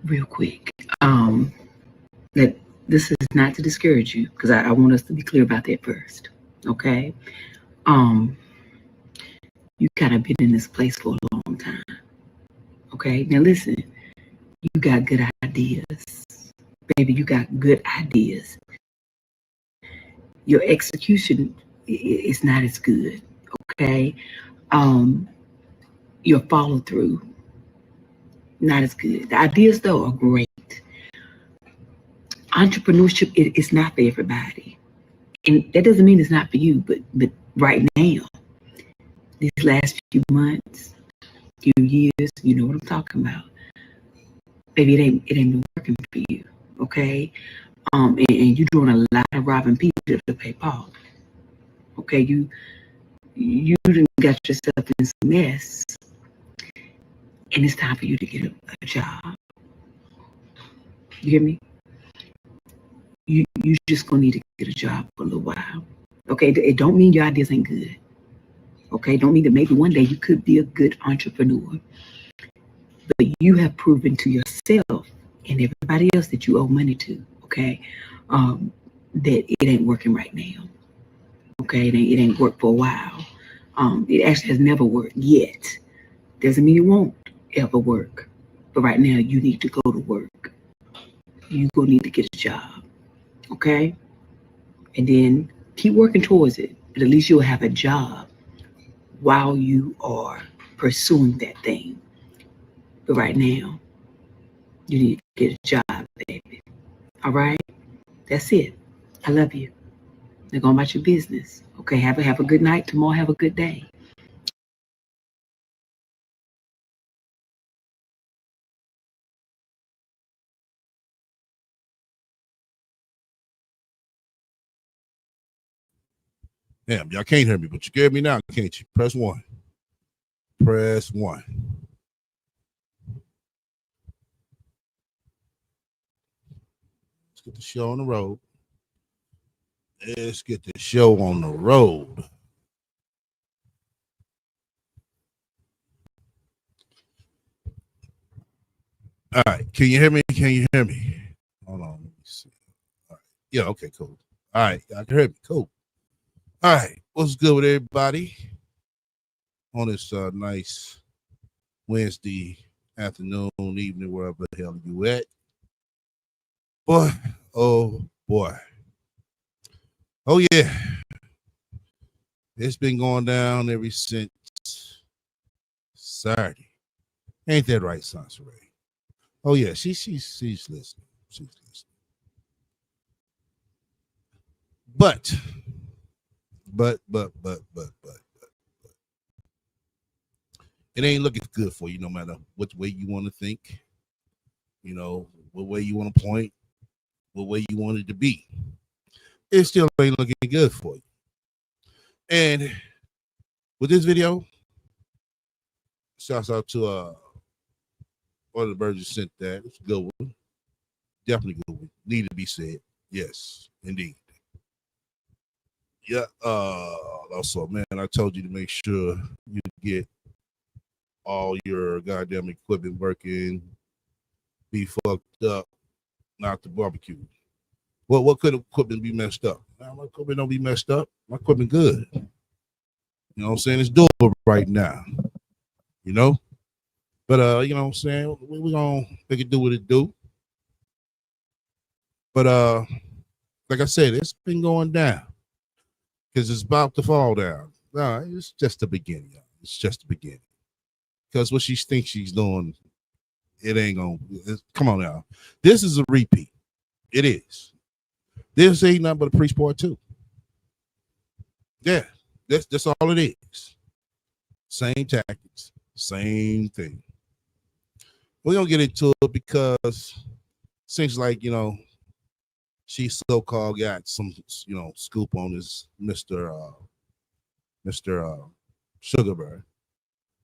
real quick. That this is not to discourage you, because I want us to be clear about that first. Okay. Um, you kind of been in this place for a long time. Okay. Now listen, you got good ideas. Baby, you got good ideas. Your execution is not as good. Okay. Um, your follow through, not as good. The ideas though are great. Entrepreneurship is not for everybody. And that doesn't mean it's not for you, but right now, these last few months, few years, you know what I'm talking about. Baby, it ain't been working for you. Okay? And you're doing a lot of robbing Peter to pay Paul. Okay, you done got yourself in some mess, and it's time for you to get a job. You hear me? You just gonna need to get a job for a little while. Okay, it don't mean your ideas ain't good. Okay, don't mean that maybe one day you could be a good entrepreneur. But you have proven to yourself and everybody else that you owe money to, okay, that it ain't working right now. Okay, it ain't worked for a while. It actually has never worked yet. Doesn't mean it won't ever work. But right now, you need to go to work. You're going to need to get a job, okay? And then keep working towards it. But at least you'll have a job while you are pursuing that thing. But right now, you need to get a job, baby. All right? That's it. I love you. Now go about your business. Okay, have a good night. Tomorrow, have a good day. Damn, y'all can't hear me, but you can hear me now, can't you? Press 1. Press 1. Let's get the show on the road. Let's get the show on the road. All right. Can you hear me? Can you hear me? Hold on. Let me see. All right. Yeah, okay, cool. All right. Y'all can hear me. Cool. All right. What's good with everybody on this nice Wednesday afternoon, evening, wherever the hell you at? Boy, oh boy. Oh yeah. It's been going down ever since Saturday. Ain't that right, Sansa Ray? Oh yeah, she's listening. She's listening. But it ain't looking good for you, no matter which way you want to think, you know, what way you want to point, what way you want it to be. It still ain't looking good for you. And with this video, shouts out to one of the birds who sent that. It's a good one. Definitely good one. Need to be said. Yes, indeed. Yeah. Also, man, I told you to make sure you get all your goddamn equipment working. Be fucked up, not the barbecue. Well, what could equipment be messed up? Now, my equipment don't be messed up. My equipment good. You know what I'm saying? It's doable right now. You know? But you know what I'm saying? We're gonna make it do what it do. But like I said, it's been going down. Because it's about to fall down. No, it's just the beginning. It's just the beginning. Because what she thinks she's doing, it ain't gonna. Come on now. This is a repeat. It is. This ain't nothing but a priest part too. Yeah, that's all it is. Same tactics, same thing. We're gonna get into it because seems like, you know, she so-called got some, you know, scoop on this Mr. Sugarbird.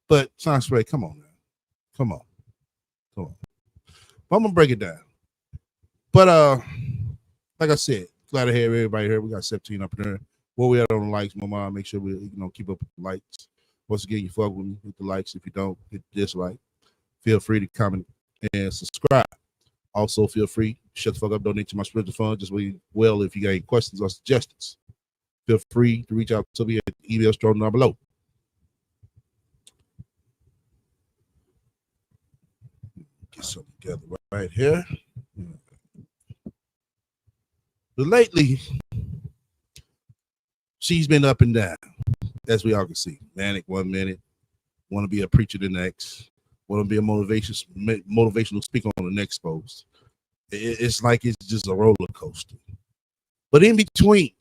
But Sanspray, come on now. Come on. But I'm gonna break it down. But like I said, glad to have everybody here. We got 17 up there. Where we at on the likes, my mom, make sure we, you know, keep up with the likes. Once again, you fuck with me, hit the likes. If you don't, hit the dislike. Feel free to comment and subscribe. Also, feel free, shut the fuck up, donate to my spiritual fund. Just well, if you got any questions or suggestions, feel free to reach out to me at the email scrolling down below. Get something together right here. But lately, she's been up and down, as we all can see. Manic 1 minute, want to be a preacher the next, want to be a motivational speaker on the next post. It's like it's just a roller coaster. But in between,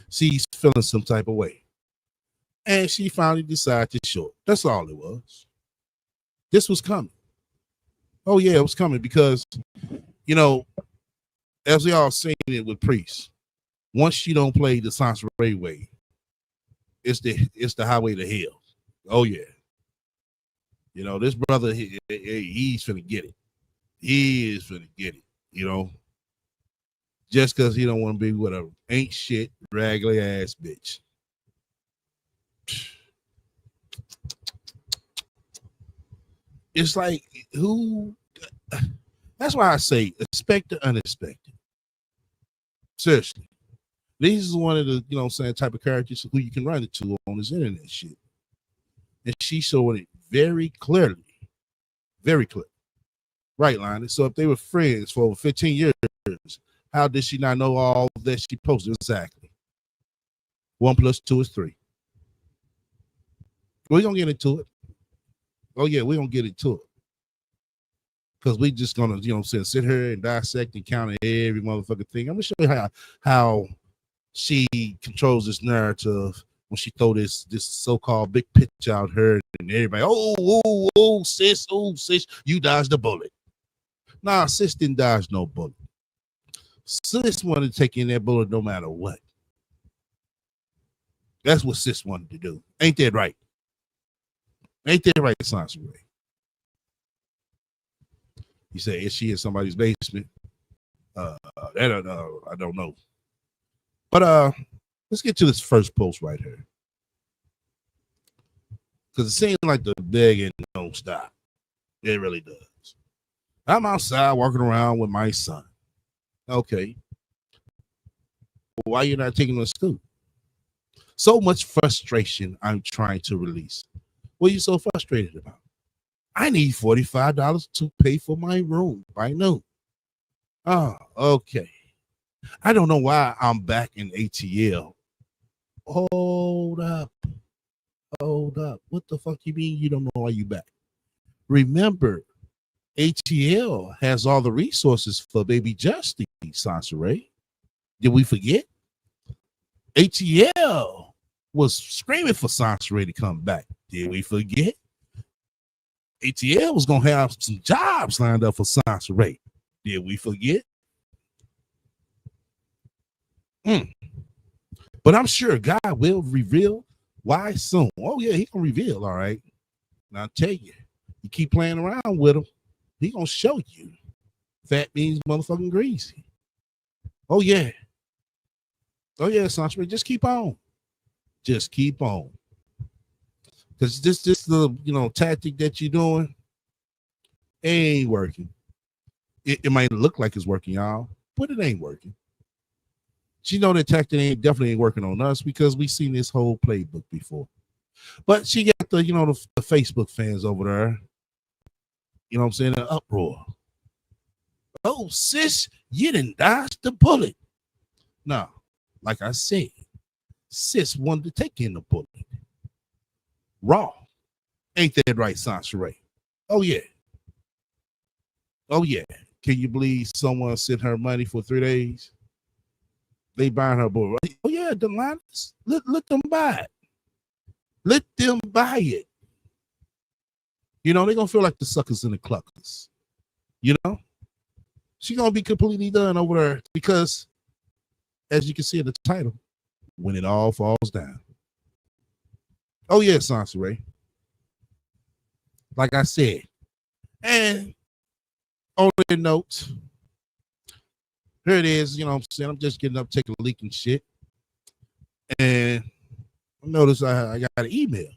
she's feeling some type of way. And she finally decided to show it. That's all it was. This was coming. Oh, yeah, it was coming because, you know, as we all seen it with Priest, once you don't play the Sansa Ray way, it's the highway to hell. Oh, yeah. You know, this brother, he's finna get it. He is finna get it, you know, just because he don't want to be with a ain't shit, raggedy ass bitch. It's like, who? That's why I say expect the unexpected. Seriously. This is one of the, you know what I'm saying, type of characters who you can run into on this internet shit. And she's showing it very clearly. Very clear. Right, Lonnie. So if they were friends for over 15 years, how did she not know all that she posted? Exactly. 1 + 2 is 3. We're going to get into it. Oh, yeah, we're going to get into it. Because we just going to, you know what I'm saying, sit here and dissect and count every motherfucking thing. I'm going to show you how she controls this narrative when she throw this so-called big pitch out her and everybody, oh, sis, you dodged the bullet. Nah, sis didn't dodge no bullet. Sis wanted to take in that bullet no matter what. That's what sis wanted to do. Ain't that right? Ain't that right, Sansa Ray? You say, is she in somebody's basement? I don't know. But let's get to this first post right here. Because it seems like the begging don't stop. It really does. I'm outside walking around with my son. Okay. Well, why you not taking him to school? So much frustration I'm trying to release. What are you so frustrated about? I need $45 to pay for my room by noon. Oh, okay. I don't know why I'm back in ATL. Hold up. What the fuck you mean you don't know why you back? Remember, ATL has all the resources for baby Justy, Sansa Ray. Did we forget? ATL was screaming for Sansa Ray to come back. Did we forget? ATL was going to have some jobs lined up for Sansa Ray. Did we forget? But I'm sure God will reveal why soon. Oh, yeah, he going to reveal, all right. Now, I'll tell you, you keep playing around with him, he going to show you. Fat means motherfucking greasy. Oh, yeah. Oh, yeah, Sansa Ray, just keep on. Just keep on. Because this the, you know, tactic that you're doing, it ain't working. It might look like it's working, y'all, but it ain't working. She know that tactic definitely ain't working on us because we seen this whole playbook before. But she got the, you know, the Facebook fans over there, you know what I'm saying, an uproar. Oh, sis, you didn't dodge the bullet. No, like I said, sis wanted to take in the bullet. Raw. Ain't that right, Sansa Ray? Oh, yeah. Oh, yeah. Can you believe someone sent her money for 3 days? They buying her boy. Oh, yeah, the lines. Let them buy it. Let them buy it. You know, they're going to feel like the suckers and the cluckers. You know? She's going to be completely done over there because, as you can see in the title, when it all falls down. Oh, yeah, Sansa Ray. Like I said. And on the notes, here it is. You know what I'm saying? I'm just getting up, taking a leak and shit. And I noticed I got an email.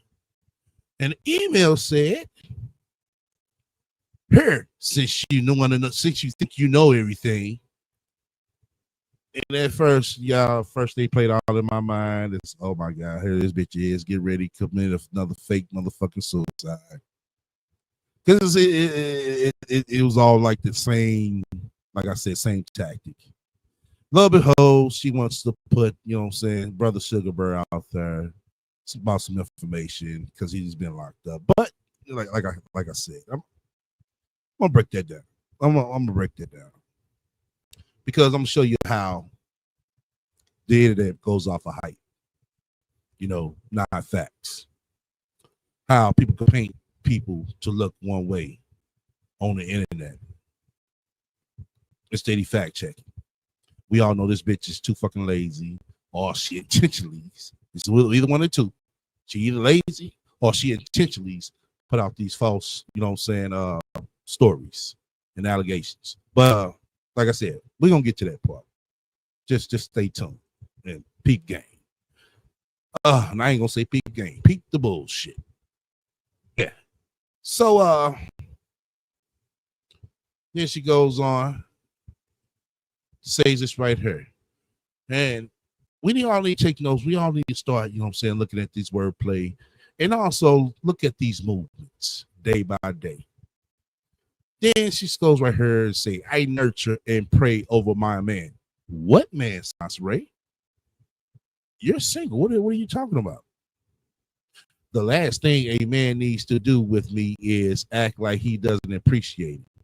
And the email said, Here, since you know, since you think you know everything. And at first, first they played all in my mind. It's, oh my God, here this bitch is. Get ready, commit another fake motherfucking suicide. Because it was all like the same, like I said, same tactic. Love it, ho. She wants to put, you know what I'm saying, Brother Sugar Bear out there about some information because he's been locked up. But like I said, I'm gonna break that down. I'm gonna break that down because I'm gonna show you how the internet goes off of hype, you know, not facts. How people can paint people to look one way on the internet instead of fact checking. We all know this bitch is too fucking lazy, or she intentionally. It's either one or two. She either lazy or she intentionally put out these false, you know what I'm saying, stories and allegations. But like I said, we're gonna get to that part. Just stay tuned and peep game. And I ain't gonna say peep game. Peep the bullshit. Yeah. So then she goes on, says this right here. And we all need to take notes. We all need to start, you know what I'm saying, looking at this wordplay and also look at these movements day by day. Then she goes right here and say, I nurture and pray over my man. What man, Sasha Ray? You're single. What are you talking about? The last thing a man needs to do with me is act like he doesn't appreciate it.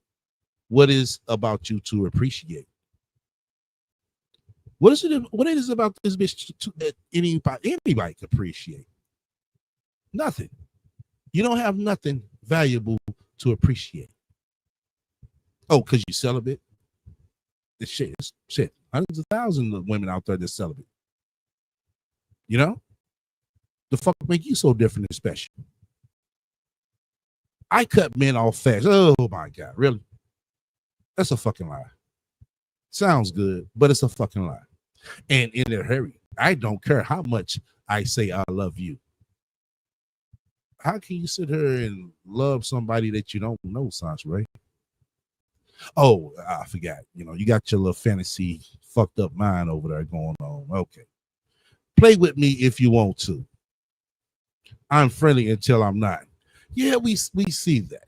What is about you to appreciate? What is it about this bitch that anybody can appreciate? Nothing. You don't have nothing valuable to appreciate. Oh, because you celibate? It's shit. Hundreds of thousands of women out there that's celibate. You know? The fuck make you so different and special? I cut men off fast. Oh my God, really? That's a fucking lie. Sounds good, but it's a fucking lie. And in a hurry, I don't care how much I say I love you. How can you sit here and love somebody that you don't know, Sasha Ray? Oh, I forgot. You know, you got your little fantasy fucked up mind over there going on. Okay. Play with me if you want to. I'm friendly until I'm not. Yeah, we see that.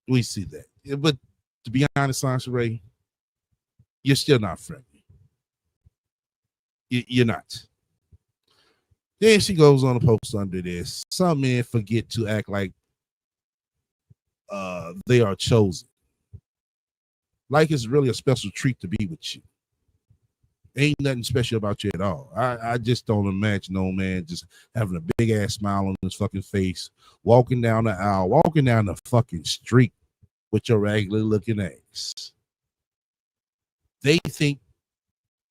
We see that. Yeah, but to be honest, Sasha Ray, you're still not friendly. You're not. Then she goes on to post under this. Some men forget to act like they are chosen. Like it's really a special treat to be with you. Ain't nothing special about you at all. I just don't imagine no man just having a big ass smile on his fucking face, walking down the aisle, walking down the fucking street with your raggedy looking ass. They think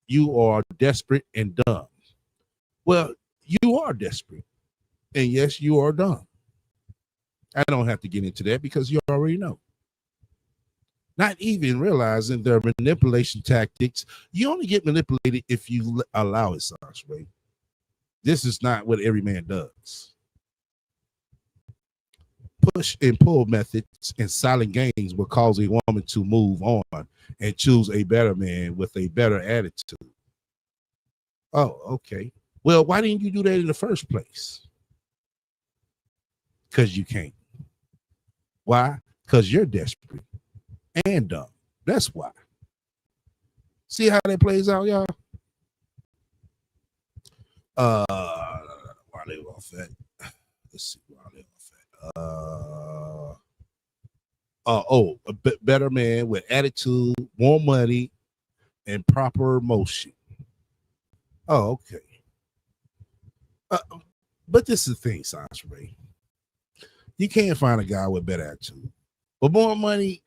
you are desperate and dumb. Well, you are desperate. And yes, you are dumb. I don't have to get into that because you already know. Not even realizing their manipulation tactics. You only get manipulated if you allow it, Sasha Ray. This is not what every man does. Push and pull methods and silent games will cause a woman to move on and choose a better man with a better attitude. Oh, okay. Well, why didn't you do that in the first place? Because you can't. Why? Because you're desperate and dumb. That's why. See how that plays out, y'all? Where they off at? Let's see where they off at. A better man with attitude, more money, and proper emotion. Oh, okay. But this is the thing, Sasha Ray. You can't find a guy with better attitude. But more money,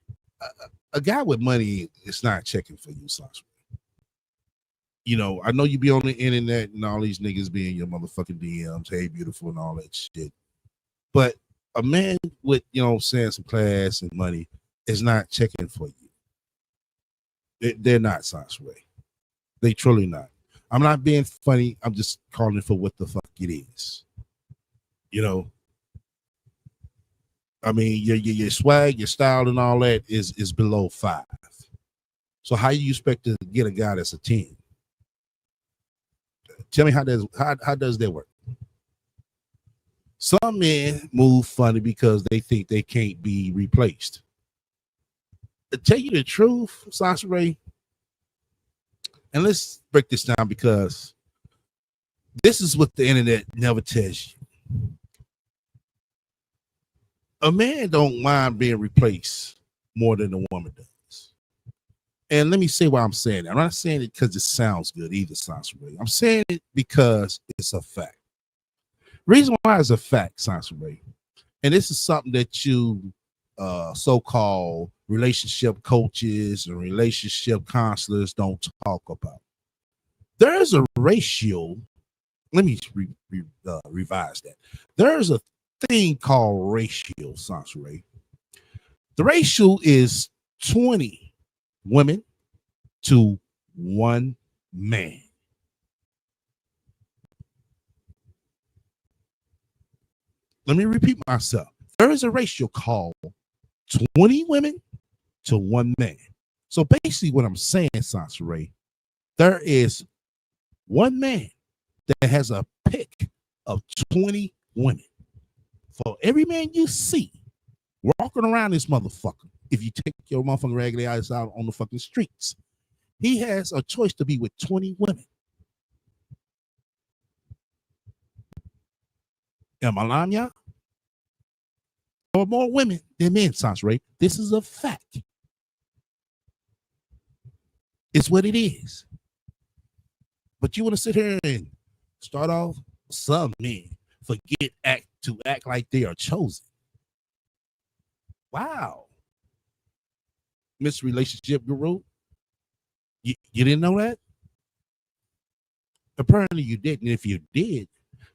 a guy with money is not checking for you, Sasha Ray. You know, I know you be on the internet and all these niggas be in your motherfucking DMs, hey, beautiful, and all that shit. But a man with, you know what I'm saying, some class and money is not checking for you. They're not, Sasha Ray. They truly not. I'm not being funny. I'm just calling for what the fuck it is. You know, I mean, your swag, your style, and all that is below 5. So how you expect to get a guy that's a 10? Tell me how does that work? Some men move funny because they think they can't be replaced. To tell you the truth, Sasha Ray, and let's break this down because this is what the internet never tells you. A man don't mind being replaced more than a woman does. And let me say why I'm saying that. I'm not saying it because it sounds good either, Sasha Ray. I'm saying it because it's a fact. Reason why it's a fact, Sasha Ray, and this is something that you so-called relationship coaches and relationship counselors don't talk about. There is a ratio. Let me revise that. There is a thing called ratio, Sasha Ray. The ratio is 20 women to 1 man. Let me repeat myself. There is a ratio called 20 women to 1 man. So basically what I'm saying, Sasha Ray, there is 1 man that has a pick of 20 women. For every man you see walking around this motherfucker, if you take your motherfucking raggedy eyes out on the fucking streets, he has a choice to be with 20 women. Am I lying, y'all? Or more women than men, Sasha Ray. This is a fact. It's what it is. But you want to sit here and start off, some men act like they are chosen. Wow. Miss Relationship Guru, you didn't know that? Apparently you didn't. If you did,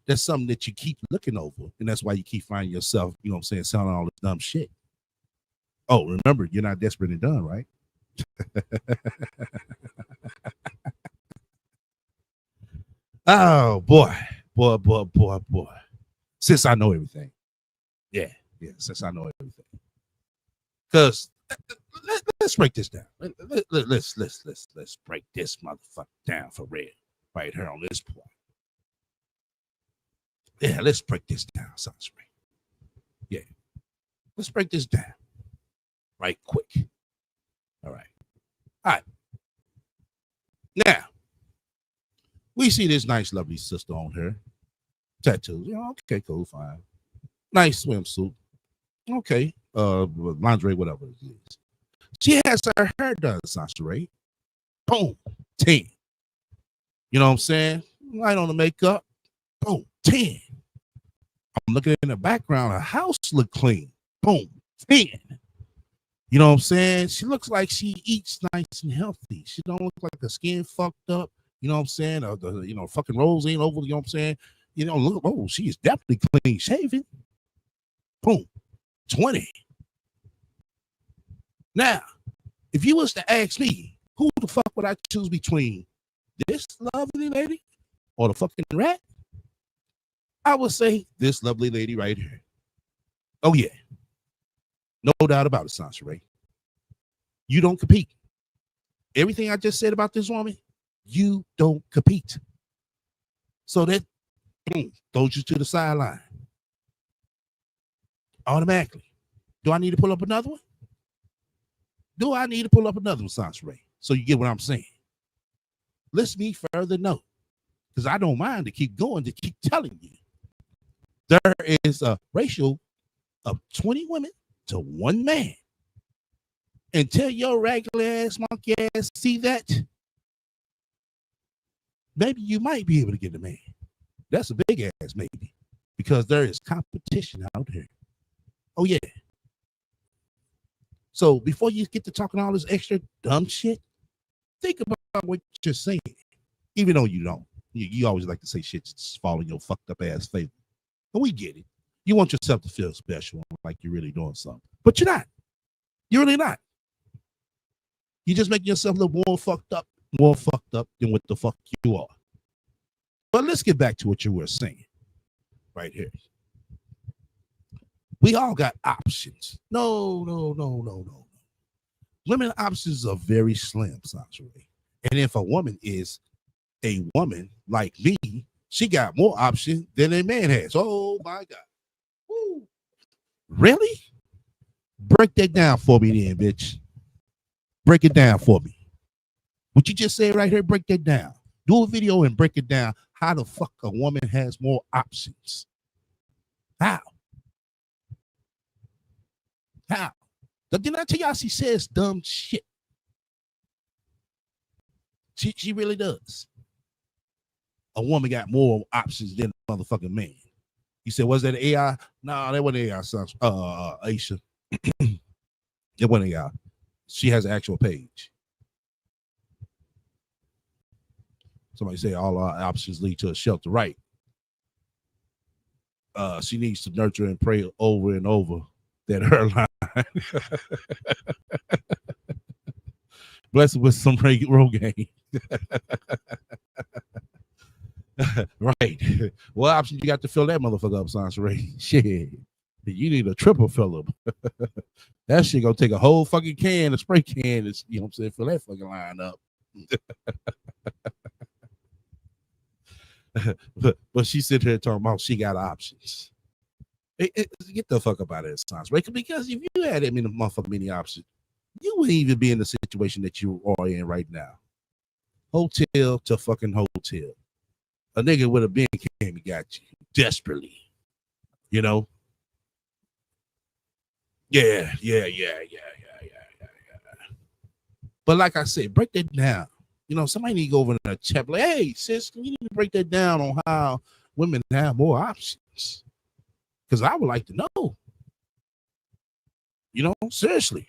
that's something that you keep looking over. And that's why you keep finding yourself, you know what I'm saying, selling all this dumb shit. Oh, remember, you're not desperate and done, right? Oh, boy. Since I know everything. Yeah, since I know everything. Because let's break this down. Let's break this motherfucker down for real. Right here on this point. Yeah, let's break this down, Sasha Ray. Yeah. Let's break this down. Right quick. All right. Now, we see this nice, lovely sister on her. Tattoos. Yeah, okay, cool, fine. Nice swimsuit. Okay. Lingerie, whatever it is. She has her hair done, Sasha Ray. Boom. 10. You know what I'm saying? Light on the makeup. Boom. 10. I'm looking in the background. Her house look clean. Boom. 10. You know what I'm saying? She looks like she eats nice and healthy. She don't look like the skin fucked up. You know what I'm saying? Or the fucking rolls ain't over. You know what I'm saying? Look. Oh, she is definitely clean shaven. Boom. 20. Now, if you was to ask me, who the fuck would I choose between this lovely lady or the fucking rat? I would say this lovely lady right here. Oh, yeah. No doubt about it, Sasha Ray. You don't compete. Everything I just said about this woman, you don't compete. So that throws you to the sideline. Automatically. Do I need to pull up another one? Do I need to pull up another one, Sasha Ray? So you get what I'm saying. Let's me further know. Because I don't mind to keep going, to keep telling you. There is a ratio of 20 women to 1 man. Until your regular ass, monkey ass see that, maybe you might be able to get a man. That's a big ass maybe. Because there is competition out here. Oh, yeah. So before you get to talking all this extra dumb shit, think about what you're saying. Even though you don't. You always like to say shit just fall in your fucked up ass favor. And we get it. You want yourself to feel special, like you're really doing something. But you're not. You're really not. You just make yourself look more fucked up than what the fuck you are. But let's get back to what you were saying right here. We all got options. No. Women options are very slim, actually. And if a woman is a woman like me, she got more options than a man has. Oh my God. Woo. Really? Break that down for me then, bitch. Break it down for me. What you just said right here, break that down. Do a video and break it down. How the fuck a woman has more options? How? How? Didn't I tell y'all she says dumb shit? She really does. A woman got more options than a motherfucking man. You said, was that AI? No, that wasn't AI, son. Aisha. It wasn't AI. She has an actual page. Somebody say all our options lead to a shelter. Right. She needs to nurture and pray over and over that her line. Bless her with some Rogaine. Right. What option you got to fill that motherfucker up, Sansaray? Shit. You need a triple fill up. That shit gonna take a whole fucking can, a spray can, you know what I'm saying, fill that fucking line up. but she sit here talking about she got options. Get the fuck up out of this, Sansaray. Because if you had that many options, you wouldn't even be in the situation that you are in right now. Hotel to fucking hotel. A nigga with a bin came and got you desperately, you know? Yeah. But like I said, break that down. You know, somebody need to go over in the chat like, hey, sis, you need to break that down on how women have more options. Because I would like to know. You know, seriously.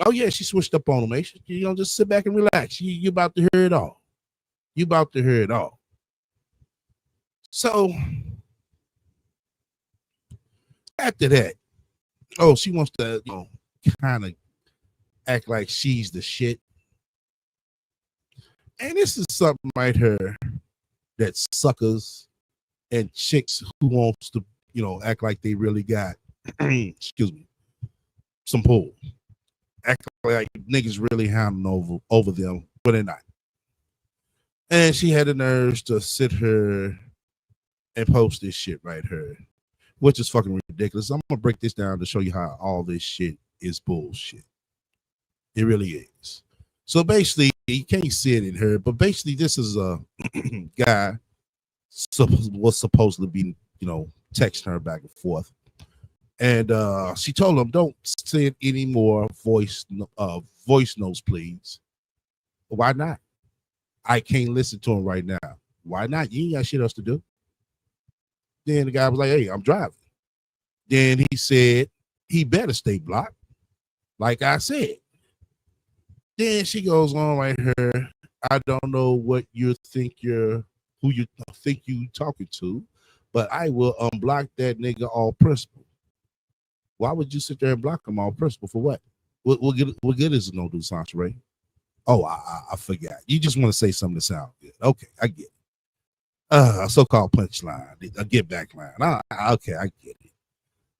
Oh, yeah, she switched up on them. You know, just sit back and relax. You about to hear it all. You about to hear it all. So, after that, she wants to, you know, kind of act like she's the shit. And this is something right here that suckers and chicks who wants to, you know, act like they really got, excuse me, some pull. Act like niggas really hounding over them, but they're not. And she had the nerves to sit here and post this shit right here, which is fucking ridiculous. I'm gonna break this down to show you how all this shit is bullshit. It really is. So basically, you can't see it in her, but basically, this is a guy was supposed to be, you know, texting her back and forth, and she told him, "Don't send any more voice notes, please." Why not? I can't listen to him right now. Why not? You ain't got shit else to do. Then the guy was like, hey, I'm driving. Then he said he better stay blocked. Like I said. Then she goes on right here. I don't know who you think you talking to, but I will unblock that nigga all principle. Why would you sit there and block him all principle for what? What good is it no do, Sansaray? Oh, I forgot. You just want to say something to sound good. Okay, I get it. A so-called punchline, a get back line. Okay, I get it.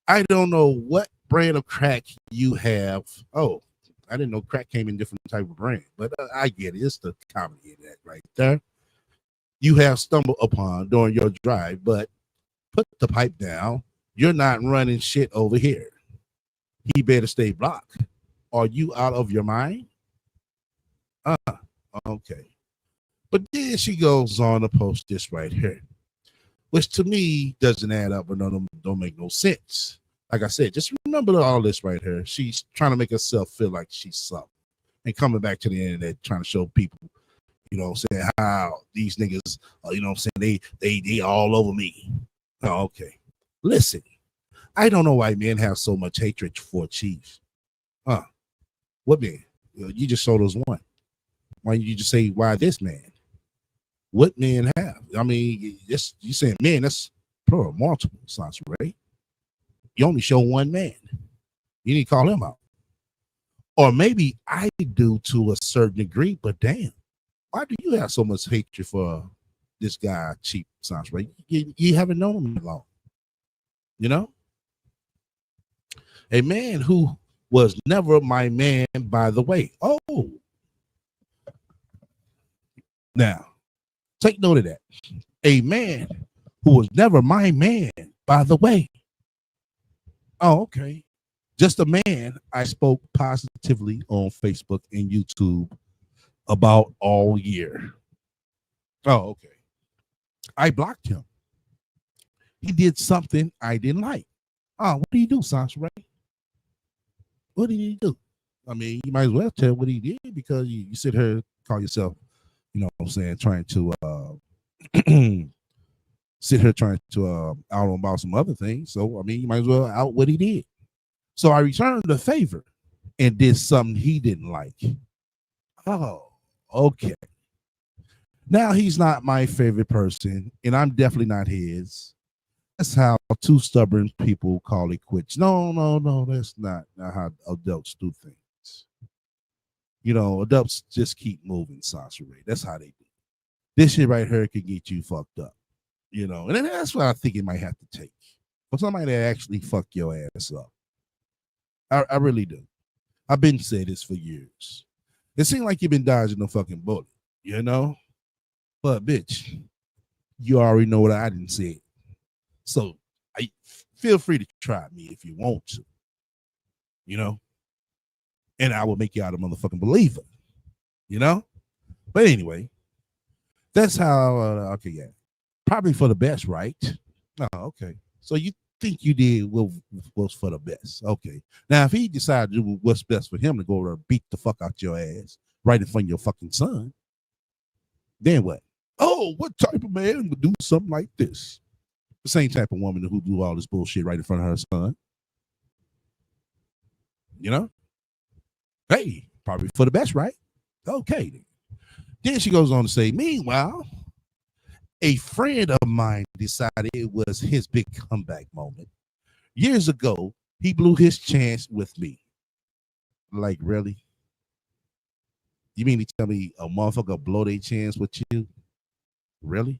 I don't know what brand of crack you have. Oh, I didn't know crack came in different type of brand, but I get it. It's the comedy in that right there. You have stumbled upon during your drive, but put the pipe down. You're not running shit over here. He better stay blocked. Are you out of your mind? Okay. But then she goes on to post this right here, which to me doesn't add up or don't make no sense. Like I said, just remember all this right here. She's trying to make herself feel like she's something and coming back to the internet trying to show people, you know, saying how these niggas, you know, saying they all over me. Oh, okay. Listen, I don't know why men have so much hatred for Chief. What man? You just showed us one. Why don't you just say why this man? What men have? I mean, you saying men, that's plural, multiple, sounds right. You only show one man. You need to call him out. Or maybe I do to a certain degree, but damn, why do you have so much hatred for this guy, Chief? Sounds right. You haven't known him long. You know, a man who was never my man, by the way. Oh, now take note of that. A man who was never my man, by the way. Oh, okay. Just a man I spoke positively on Facebook and YouTube about all year. Oh, okay. I blocked him. He did something I didn't like. Oh, what did he do, Sasha Ray? What did he do? I mean, you might as well tell what he did because you sit here, call yourself, you know what I'm saying, trying to sit here trying to out about some other things. So, I mean, you might as well out what he did. So I returned the favor and did something he didn't like. Oh, okay. Now he's not my favorite person, and I'm definitely not his. That's how two stubborn people call it quits. No, that's not how adults do things. You know, adults just keep moving, Sasha Ray. That's how they do. This shit right here could get you fucked up. You know, and that's what I think it might have to take for somebody to actually fuck your ass up. I really do. I've been saying this for years. It seems like you've been dodging the fucking bullet, you know? But bitch, you already know what I didn't say. So I feel free to try me if you want to, you know? And I will make you out a motherfucking believer, you know? But anyway, that's how, okay, yeah. Probably for the best, right? Oh, okay. So you think you did what was for the best. Okay. Now, if he decided to do what's best for him to go over and beat the fuck out your ass right in front of your fucking son, then what? Oh, what type of man would do something like this? The same type of woman who do all this bullshit right in front of her son. You know? Hey, probably for the best, right? Okay. Then she goes on to say, meanwhile, a friend of mine decided it was his big comeback moment. Years ago, he blew his chance with me. Like, really? You mean to tell me a motherfucker blow their chance with you? Really?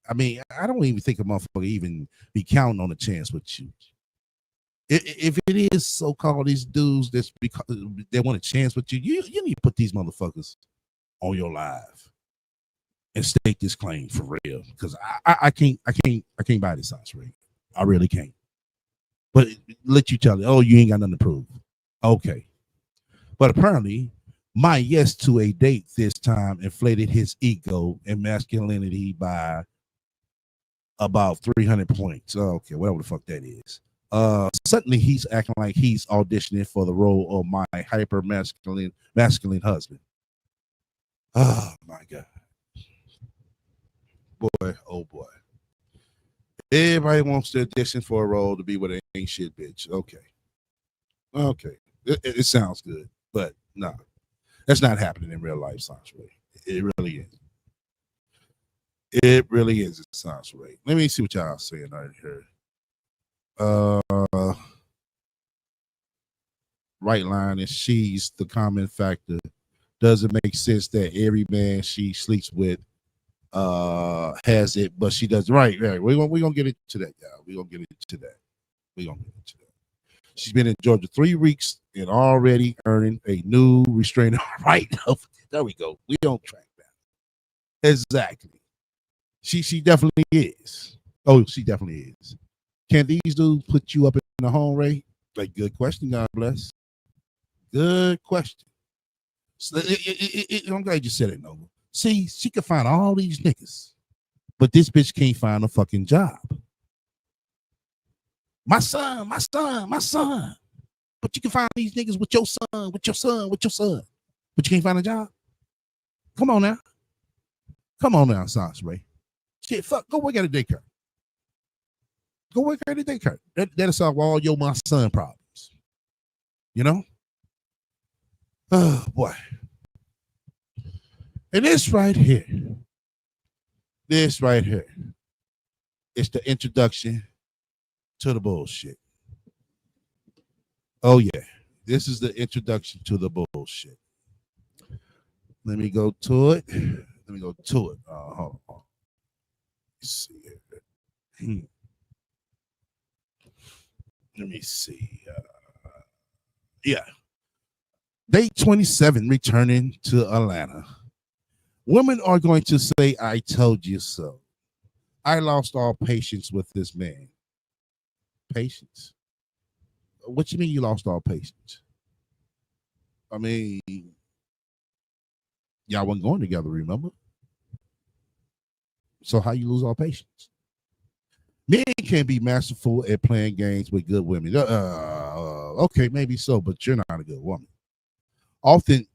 I mean, I don't even think a motherfucker even be counting on a chance with you. If it is so-called these dudes that's because they want a chance with you, you need to put these motherfuckers on your live and stake this claim for real. Because I can't buy this house, right? I really can't. But let you tell it, oh, you ain't got nothing to prove. Okay. But apparently, my yes to a date this time inflated his ego and masculinity by about 300 points. Okay, whatever the fuck that is. Suddenly he's acting like he's auditioning for the role of my hyper masculine husband. Oh my God. Boy, oh boy. Everybody wants to audition for a role to be with an ain't shit bitch. Okay. It sounds good, but no. That's not happening in real life, Sasha Ray. It really is. It really is, Sasha Ray. Let me see what y'all saying right here. Right line is she's the common factor. Doesn't make sense that every man she sleeps with has it, but she does. Right. We're gonna get into that, y'all. We're gonna get into that. She's been in Georgia 3 weeks and already earning a new restraining right. There we go. We on track now. Exactly. She definitely is. Oh, she definitely is. Can these dudes put you up in the home, Ray? Like, good question. God bless. Good question. So, I'm glad you said it, Nova. See, she can find all these niggas, but this bitch can't find a fucking job. My son. But you can find these niggas with your son. But you can't find a job. Come on now, Sasha Ray. Shit, fuck, go work at a daycare. That'll solve all your my son problems. You know? Oh boy. And this right here is the introduction to the bullshit. Oh yeah. This is the introduction to the bullshit. Let me go to it. Hold on. Let's see here. Let me see. Yeah. Day 27 returning to Atlanta. Women are going to say, I told you so. I lost all patience with this man. Patience? What you mean you lost all patience? I mean, y'all wasn't going together, remember? So how you lose all patience? Men can be masterful at playing games with good women. Okay, maybe so, but you're not a good woman. Often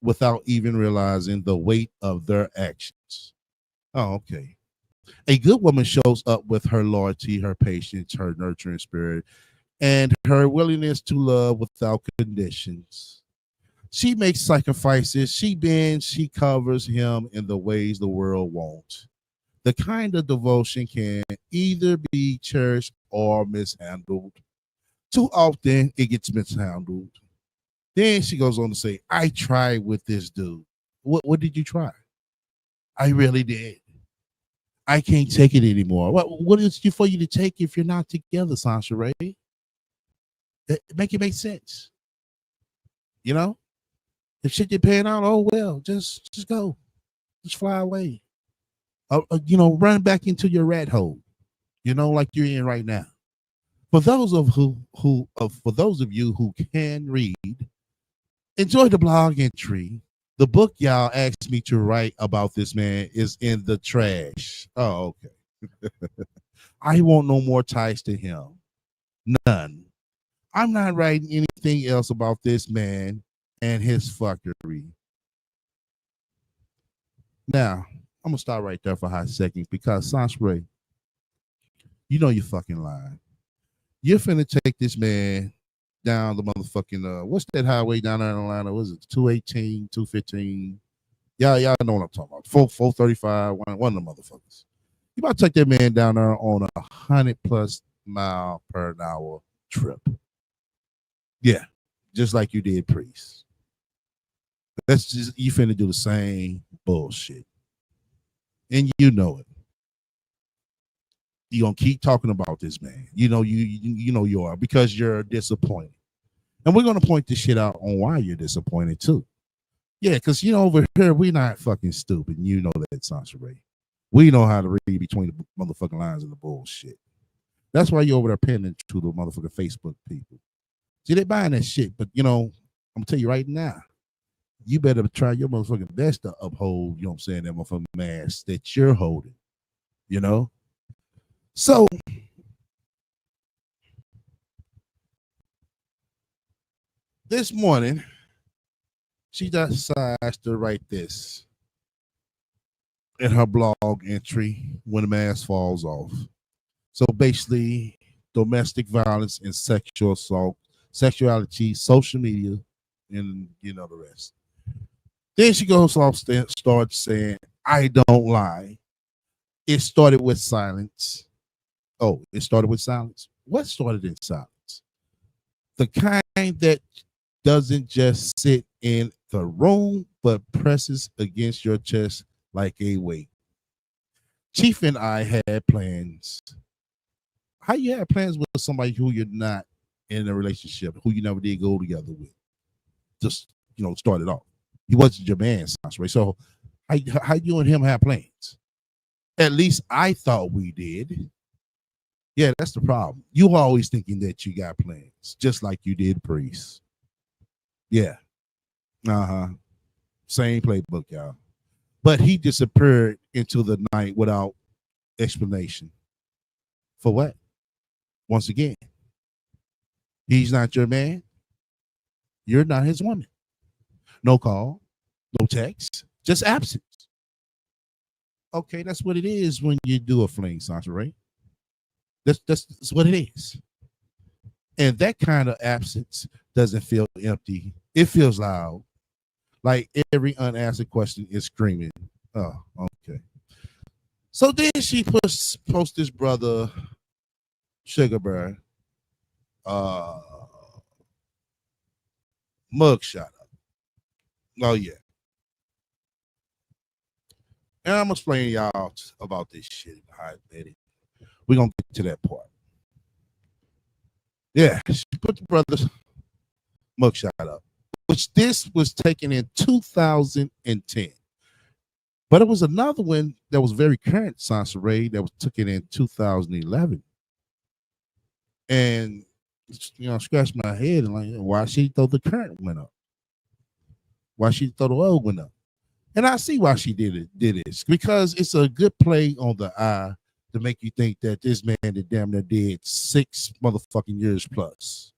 without even realizing the weight of their actions. Oh, okay. A good woman shows up with her loyalty, her patience, her nurturing spirit, and her willingness to love without conditions. She makes sacrifices. She bends, she covers him in the ways the world won't. The kind of devotion can either be cherished or mishandled. Too often, it gets mishandled. Then she goes on to say, I tried with this dude. What did you try? I really did. I can't take it anymore. What is it for you to take if you're not together, Sasha Ray? Make it make sense. You know? If shit get paid out, oh well, just go. Just fly away. Run back into your rat hole, like you're in right now. For those of for those of you who can read, enjoy the blog entry. The book y'all asked me to write about this man is in the trash. Oh, okay. I want no more ties to him. None. I'm not writing anything else about this man and his fuckery. Now, I'm gonna start right there for a hot second because Sanspray, you're fucking lying. You're finna take this man down the motherfucking what's that highway down there in Atlanta? Was it 218, 215? Y'all know what I'm talking about. 435, one of the motherfuckers. You about to take that man down there on 100+ mile per hour trip. Yeah, just like you did Priest. That's just you finna do the same bullshit. And you know it. You're gonna keep talking about this man. You know you are because you're disappointed. And we're gonna point this shit out on why you're disappointed too. Yeah, because over here we're not fucking stupid. You know that, Sasha Ray. We know how to read between the motherfucking lines and the bullshit. That's why you're over there pinning to the motherfucking Facebook people. See, they buying that shit, but I'm gonna tell you right now, you better try your motherfucking best to uphold, that motherfucking mask that you're holding, So this morning, she decides to write this in her blog entry when the mask falls off. So basically, domestic violence and sexual assault, sexuality, social media, and the rest. Then she goes off, starts saying, I don't lie. It started with silence. Oh, it started with silence. What started in silence? The kind that doesn't just sit in the room, but presses against your chest like a weight. Chief and I had plans. How you have plans with somebody who you're not in a relationship, who you never did go together with? Just, start it off. He wasn't your man, right? So how you and him have plans? At least I thought we did. Yeah, that's the problem. You always thinking that you got plans, just like you did Priest. Yeah. Same playbook, y'all. But he disappeared into the night without explanation. For what? Once again, he's not your man. You're not his woman. No call, no text, just absence. Okay, that's what it is when you do a fling, Sasha Ray. That's what it is. And that kind of absence doesn't feel empty. It feels loud. Like every unanswered question is screaming. Oh, okay. So then she posts this brother, Sugar Bear, mugshot up. Oh, yeah. And I'm explaining y'all about this shit. All right, lady. We're going to get to that part. Yeah, she put the brother's mugshot up, which this was taken in 2010. But it was another one that was very current, Sansa Ray, that was taken in 2011. And I scratched my head and like, why she thought the current went up? Why she thought the oil went up? And I see why she did this, because it's a good play on the eye to make you think that this man that damn near did 6 motherfucking years plus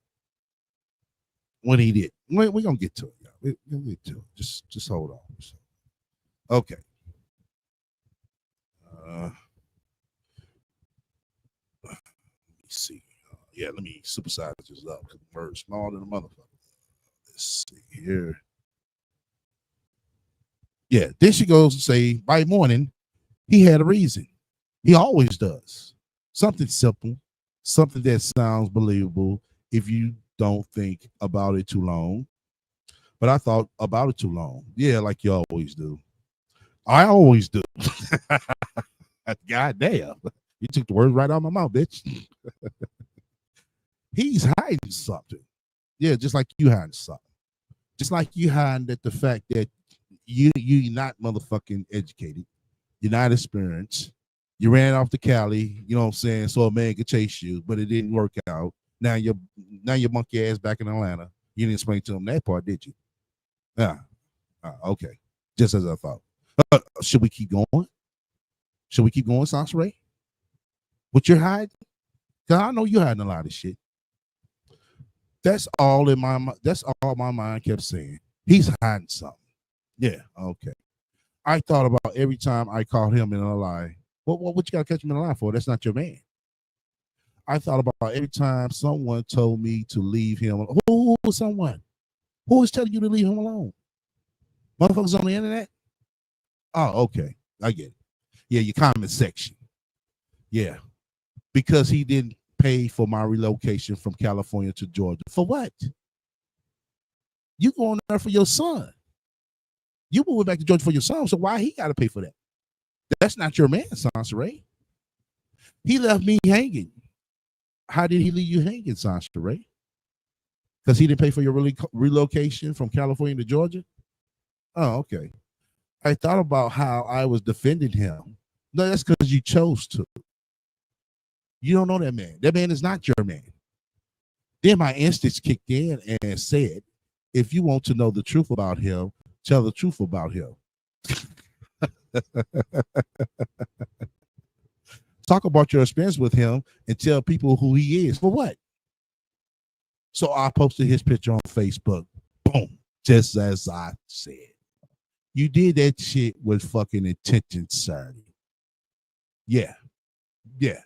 when he did. We're gonna get to it, y'all. We're gonna get to it. Just hold on. Okay. Let me see. Yeah, let me supersize this up because the word's smaller than a motherfucker. Let's see here. Yeah, then she goes to say, by morning, he had a reason. He always does. Something simple, something that sounds believable if you don't think about it too long. But I thought about it too long. Yeah, like you always do. I always do. God damn. You took the words right out of my mouth, bitch. He's hiding something. Yeah, just like you hiding something. Just like you hiding that the fact that you're not motherfucking educated. You're not experienced. You ran off to Cali, you know what I'm saying, so a man could chase you, but it didn't work out. Now your monkey ass back in Atlanta. You didn't explain to him that part, did you? Yeah. Okay. Just as I thought. Should we keep going? Should we keep going, Sansa Ray? What you're hiding? Because I know you're hiding a lot of shit. That's all my mind kept saying. He's hiding something. Yeah, okay. I thought about every time I caught him in a lie. What you gotta catch him in a lie for? That's not your man. I thought about every time someone told me to leave him. Who was someone? Who is telling you to leave him alone? Motherfuckers on the internet? Oh, okay. I get it. Yeah, your comment section. Yeah. Because he didn't pay for my relocation from California to Georgia. For what? You going there for your son. You moving back to Georgia for your son, so why he got to pay for that? That's not your man, Sansa Ray. He left me hanging. How did he leave you hanging, Sansa Ray? Because he didn't pay for your relocation from California to Georgia? Oh, okay. I thought about how I was defending him. No, that's because you chose to. You don't know that man. That man is not your man. Then my instincts kicked in and said, if you want to know the truth about him, tell the truth about him. Talk about your experience with him and tell people who he is. For what? So I posted his picture on Facebook. Boom. Just as I said. You did that shit with fucking intention, Saturday. Yeah. Yeah.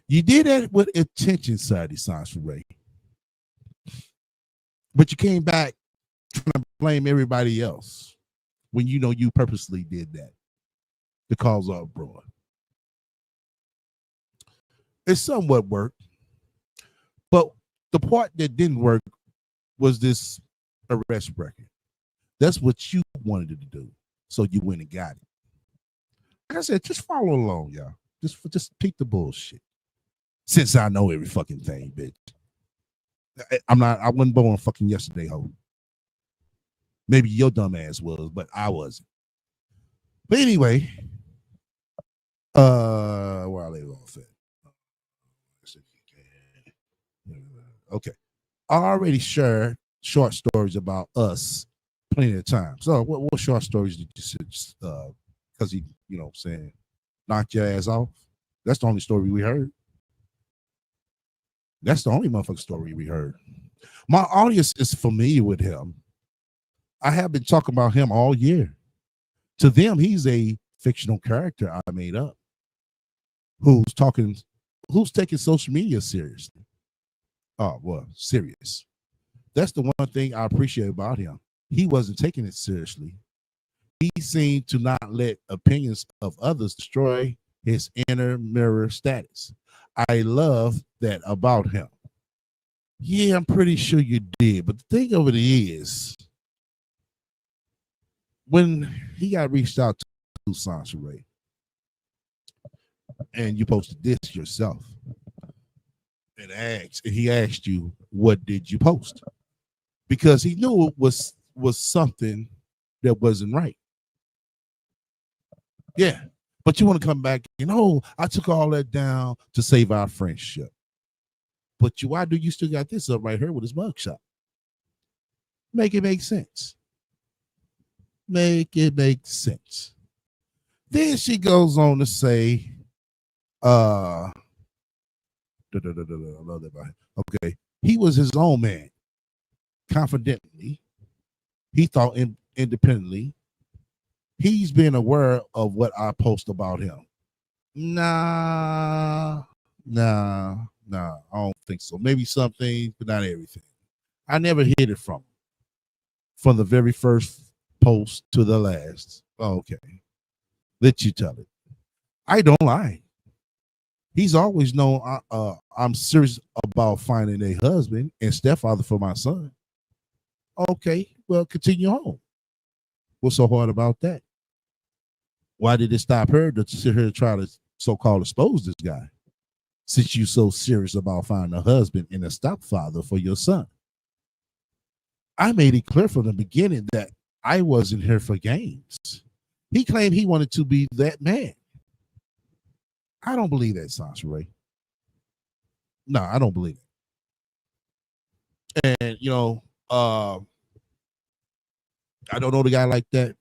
You did that with intention, Saturday, Sansa Ray. But you came back trying to blame everybody else when you know you purposely did that to cause uproar. It somewhat worked, but the part that didn't work was this arrest record. That's what you wanted to do, so you went and got it. Like I said, just follow along, y'all. Just peek the bullshit. Since I know every fucking thing, bitch. I wasn't born fucking yesterday, ho. Maybe your dumb ass was, but I wasn't. But anyway, where I leave off at. Okay. I already shared short stories about us plenty of times. So what short stories did you say? Because he, you know what I'm saying, knocked your ass off? That's the only story we heard. That's the only motherfucking story we heard. My audience is familiar with him. I have been talking about him all year. To them, he's a fictional character I made up who's taking social media seriously. Oh, well, serious. That's the one thing I appreciate about him. He wasn't taking it seriously. He seemed to not let opinions of others destroy his inner mirror status. I love that about him. Yeah, I'm pretty sure you did. But the thing of it is, when he got reached out to Sansa Ray, and you posted this yourself, and he asked you, what did you post? Because he knew it was something that wasn't right. Yeah. But you want to come back and, oh, I took all that down to save our friendship. But why do you still got this up right here with his mugshot? Make it make sense. Make it make sense. Then she goes on to say, I love that. Okay. He was his own man. Confidently. He thought independently. He's been aware of what I post about him. Nah, I don't think so. Maybe some things, but not everything. I never hid it from the very first post to the last. Okay. Let you tell it. I don't lie. He's always known I'm serious about finding a husband and stepfather for my son. Okay, well, continue on. What's so hard about that? Why did it stop her to sit here and try to so-called expose this guy? Since you're so serious about finding a husband and a stepfather for your son. I made it clear from the beginning that I wasn't here for games. He claimed he wanted to be that man. I don't believe that, Sasha Ray. No, I don't believe it. And, I don't know the guy like that,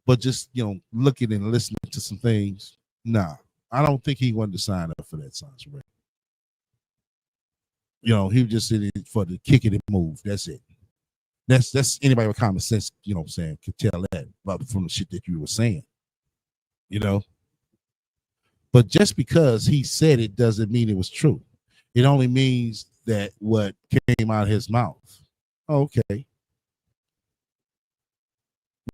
but just, looking and listening to some things, nah, I don't think he wanted to sign up for that, Sasha Ray. He was just in it for the kick it and move. That's it. That's anybody with common sense, could tell that from the shit that you were saying, But just because he said it doesn't mean it was true. It only means that what came out of his mouth. Okay.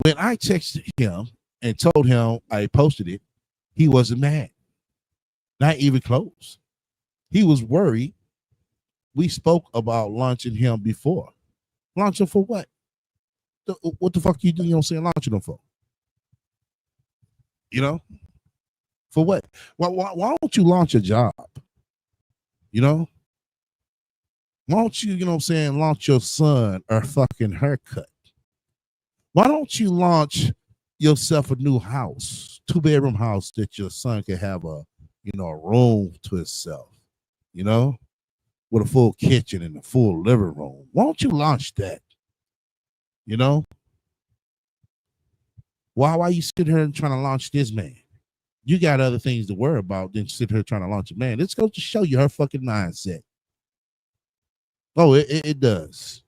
When I texted him and told him I posted it, he wasn't mad. Not even close. He was worried. We spoke about launching him before. Launch him for what? What the fuck you do? Launching him for? For what? Why don't you launch a job? Why don't you, launch your son a fucking haircut? Why don't you launch yourself a new house, 2-bedroom house that your son can have a room to himself, with a full kitchen and a full living room? Why don't you launch that? Why you sit here and trying to launch this man? You got other things to worry about than sit here trying to launch a man. Let's go to show you her fucking mindset. Oh, it does.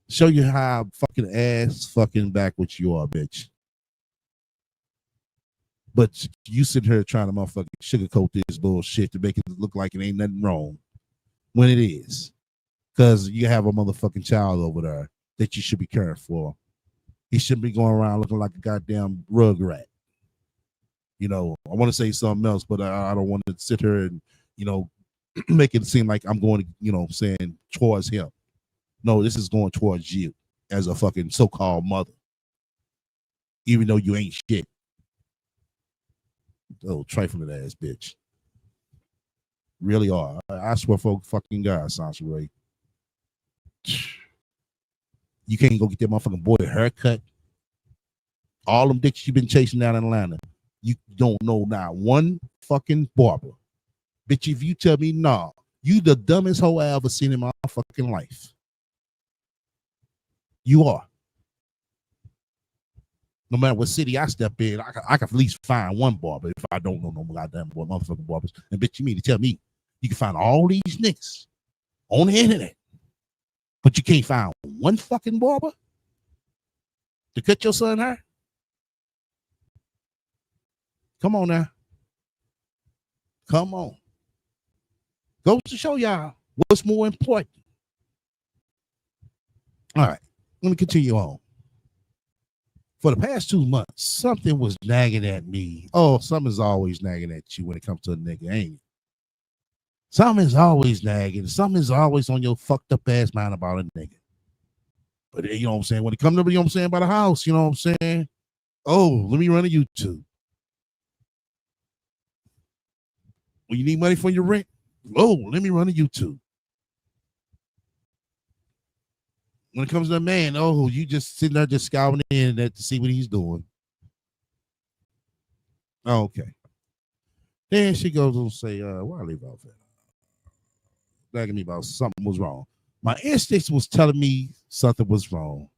Show you how fucking ass fucking backwards you are, bitch. But you sit here trying to motherfucking sugarcoat this bullshit to make it look like it ain't nothing wrong when it is. Because you have a motherfucking child over there that you should be caring for. He shouldn't be going around looking like a goddamn rug rat. I want to say something else, but I don't want to sit here and, make it seem like I'm going to, saying towards him. No, this is going towards you as a fucking so-called mother. Even though you ain't shit. Oh, trifling ass bitch. Really are. I swear for fucking God, Sasha Ray. You can't go get that motherfucking boy a haircut. All them dicks you been chasing down in Atlanta. You don't know not one fucking barber. Bitch, if you tell me, nah, you the dumbest hoe I ever seen in my fucking life. You are. No matter what city I step in, I can at least find one barber if I don't know no goddamn motherfucking barbers. And bitch, you mean to tell me you can find all these niggas on the internet, but you can't find one fucking barber to cut your son hair? Come on now. Come on. Goes to show y'all what's more important. All right, let me continue on. For the past 2 months, something was nagging at me. Oh, something's always nagging at you when it comes to a nigga, ain't it? Something's always nagging. Something's always on your fucked up ass mind about a nigga. But you know what I'm saying? When it comes to, you know what I'm saying, about a house, you know what I'm saying? Oh, let me run a YouTube. When you need money for your rent, Oh, let me run a YouTube. When it comes to a man, oh, you just sitting there just scouting the internet to see what he's doing. Oh, okay. Then she goes and say, why I leave off that? Nagging me about something was wrong. My instincts was telling me something was wrong.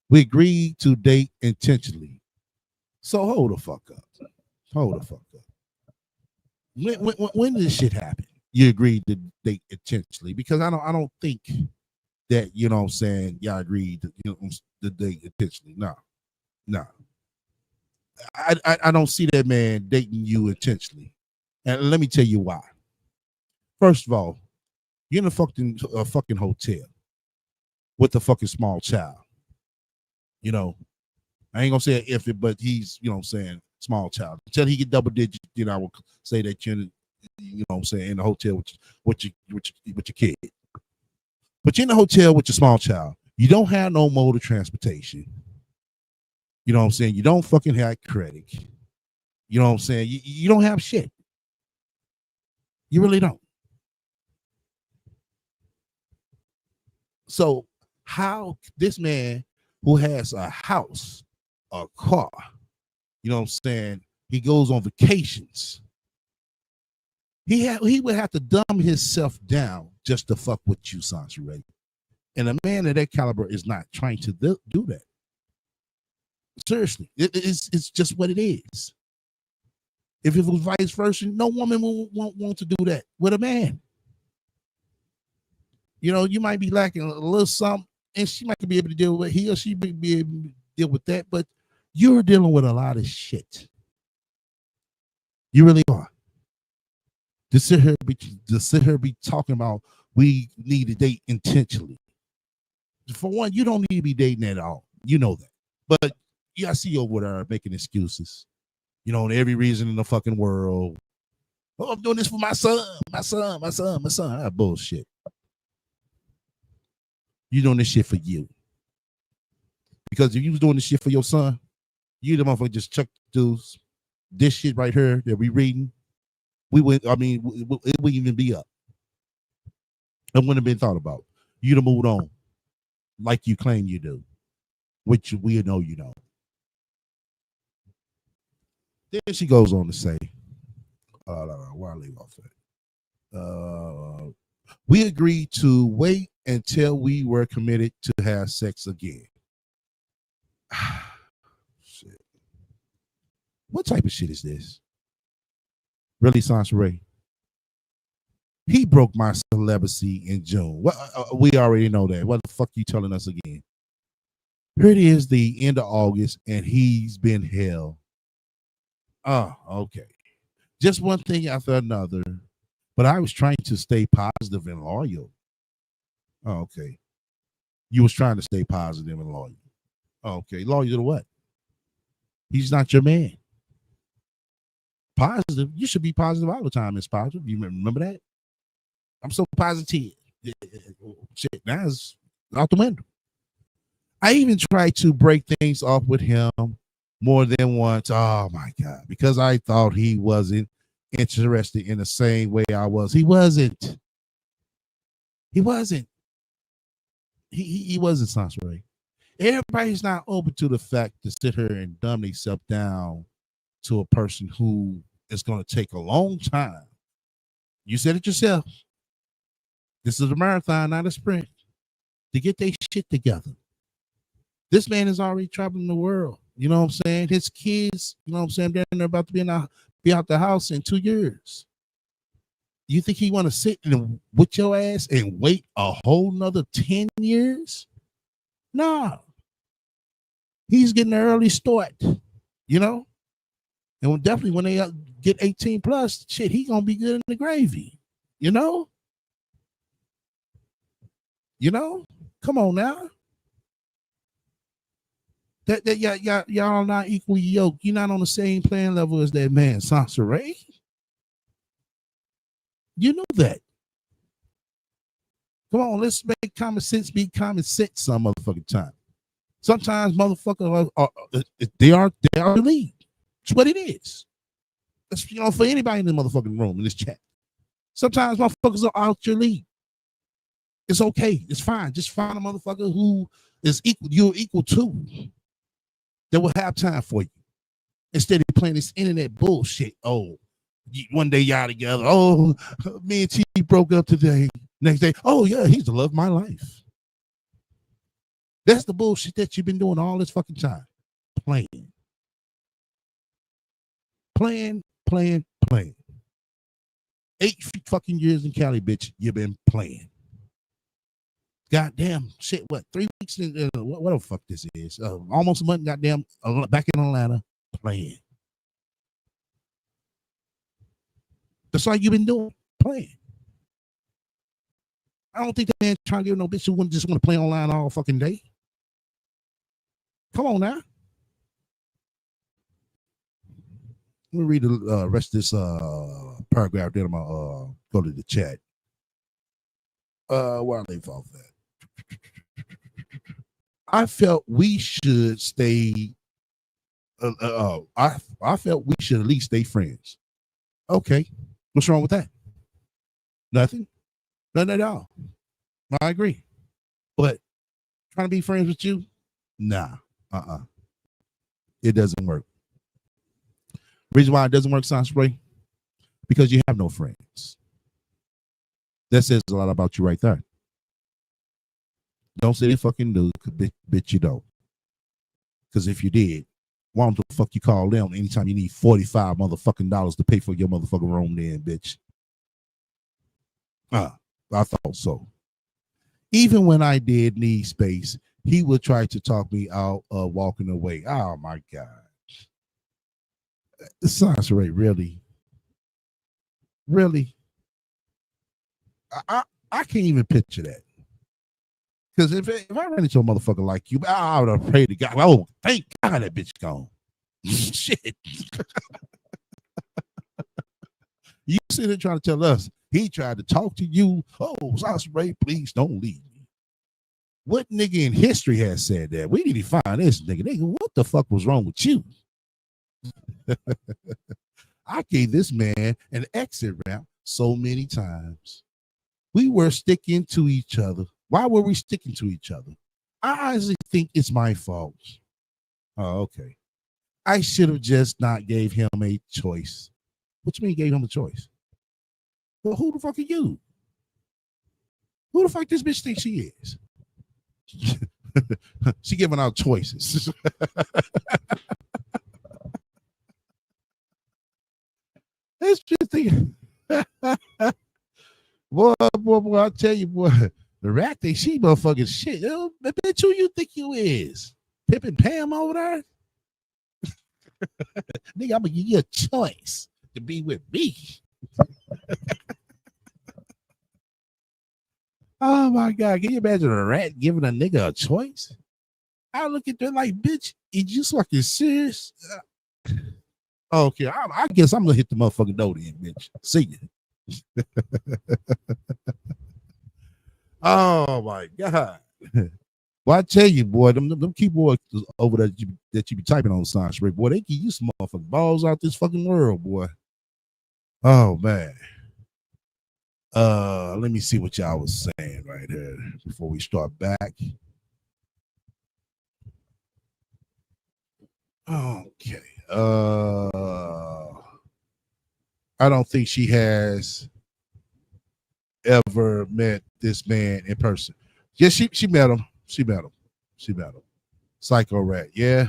We agreed to date intentionally. So hold the fuck up. Hold the fuck up. When did this shit happen? You agreed to date intentionally? Because I don't think that, you know what I'm saying, y'all agreed to, to date intentionally. No. I don't see that man dating you intentionally. And let me tell you why. First of all, you're in a fucking hotel with a fucking small child. You know, I ain't gonna say if it, but he's, you know what I'm saying, small child. Until he get double digits, you know, I will say that you're, you know what I'm saying, in the hotel with your kid. But you're in the hotel with your small child. You don't have no mode of transportation. You know what I'm saying? You don't fucking have credit. You know what I'm saying? You don't have shit. You really don't. So how this man who has a house, a car, you know what I'm saying, he goes on vacations, he would have to dumb himself down just to fuck with you, Sansa. And a man of that caliber is not trying to do that. Seriously, it's just what it is. If it was vice versa, no woman won't want to do that with a man. You know, you might be lacking a little something, and she might be able to deal with it. He or she may be able to deal with that, but you're dealing with a lot of shit. You really are. To sit here be talking about we need to date intentionally. For one, you don't need to be dating at all. You know that. But yeah, I see you over there making excuses. You know, every reason in the fucking world. Oh, I'm doing this for my son. Ah, bullshit. You doing this shit for you. Because if you was doing this shit for your son, you the motherfucker just chuck dudes. This shit right here that we reading, it wouldn't even be up. It wouldn't have been thought about. You'd have moved on like you claim you do, which we know you don't. Then she goes on to say, where I leave off at? We agreed to wait until we were committed to have sex again. Shit. What type of shit is this? Really, Sansa? He broke my celibacy in June. We already know that. What the fuck you telling us again? Here it is, the end of August, and he's been held. Oh, okay. Just one thing after another. But I was trying to stay positive and loyal. Oh, okay. You was trying to stay positive and loyal. Oh, okay. Loyal to what? He's not your man. Positive. You should be positive all the time. It's positive. You remember that? I'm so positive. Shit, now it's out the window. I even tried to break things off with him more than once. Oh my God. Because I thought he wasn't interested in the same way I was. He wasn't. He wasn't. He wasn't, Sansa. Everybody's not open to the fact to sit here and dumb themselves down to a person who is going to take a long time. You said it yourself. This is a marathon, not a sprint. To get their shit together. This man is already traveling the world. You know what I'm saying? His kids, you know what I'm saying? They're about to be out the house in 2 years. You think he want to sit with your ass and wait a whole nother 10 years? No. He's getting an early start, you know? And definitely when they get 18 plus, shit, he going to be good in the gravy, you know? You know? Come on now. Y'all not equally yoked. You're not on the same playing level as that man, Sansa. You know that. Come on, let's make common sense be common sense some motherfucking time. Sometimes motherfuckers they are the lead. It's what it is. That's, you know, for anybody in the motherfucking room in this chat. Sometimes motherfuckers are out your league. It's okay. It's fine. Just find a motherfucker who is equal, you're equal to, that will have time for you. Instead of playing this internet bullshit. Oh, one day y'all together. Oh, me and T broke up today. Next day, oh yeah, he's the love of my life. That's the bullshit that you've been doing all this fucking time. Playing. 8 fucking years in Cali, bitch. You've been playing. Goddamn shit. What, 3 weeks? What the fuck this is? Almost a month. Goddamn, back in Atlanta, playing. That's all you've been doing, playing. I don't think that man trying to get no bitch who wouldn't just want to play online all fucking day. Come on now. Let me read the rest of this paragraph. Then I'm gonna go to the chat. Where I leave off that. I felt we should stay. I felt we should at least stay friends. Okay, what's wrong with that? Nothing. Nothing at all. I agree. But trying to be friends with you? Nah. It doesn't work. Reason why it doesn't work, Sanspray? Because you have no friends. That says a lot about you right there. Don't say you fucking do, bitch, you don't. Because if you did, why don't the fuck you call them anytime you need $45 motherfucking dollars to pay for your motherfucking room then, bitch? I thought so. Even when I did need space, he would try to talk me out of walking away. Oh my God. Sanspray, really? Really? I can't even picture that. Because if I ran into a motherfucker like you, I would have prayed to God. Oh, thank God that bitch gone. Shit. You sit there trying to tell us he tried to talk to you. Oh, Sanspray, please don't leave me. What nigga in history has said that? We need to find this nigga. Nigga, what the fuck was wrong with you? I gave this man an exit ramp so many times. We were sticking to each other. Why were we sticking to each other? I honestly think it's my fault. Oh, okay. I should have just not gave him a choice. What you mean gave him a choice? Well, who the fuck are you? Who the fuck this bitch thinks she is? She giving out choices. That's just thing. boy, I tell you, boy, the rat think she motherfucking shit. Yo, bitch, who you think you is? Pip and Pam over there? Nigga, I'm gonna give you a choice to be with me. Oh my God, can you imagine a rat giving a nigga a choice? I look at that like, bitch, is you fucking serious? Okay, I guess I'm gonna hit the motherfucking door then, bitch. See you. Oh my God. Well, I tell you, boy, them keyboards over there that you be typing on Sanspray, boy, they give you some motherfucking balls out this fucking world, boy. Oh man. Let me see what y'all was saying right here before we start back. Okay. I don't think she has ever met this man in person. Yes, she met him. She met him. Psycho rat. Yeah.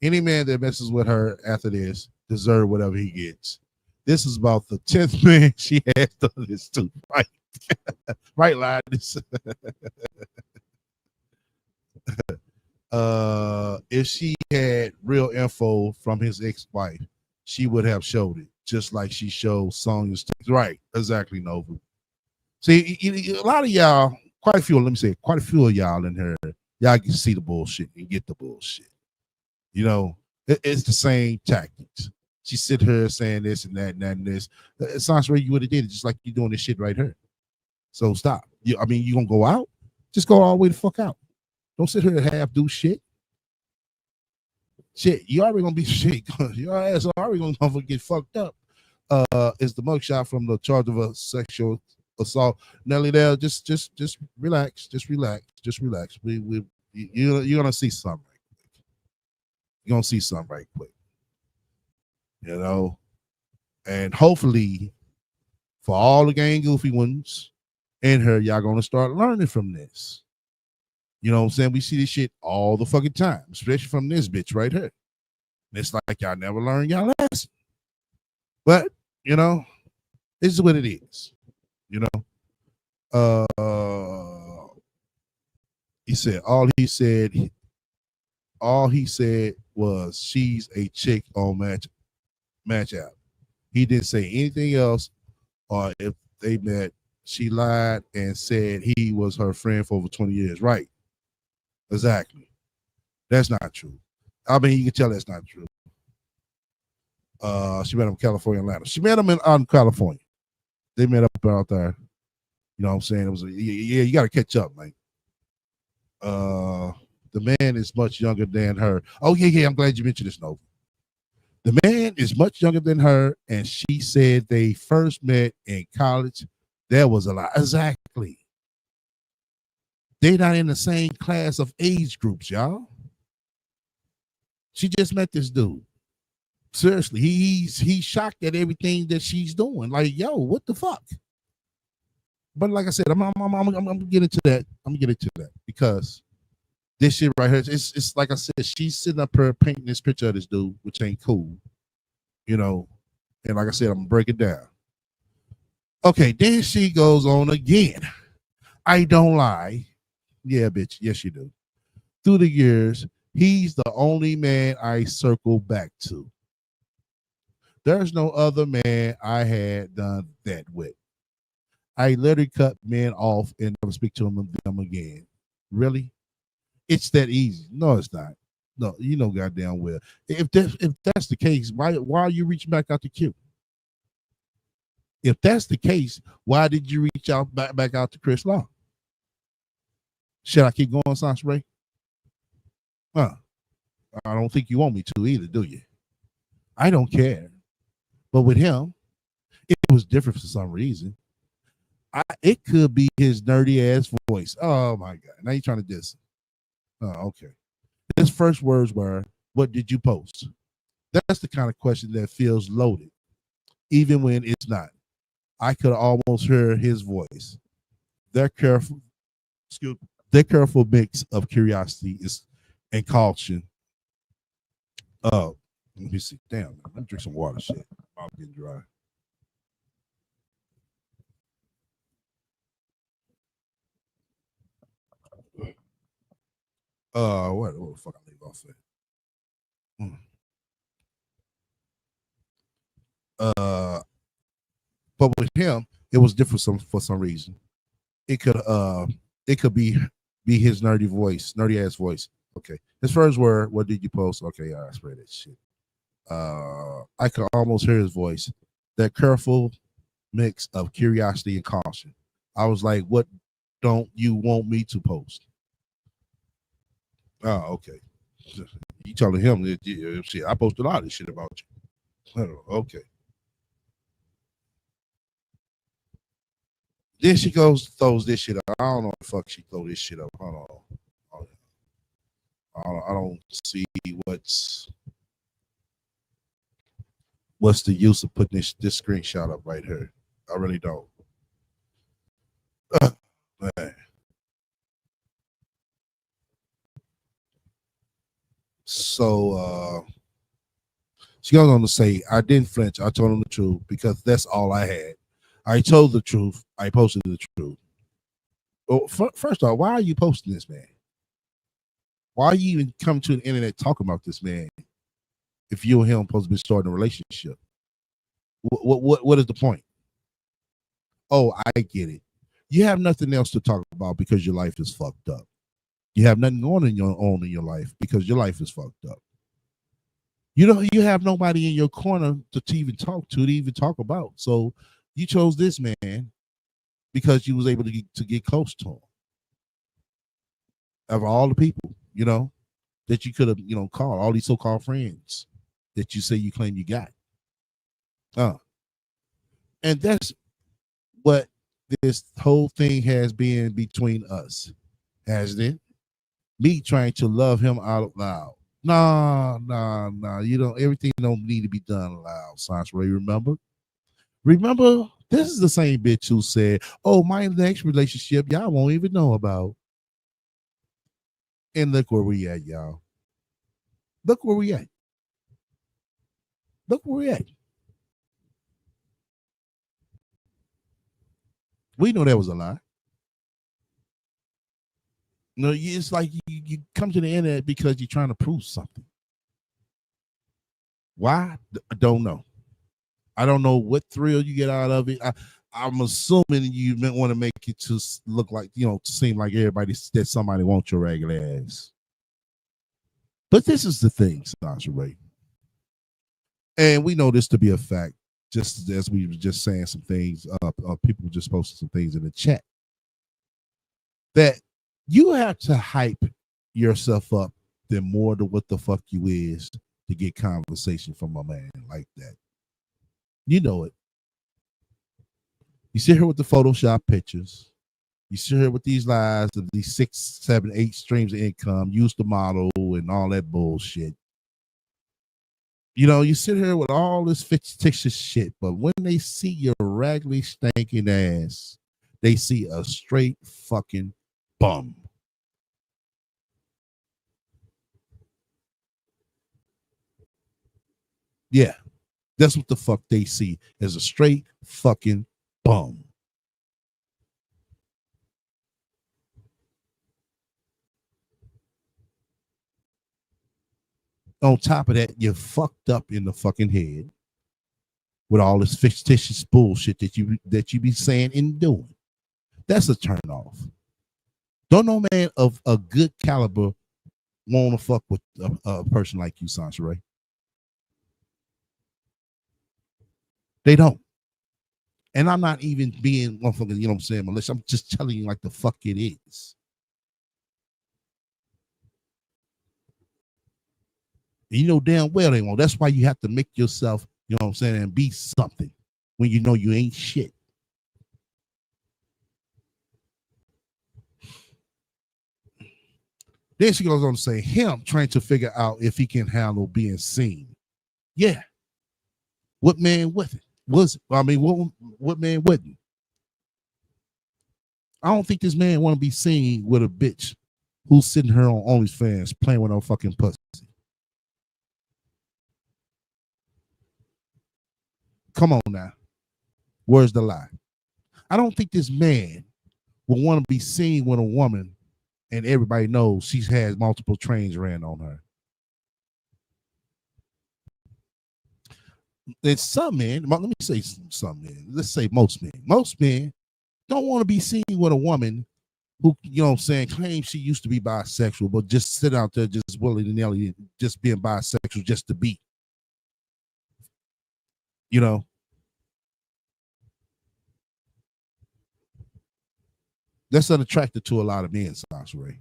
Any man that messes with her after this deserve whatever he gets. This is about the 10th man she has done this to. Right. Right, Linus. If she had real info from his ex-wife, she would have showed it, just like she showed Sonya's. Right, exactly, Nova. See, a lot of y'all, quite a few of y'all in here, y'all can see the bullshit and get the bullshit. You know, it's the same tactics. She sit here saying this and that and that and this. It sounds like you would have did it just like you doing this shit right here. So stop. You gonna go out? Just go all the way the fuck out. Don't sit here and half do shit. Shit, you already gonna be shit. Your ass already gonna get fucked up. is the mugshot from the charge of a sexual assault. Nelly, there, just relax, just relax. You're gonna see something right quick. You're gonna see something right quick. You know, and hopefully, for all the gang goofy ones in her, y'all gonna start learning from this. You know what I'm saying? We see this shit all the fucking time, especially from this bitch right here. And it's like y'all never learn y'all lesson. But, you know, this is what it is. You know? All he said was she's a chick on match app. He didn't say anything else, or if they met, she lied and said he was her friend for over 20 years. Right. Exactly. That's not true. I mean, you can tell that's not true. She met him in California, Atlanta. She met him out in California. They met up out there. You know what I'm saying? It was you got to catch up, man. The man is much younger than her. Oh, yeah, I'm glad you mentioned this, Nova. The man is much younger than her, and she said they first met in college. There was a lot. Exactly. They're not in the same class of age groups, y'all. She just met this dude. Seriously, he's shocked at everything that she's doing. Like, yo, what the fuck? But like I said, I'm gonna get into that. I'm gonna get into that because this shit right here, it's like I said, she's sitting up here painting this picture of this dude, which ain't cool, you know. And like I said, I'm gonna break it down. Okay, then she goes on again. I don't lie. Yeah, bitch. Yes, you do. Through the years, he's the only man I circle back to. There's no other man I had done that with. I literally cut men off and never speak to them again. Really? It's that easy? No, it's not. No, you know goddamn well. If that's the case, why are you reaching back out to Q? If that's the case, why did you reach out back out to Chris Law? Should I keep going, Sasha Ray? I don't think you want me to either, do you? I don't care. But with him, it was different for some reason. It could be his nerdy ass voice. Oh my God. Now you're trying to diss him. Oh, okay. His first words were, "What did you post?" That's the kind of question that feels loaded, even when it's not. I could almost hear his voice. Their careful mix of curiosity and caution. Let me see. Damn, let me drink some water. Shit, I'm getting dry. What the fuck I leave off there? But with him, it was different for some reason. It could be his nerdy ass voice. Okay. His first word, "What did you post?" Okay, I spray that shit. I could almost hear his voice. That careful mix of curiosity and caution. I was like, "What don't you want me to post?" Oh, okay. You telling him that shit, I posted a lot of shit about you. Okay. Then she throws this shit up. I don't know what the fuck she throw this shit up. Hold on. I don't see what's the use of putting this screenshot up right here. I really don't. Man. So she goes on to say, "I didn't flinch. I told him the truth because that's all I had. I told the truth. I posted the truth." Well, first off, why are you posting this, man? Why are you even coming to the internet talking about this man if you and him supposed to be starting a relationship? What is the point? Oh, I get it. You have nothing else to talk about because your life is fucked up. You have nothing going on in your life because your life is fucked up. You have nobody in your corner to even talk about. So you chose this man because you was able to get close to him. Of all the people, that you could have, called, all these so-called friends that you say you claim you got. And that's what this whole thing has been between us, hasn't it? Me trying to love him out loud. Nah. You don't. Everything don't need to be done loud. Sansa Ray, remember. This is the same bitch who said, "Oh, my next relationship, y'all won't even know about." And look where we at, y'all. Look where we at. Look where we at. We know that was a lie. No, it's like you come to the internet because you're trying to prove something. Why? I don't know. I don't know what thrill you get out of it. I'm assuming you want to make it to look like, to seem like everybody that somebody wants your regular ass. But this is the thing, Sasha Ray. And we know this to be a fact, just as we were just saying some things, people just posted some things in the chat, that you have to hype yourself up than more than what the fuck you is to get conversation from a man like that. You know it. You sit here with the Photoshop pictures. You sit here with these lies of these 6, 7, 8 streams of income, use the model and all that bullshit. You sit here with all this fictitious shit, but when they see your raggedy, stanking ass, they see a straight fucking bum. Yeah, that's what the fuck they see, as a straight fucking bum. On top of that, you're fucked up in the fucking head with all this fictitious bullshit that you be saying and doing. That's a turn off. Don't no man of a good caliber want to fuck with a person like you, Sansa Ray. They don't. And I'm not even being motherfucking, you know what I'm saying, malicious. I'm just telling you like the fuck it is. And you know damn well they won't. That's why you have to make yourself, you know what I'm saying, and be something when you know you ain't shit. Then she goes on to say, him trying to figure out if he can handle being seen. Yeah. What man with it? What man wouldn't? I don't think this man want to be seen with a bitch who's sitting here on OnlyFans playing with her fucking pussy. Come on now. Where's the lie? I don't think this man will want to be seen with a woman and everybody knows she has multiple trains ran on her. It's some men, let me say some men, let's say most men. Most men don't want to be seen with a woman who, you know what I'm saying, claims she used to be bisexual, but just sit out there just willy-nilly, just being bisexual just to be. You know? That's unattractive to a lot of men, Sasha Ray.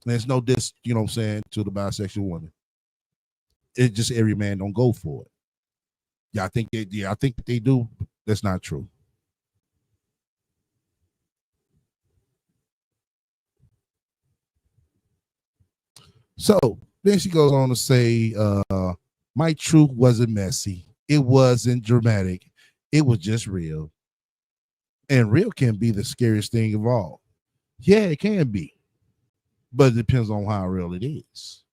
There's no diss, you know what I'm saying, to the bisexual woman. It's just every man don't go for it. I think they do. That's not true. So then she goes on to say, my truth wasn't messy. It wasn't dramatic. It was just real. And real can be the scariest thing of all. Yeah, it can be. But it depends on how real it is.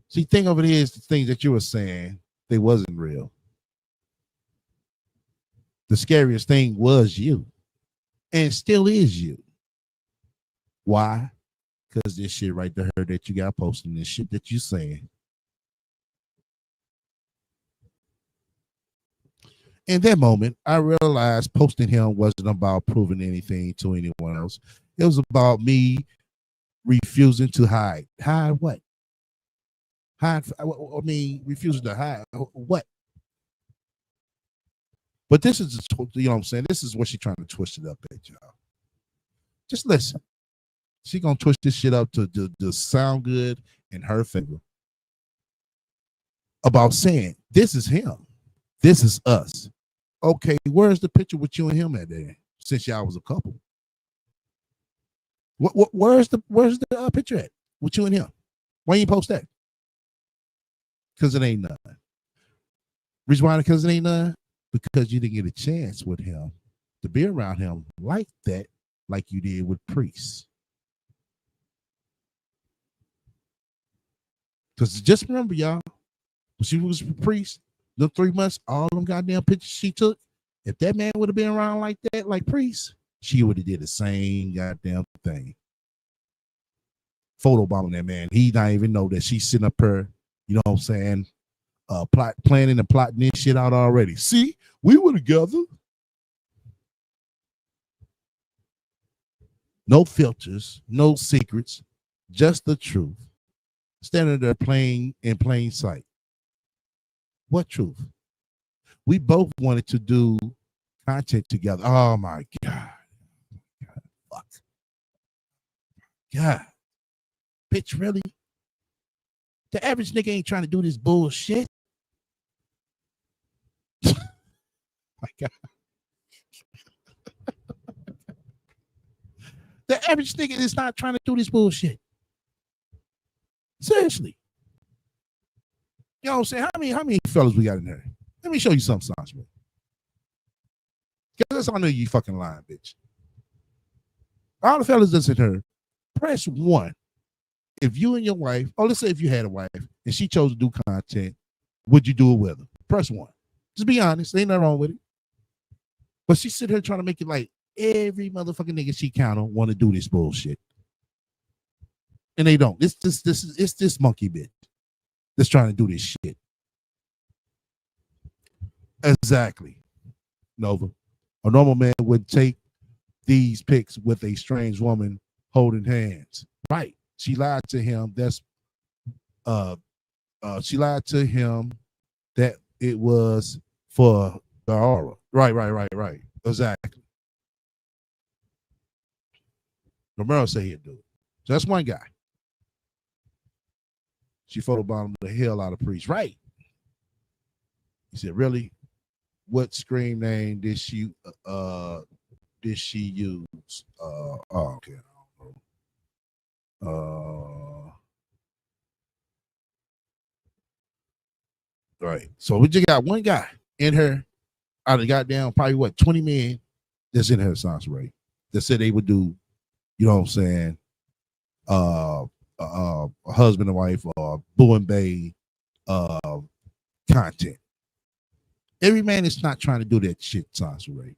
See, thing of it is, the things that you were saying, they wasn't real. The scariest thing was you. And still is you. Why? Because this shit right there that you got posting, this shit that you saying. In that moment, I realized posting him wasn't about proving anything to anyone else. It was about me refusing to hide. Hide what? Refusing to hide what? But this is, you know what I'm saying? This is what she's trying to twist it up at, y'all. Just listen. She gonna twist this shit up to sound good in her favor. about saying, this is him. This is us. Okay, where's the picture with you and him at there? Since y'all was a couple. Where's the picture at with you and him? Why you post that? Because it ain't none. Reason why? Because it ain't none? Because you didn't get a chance with him to be around him like that, like you did with priests. Because just remember, y'all, when she was a priest, the 3 months, all them goddamn pictures she took, if that man would have been around like that, like priest, she would have did the same goddamn thing. Photobombing that man. He not even know that she's sitting up her, you know what I'm saying, planning and plotting this shit out already. See, we were together. No filters, no secrets, just the truth. Standing there playing in plain sight. What truth? We both wanted to do content together. Oh my God. Fuck. God. Bitch, really? The average nigga ain't trying to do this bullshit. My God. The average nigga is not trying to do this bullshit. Seriously. You know what I'm saying? How many fellas we got in there? Let me show you something, Sasha. Because I know you fucking lying, bitch. All the fellas that's in here, press 1. If you and your wife, or let's say if you had a wife and she chose to do content, would you do it with her? Press 1. Just be honest. Ain't nothing wrong with it. But she sit here trying to make it like every motherfucking nigga she count on want to do this bullshit. And they don't. It's this monkey bitch that's trying to do this shit. Exactly. Nova. A normal man would take these pics with a strange woman holding hands. Right. She lied to him. She lied to him that it was for the aura. Right. Exactly. Romero said he'd do it. So that's one guy. She photobombed the hell out of Priest. Right. He said, really? What screen name did she use? Okay. Right. So we just got one guy in her out of goddamn probably 20 men that's in her son's rate that said they would do, you know what I'm saying, a husband and wife or boo and bae content. Every man is not trying to do that shit, Sasha Ray.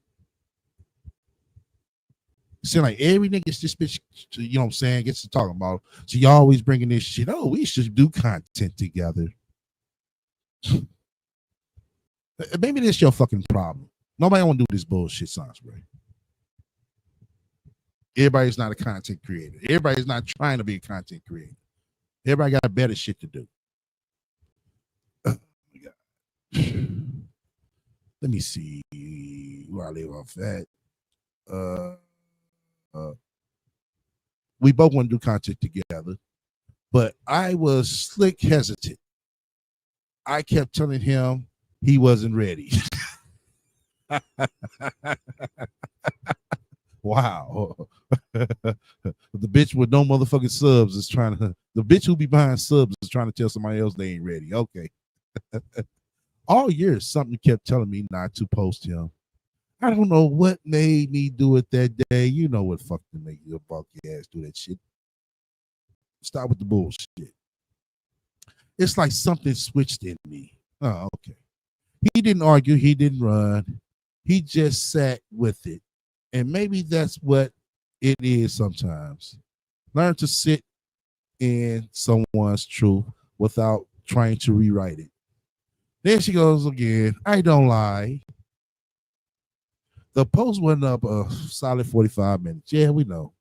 It seems like every nigga is this bitch, you know what I'm saying, gets to talking about. So you always bringing this shit. Oh, we should do content together. Maybe that's your fucking problem. Nobody want to do this bullshit, Sasha Ray. Everybody's not a content creator. Everybody's not trying to be a content creator. Everybody got better shit to do. Let me see where I live off that. We both want to do content together, but I was slick hesitant. I kept telling him he wasn't ready. Wow. The bitch with no motherfucking subs is trying to, the bitch who be behind subs is trying to tell somebody else they ain't ready. Okay. All year, something kept telling me not to post him. I don't know what made me do it that day. You know what fucking make your bulky ass do that shit. Stop with the bullshit. It's like something switched in me. Oh, okay. He didn't argue. He didn't run. He just sat with it. And maybe that's what it is sometimes. Learn to sit in someone's truth without trying to rewrite it. Then she goes again, I don't lie. The post went up a solid 45 minutes. Yeah, we know.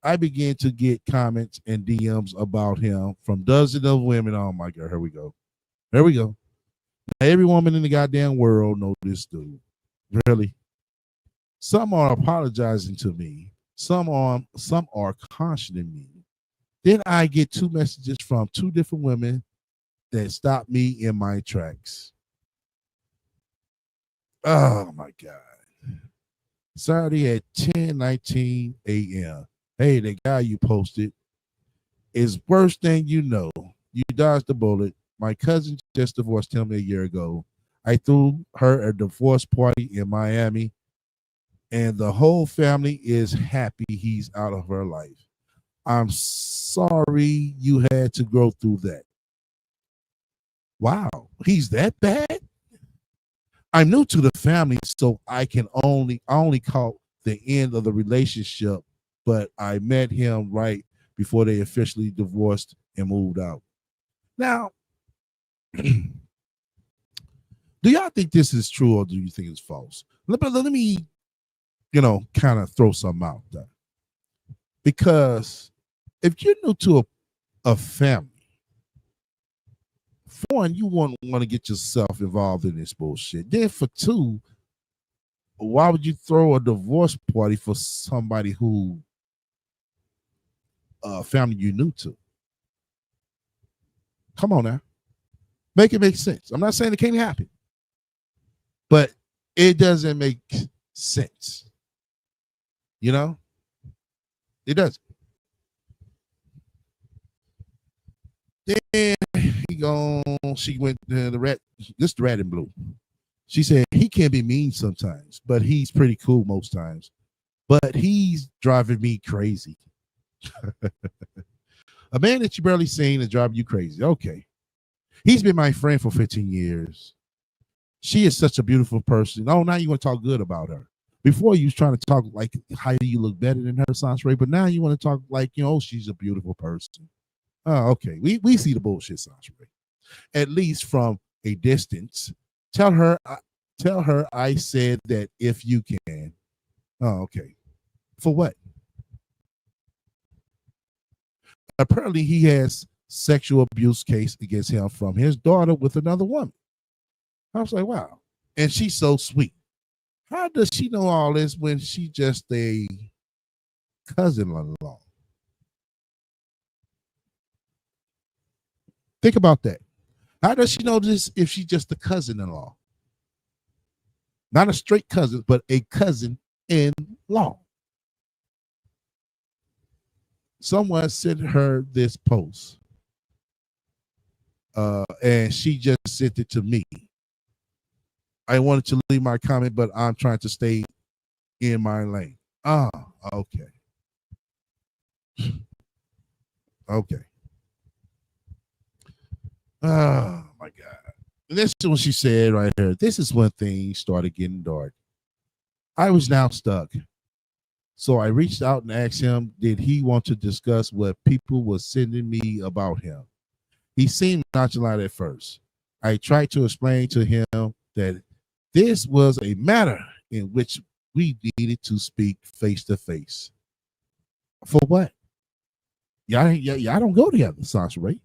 I began to get comments and DMs about him from dozens of women. Oh my God, here we go. Here we go. Now, every woman in the goddamn world knows this dude. Really? Some are apologizing to me. Some are cautioning me. Then I get 2 messages from 2 different women that stopped me in my tracks. Oh my God. Saturday at 10:19 a.m. Hey, the guy you posted is worse than you know. You dodged the bullet. My cousin just divorced him a year ago. I threw her a divorce party in Miami, and the whole family is happy he's out of her life. I'm sorry you had to go through that. Wow, he's that bad? I'm new to the family, so I only caught the end of the relationship, but I met him right before they officially divorced and moved out. Now, do y'all think this is true or do you think it's false? Let me, kind of throw something out there. Because if you're new to a family, for one, you want to get yourself involved in this bullshit. Then for two, why would you throw a divorce party for somebody who family you new to? Come on now. Make it make sense. I'm not saying it can't happen, but it doesn't make sense. It doesn't. Then she went to the rat in blue. She said he can be mean sometimes, but he's pretty cool most times. But he's driving me crazy. A man that you barely seen is driving you crazy. Okay. He's been my friend for 15 years. She is such a beautiful person. Oh, now you want to talk good about her. Before you was trying to talk like how do you look better than her, Sanshray, but now you want to talk like, she's a beautiful person. Oh, okay. We see the bullshit, Sanshray. At least from a distance. Tell her I said that if you can. Oh, okay. For what? Apparently he has sexual abuse case against him from his daughter with another woman. I was like, wow. And she's so sweet. How does she know all this when she just a cousin-in-law? Think about that. How does she know this if she's just a cousin-in-law? Not a straight cousin, but a cousin-in-law. Someone sent her this post, and she just sent it to me. I wanted to leave my comment, but I'm trying to stay in my lane. Ah, okay. Okay. Oh, my God. And this is what she said right here. This is when things started getting dark. I was now stuck. So I reached out and asked him, did he want to discuss what people were sending me about him? He seemed nonchalant at first. I tried to explain to him that this was a matter in which we needed to speak face to face. For what? Y'all don't go together, Sanshray.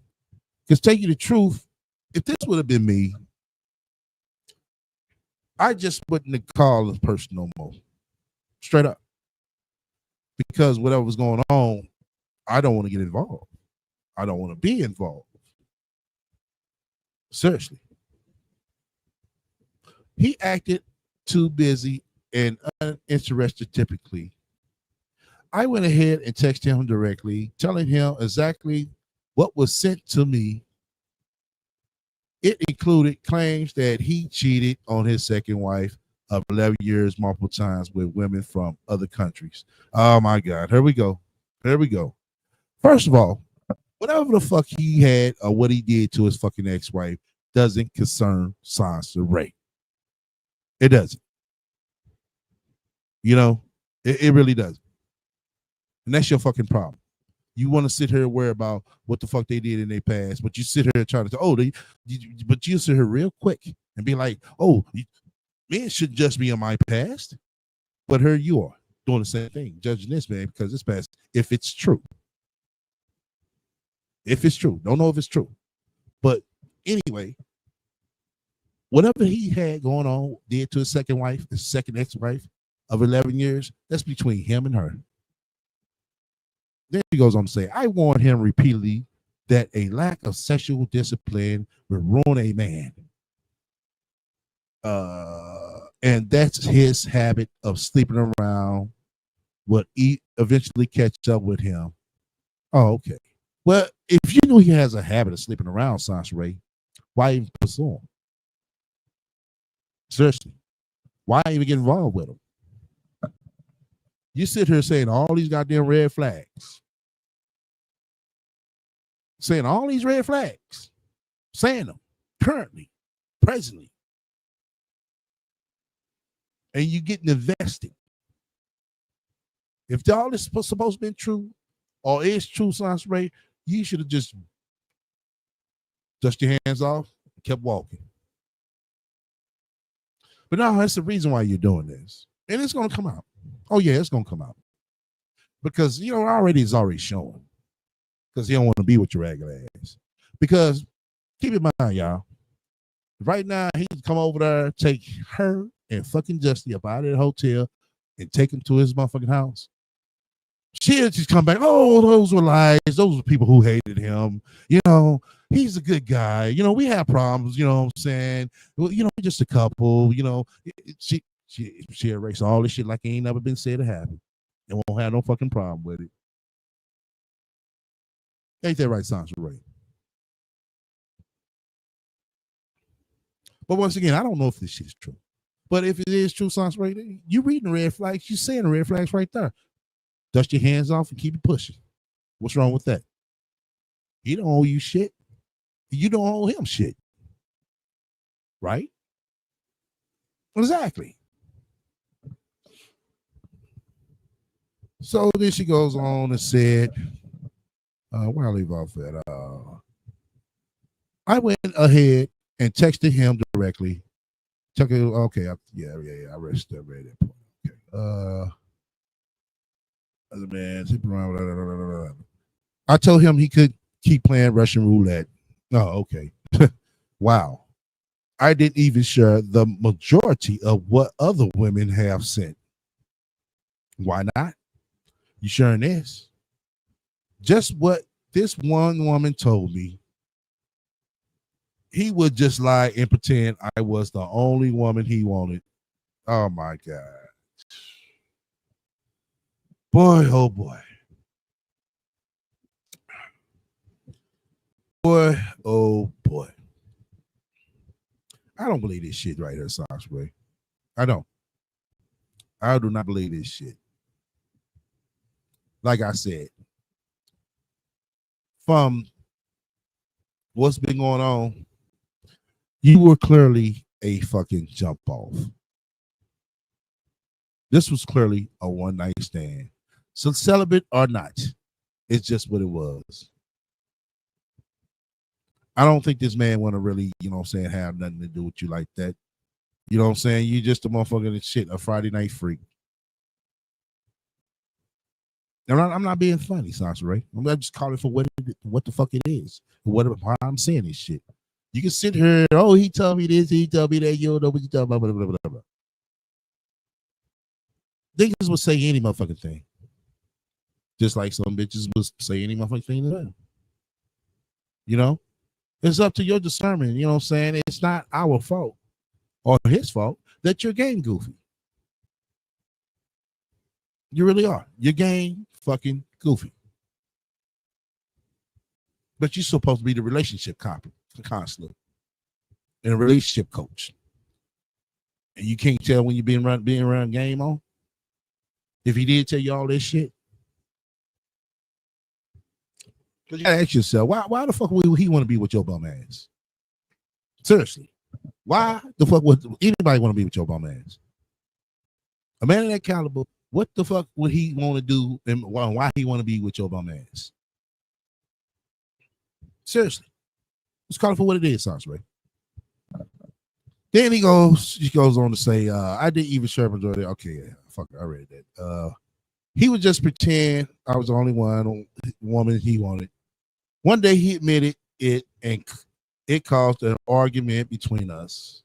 Because tell you the truth, if this would have been me, I just wouldn't call this person no more. Straight up. Because whatever was going on, I don't want to get involved. I don't want to be involved. Seriously. He acted too busy and uninterested typically. I went ahead and texted him directly, telling him exactly what was sent to me. It included claims that he cheated on his second wife of 11 years multiple times with women from other countries. Oh, my God. Here we go. Here we go. First of all, whatever the fuck he had or what he did to his fucking ex-wife doesn't concern Sanshray. It doesn't. It really doesn't. And that's your fucking problem. You want to sit here and worry about what the fuck they did in their past, but you sit here and try to say, but you sit here real quick and be like, men should just be in my past. But here you are doing the same thing, judging this man because it's past, if it's true. If it's true. Don't know if it's true. But anyway, whatever he had going on, did to his second wife, his second ex-wife of 11 years, that's between him and her. Then he goes on to say, I warned him repeatedly that a lack of sexual discipline will ruin a man. And that's his habit of sleeping around will eventually catch up with him. Oh, okay. Well, if you know he has a habit of sleeping around, Sansaray, why even pursue him? Seriously, why even get involved with him? You sit here saying all these goddamn red flags. Saying all these red flags. Saying them currently, presently. And you getting invested. If all this is supposed to be true, or is true, Sansaray, you should have just dust your hands off and kept walking. But no, that's the reason why you're doing this. And it's going to come out. Oh, yeah, it's going to come out. Because, you know, it's already showing. Because he don't want to be with your regular ass. Because, keep in mind, y'all, right now, he can come over there, take her and fucking Justy up out of the hotel and take him to his motherfucking house. She'll just come back. Oh, those were lies. Those were people who hated him. You know, he's a good guy. You know, we have problems. You know what I'm saying? Well, you know, just a couple. You know, she erased all this shit like it ain't never been said to happen. And won't have no fucking problem with it. Ain't that right, Sansaray? But once again, I don't know if this shit is true. But if it is true, Sansaray, you reading the red flags. You saying the red flags right there. Dust your hands off and keep it pushing. What's wrong with that? He don't owe you shit. You don't owe him shit. Right? Exactly. So then she goes on and said, where I leave off at? I went ahead and texted him directly. Okay, I read that point. Okay. Man, I told him he could keep playing Russian roulette. Oh, okay. Wow. I didn't even share the majority of what other women have sent. Why not? You sharing this? Just what this one woman told me. He would just lie and pretend I was the only woman he wanted. Oh my God. Boy, oh boy. Boy, oh boy. I don't believe this shit right here, Sansaray. I don't. I do not believe this shit. Like I said, from what's been going on, you were clearly a fucking jump off. This was clearly a one-night stand. So celibate or not, it's just what it was. I don't think this man want to really, you know what I'm saying, have nothing to do with you like that. You know what I'm saying? You just a motherfucking shit, a Friday night freak. I'm not being funny, Sansaray. I'm just calling for what the fuck it is. Why I'm saying this shit. You can sit here, oh, he told me this, he told me that, you don't know what you talking about, blah, blah, blah, blah. Niggas will say any motherfucking thing. Just like some bitches will say any motherfucking thing to them. You know? It's up to your discernment, you know what I'm saying? It's not our fault or his fault that you're game goofy. You really are. You're game fucking goofy. But you're supposed to be the relationship counselor and a relationship coach. And you can't tell when you're being around game on? If he did tell you all this shit? Because you gotta ask yourself, why the fuck would he want to be with your bum ass? Seriously. Why the fuck would anybody want to be with your bum ass? A man of that caliber, what the fuck would he want to do and why he want to be with your bum ass? Seriously. Let's call it for what it is, Sansaray. Then she goes on to say, I didn't even share majority. Okay, yeah, fuck, I read that. He would just pretend I was the only woman he wanted. One day he admitted it, and it caused an argument between us.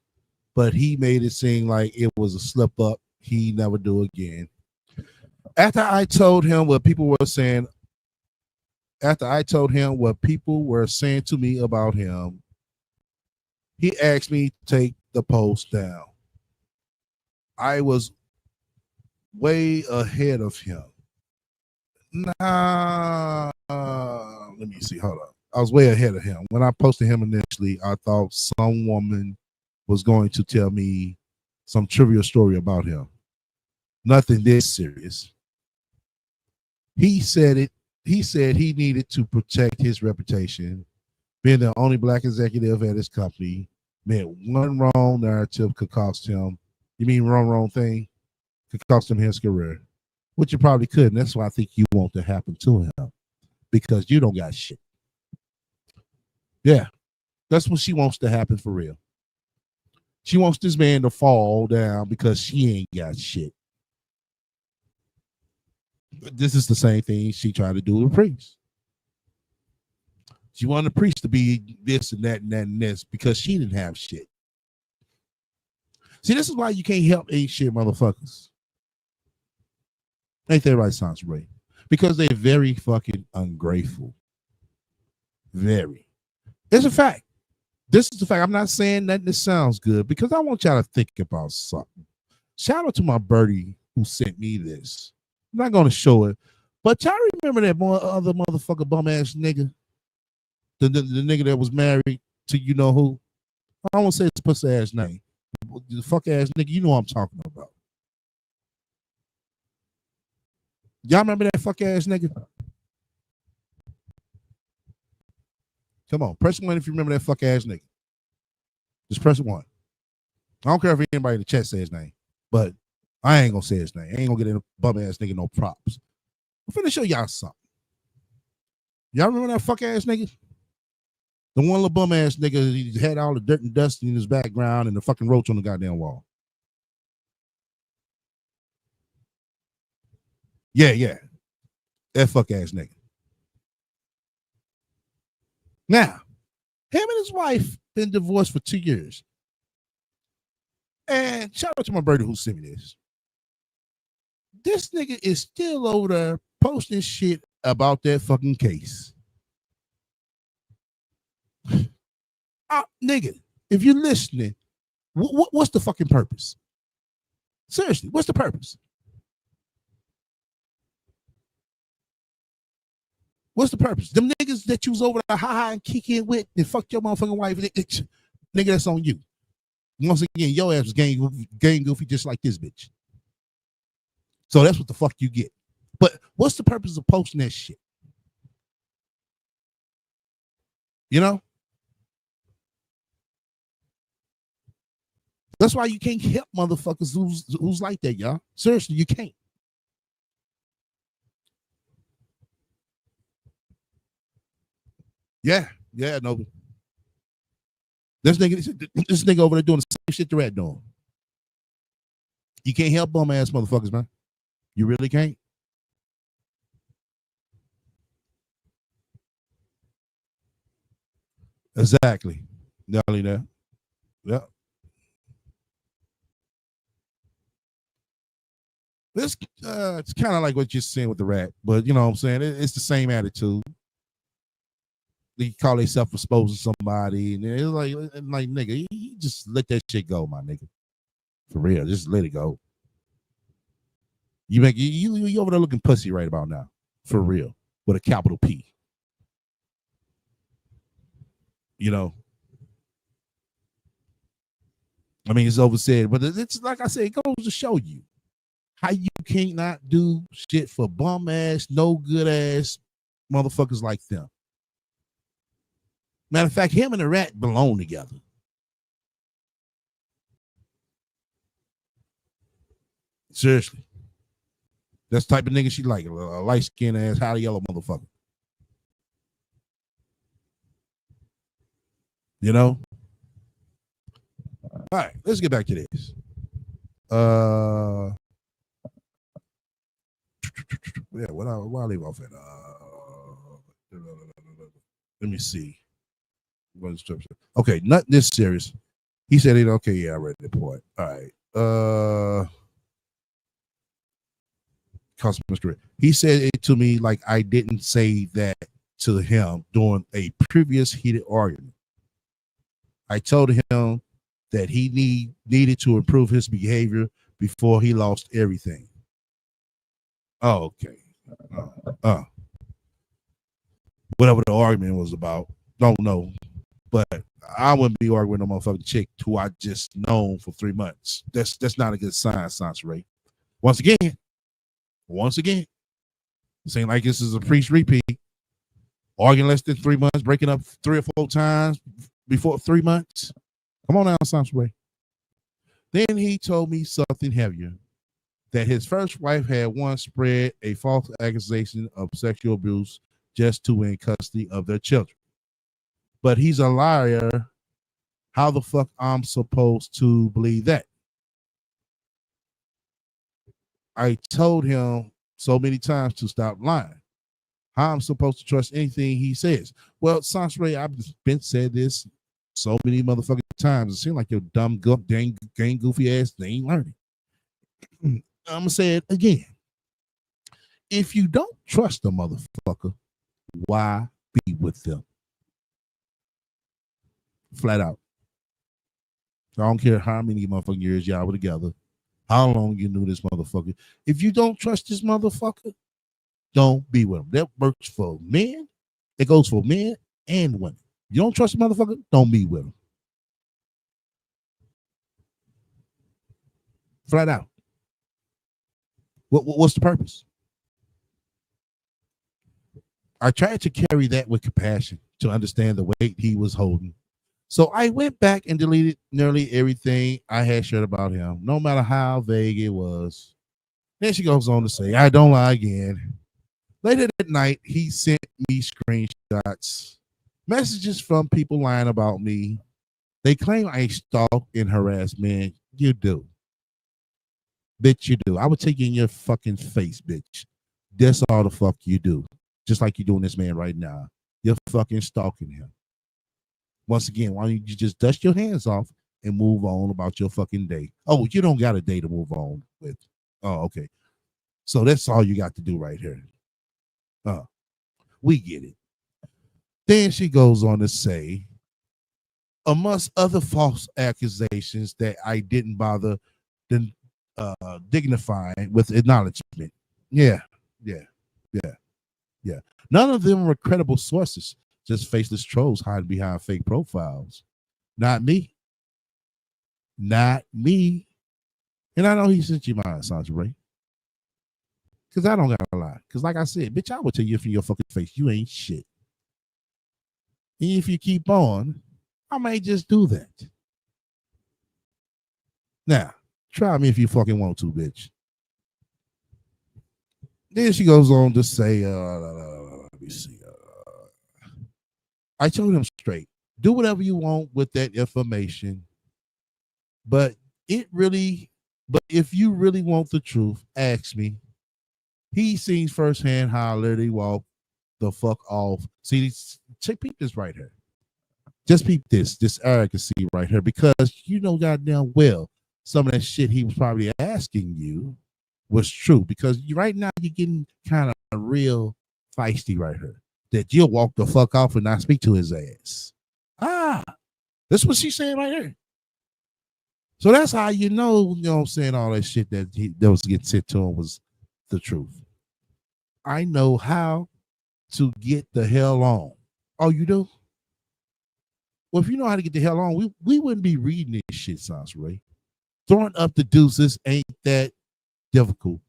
But he made it seem like it was a slip up he never do again. After I told him what people were saying After I told him what people were saying to me about him, he asked me to take the post down. I was way ahead of him. Nah, let me see. Hold up. I was way ahead of him. When I posted him initially, I thought some woman was going to tell me some trivial story about him. Nothing this serious. He said it. He said he needed to protect his reputation. Being the only black executive at his company meant one wrong narrative could cost him. You mean wrong thing? Could cost him his career. Which you probably could. And that's why I think you want to happen to him. Because you don't got shit. Yeah. That's what she wants to happen for real. She wants this man to fall down because she ain't got shit. This is the same thing she tried to do with Priest. She wanted the priest to be this and that and that and this because she didn't have shit. See, this is why you can't help ain't shit motherfuckers. Ain't that right, Sans Ray? Because they're very fucking ungrateful. Very. It's a fact. This is the fact. I'm not saying that this sounds good because I want y'all to think about something. Shout out to my birdie who sent me this. I'm not going to show it, but y'all remember that other motherfucker bum ass nigga? The nigga that was married to you know who? I don't want to say his pussy ass name. The fuck ass nigga, you know what I'm talking about. Y'all remember that fuck ass nigga? Come on, press 1 if you remember that fuck ass nigga. Just press 1. I don't care if anybody in the chat says his name, but I ain't gonna say his name. I ain't gonna get a bum ass nigga no props. I'm finna show y'all something. Y'all remember that fuck ass nigga? The one little bum ass nigga, he had all the dirt and dust in his background and the fucking roach on the goddamn wall. Yeah. That fuck ass nigga. Now, him and his wife been divorced for 2 years. And shout out to my birdie who sent me this. This nigga is still over there posting shit about that fucking case. Nigga, if you're listening, what's the fucking purpose? Seriously, what's the purpose? What's the purpose? Them niggas that you was over there high and kicking with and fucked your motherfucking wife, nigga, that's on you. Once again, your ass was gang goofy just like this bitch. So that's what the fuck you get. But what's the purpose of posting that shit? You know? That's why you can't help motherfuckers who's like that, y'all. Seriously, you can't. Yeah, no. This nigga over there doing the same shit the rat doing. You can't help bum ass motherfuckers, man. You really can't. Exactly. Nelly there. Yeah. It's kind of like what you're saying with the rat, but you know what I'm saying? It's the same attitude. They call themselves exposing somebody, and it's like nigga, you just let that shit go, my nigga. For real, just let it go. You over there looking pussy right about now, for real, with a capital P. You know, I mean, it's oversaid, but it's like I said, it goes to show you how you can't not do shit for bum ass, no good ass motherfuckers like them. Matter of fact, him and the rat belong together. Seriously. That's the type of nigga she like, a light-skinned ass, high yellow motherfucker. You know? All right, let's get back to this. Yeah, what I leave off at? Let me see. Okay, not this serious. He said it. Okay, yeah, I read the point. All right. He said it to me like I didn't say that to him during a previous heated argument. I told him that he needed to improve his behavior before he lost everything. Oh, okay. Whatever the argument was about, don't know. But I wouldn't be arguing with no motherfucking chick who I just known for 3 months. That's not a good sign, Sansa. Once again, saying like this is a priest repeat. Arguing less than 3 months, breaking up 3 or 4 times before 3 months. Come on now, Sansa. Then he told me something heavier, that his first wife had once spread a false accusation of sexual abuse just to win custody of their children. But he's a liar. How the fuck I'm supposed to believe that? I told him so many times to stop lying. How I'm supposed to trust anything he says? Well, Sansa, I've been said this so many motherfucking times. It seems like your dumb, dang, goofy ass, they ain't learning. I'm going to say it again. If you don't trust a motherfucker, why be with them? Flat out. I don't care how many motherfucking years y'all were together, how long you knew this motherfucker. If you don't trust this motherfucker, don't be with him. That works for men. It goes for men and women. You don't trust the motherfucker, don't be with him. Flat out. What's the purpose? I tried to carry that with compassion to understand the weight he was holding. So I went back and deleted nearly everything I had shared about him, no matter how vague it was. Then she goes on to say, I don't lie again. Later that night, he sent me screenshots, messages from people lying about me. They claim I stalk and harass men. You do. Bitch, you do. I would take you in your fucking face, bitch. That's all the fuck you do. Just like you're doing this man right now. You're fucking stalking him. Once again, why don't you just dust your hands off and move on about your fucking day? Oh, you don't got a day to move on with. Oh, okay. So that's all you got to do right here. We get it. Then she goes on to say, amongst other false accusations that I didn't bother dignifying with acknowledgement. Yeah. None of them were credible sources, just faceless trolls hiding behind fake profiles. Not me. And I know he sent you mine, Sansa. Because I don't got to lie. Because like I said, bitch, I will tell you from your fucking face, you ain't shit. And if you keep on, I may just do that. Now, try me if you fucking want to, bitch. Then she goes on to say, let me see. I told him straight, do whatever you want with that information. But if you really want the truth, ask me. He sees firsthand how I literally walk the fuck off. See, peep this right here. Just peep this arrogancy right here, because you know goddamn well some of that shit he was probably asking you was true, because right now you're getting kind of real feisty right here, that you'll walk the fuck off and not speak to his ass. That's what she's saying right here. So that's how you know what I'm saying, all that shit that was getting said to him was the truth. I know how to get the hell on. Oh, you do? Well, if you know how to get the hell on, we wouldn't be reading this shit, Sansa. Throwing up the deuces ain't that difficult.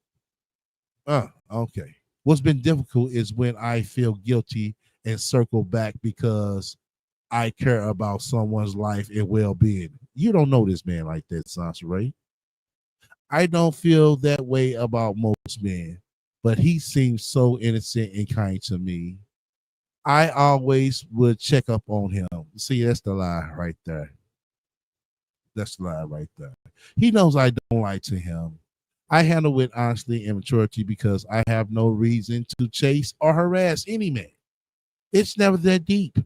Okay. What's been difficult is when I feel guilty and circle back because I care about someone's life and well-being. You don't know this man like that, Sansa. I don't feel that way about most men, but he seems so innocent and kind to me. I always would check up on him. See, that's the lie right there. That's the lie right there. He knows I don't lie to him. I handle it honestly and maturity because I have no reason to chase or harass any man. It's never that deep.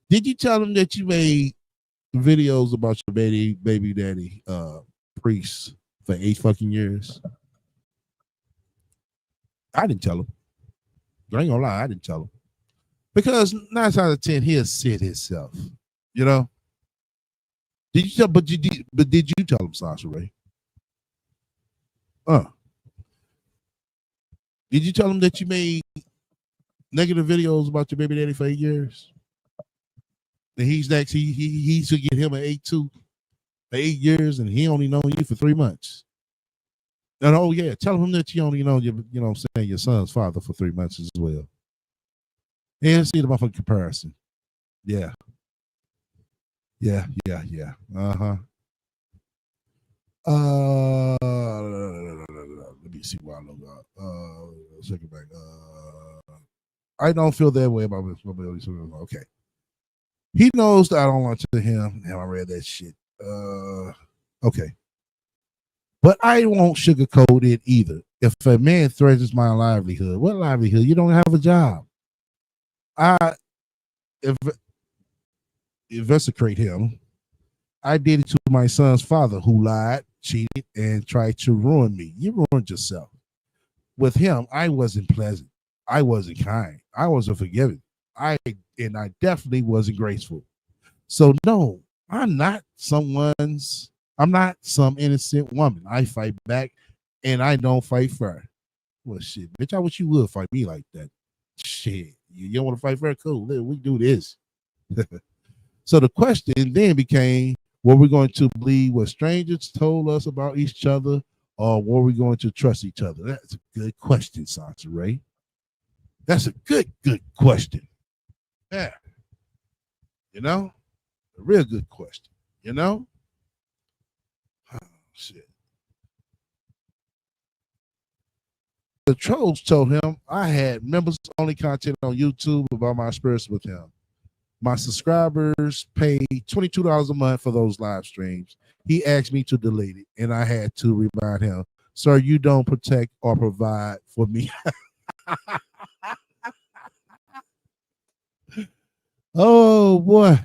Did you tell him that you made videos about your baby daddy priest for 8 fucking years? I didn't tell him. I ain't gonna lie, I didn't tell him. Because 9 out of 10, he'll sit himself. You know? Did you tell did you tell him, Sasha Ray? Did you tell him that you made negative videos about your baby daddy for 8 years? And he's next, he should get him an 8-2 for 8 years, and he only known you for 3 months. And oh yeah, tell him that you only know your son's father for 3 months as well. And see the motherfucking comparison. Yeah. Uh-huh. Let me see why I log out. Second back. I don't feel that way about this. Okay. He knows that I don't want to him. Have I read that shit? Okay. But I won't sugarcoat it either. If a man threatens my livelihood, what livelihood? You don't have a job. I investigate him. I did it to my son's father, who lied, cheated, and tried to ruin me. You ruined yourself. With him, I wasn't pleasant. I wasn't kind. I wasn't forgiving. I definitely wasn't graceful. So no, I'm not some innocent woman. I fight back, and I don't fight fair. Well, shit, bitch, I wish you would fight me like that. Shit, you don't want to fight fair? Cool, we do this. So the question then became, were we going to believe what strangers told us about each other, or were we going to trust each other? That's a good question, Sasha Ray. That's a good question. Yeah. You know? A real good question. You know? Oh, shit. The trolls told him I had members only content on YouTube about my experience with him. My subscribers pay $22 a month for those live streams. He asked me to delete it, and I had to remind him, sir, you don't protect or provide for me. Oh, boy.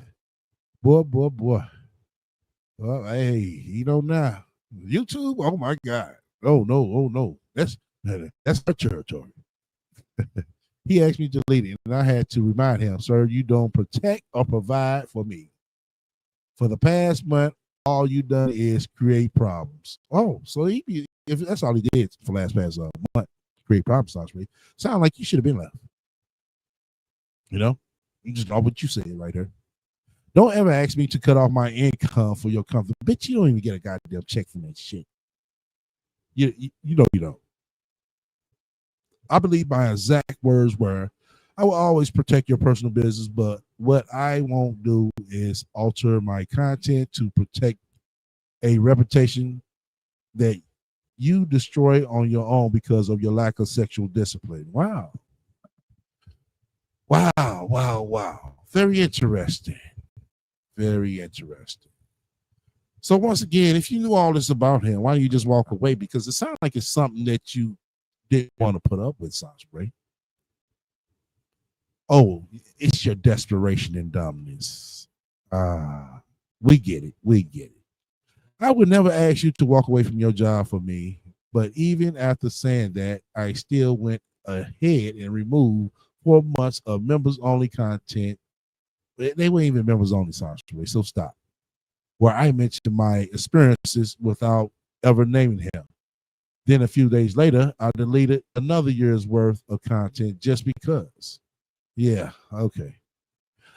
Boy. Well, hey, you know now. YouTube, oh, my God. Oh, no. That's our territory. He asked me to delete it, and I had to remind him, sir, you don't protect or provide for me. For the past month, all you done is create problems. Oh, so if that's all he did for past month, create problems, sound like you should have been left. You know, you just know what you said right there. Don't ever ask me to cut off my income for your comfort. Bitch, you don't even get a goddamn check from that shit. You know you don't. I believe my exact words were, I will always protect your personal business, but what I won't do is alter my content to protect a reputation that you destroy on your own because of your lack of sexual discipline. Wow. Very interesting. Very interesting. So once again, if you knew all this about him, why don't you just walk away? Because it sounds like it's something that you didn't want to put up with, Sasha Ray. Oh, it's your desperation and dominance. We get it. I would never ask you to walk away from your job for me, but even after saying that, I still went ahead and removed 4 months of members only content. They weren't even members only, Sasha Ray, so stop. Where I mentioned my experiences without ever naming him. Then a few days later, I deleted another year's worth of content just because. Yeah, okay.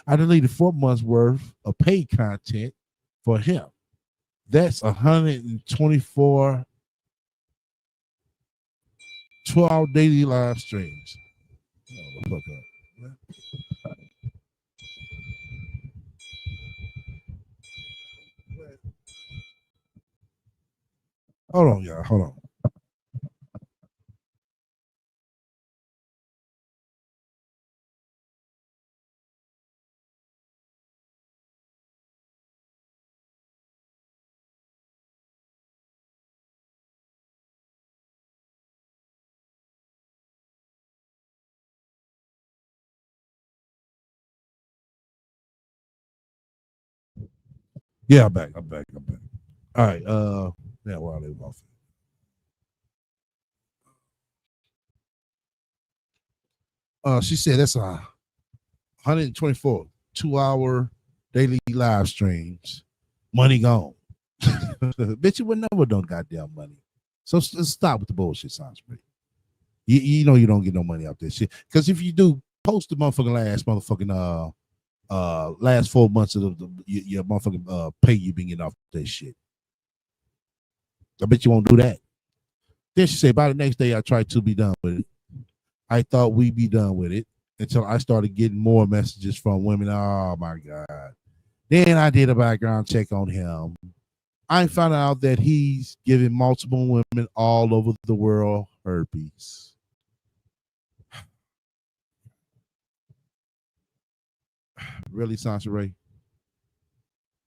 I deleted 4 months worth of paid content for him. That's 124 12 daily live streams. Oh, the fuck up. Hold on, y'all. Hold on. Yeah, I'm back. All right. Yeah, well, I leave off. She said that's 124 2-hour daily live streams. Money gone. Bitch, you would never done goddamn money. So stop with the bullshit, Sonsbury. You know you don't get no money out there shit. Because if you do, post the motherfucking last 4 months of your motherfucking pay you been getting off that shit. I bet you won't do that. Then she said, by the next day I tried to be done with it. I thought we'd be done with it until I started getting more messages from women. Oh my God. Then I did a background check on him. I found out that he's giving multiple women all over the world herpes. Really, Sansa Ray?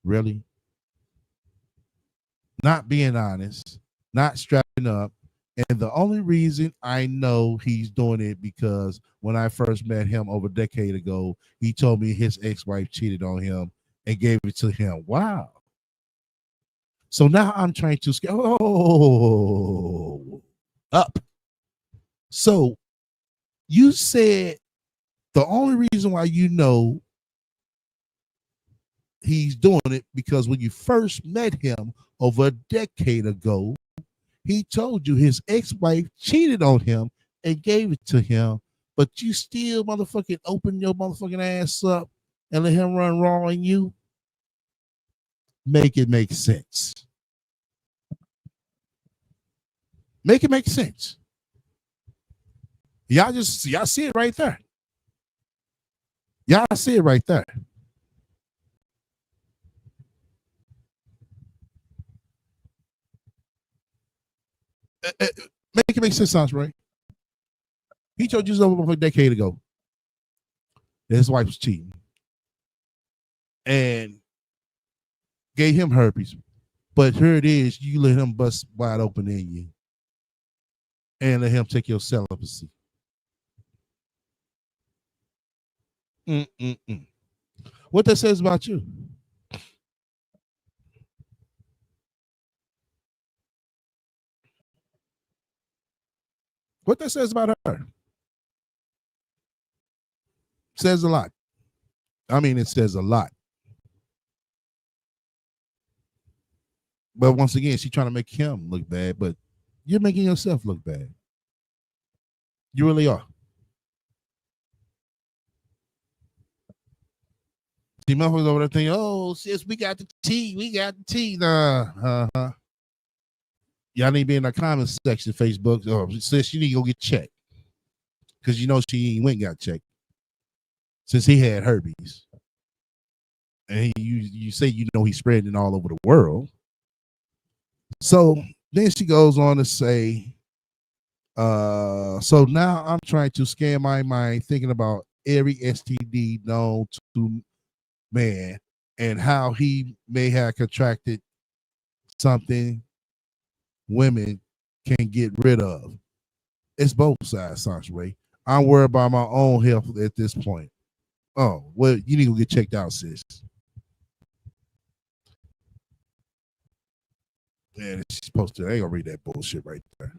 Really? Not being honest, not strapping up. And the only reason I know he's doing it because when I first met him over a decade ago, he told me his ex-wife cheated on him and gave it to him. Wow. So now I'm trying to scale up. So you said the only reason why you know he's doing it because when you first met him over a decade ago, he told you his ex-wife cheated on him and gave it to him, but you still motherfucking open your motherfucking ass up and let him run raw on you? Make it make sense. Make it make sense. Y'all see it right there. Y'all see it right there. Make it make sense, sounds right. He told you over a decade ago that his wife was cheating and gave him herpes. But here it is, you let him bust wide open in you and let him take your celibacy. What that says about you? What that says about her? Says a lot. I mean, it says a lot. But once again, she's trying to make him look bad, but you're making yourself look bad. You really are. See, motherfuckers over there thinking, oh, sis, we got the tea. Nah, y'all need to be in the comments section, Facebook. Oh, sis, you need to go get checked. Because you know she ain't went and got checked. Since he had herpes. And you say you know he's spreading it all over the world. So then she goes on to say, so now I'm trying to scan my mind thinking about every STD known to man and how he may have contracted something women can get rid of. It's both sides, Sasha Ray. I'm worried about my own health at this point. Oh, well, you need to get checked out, sis. And she's supposed to, I ain't gonna read that bullshit right there.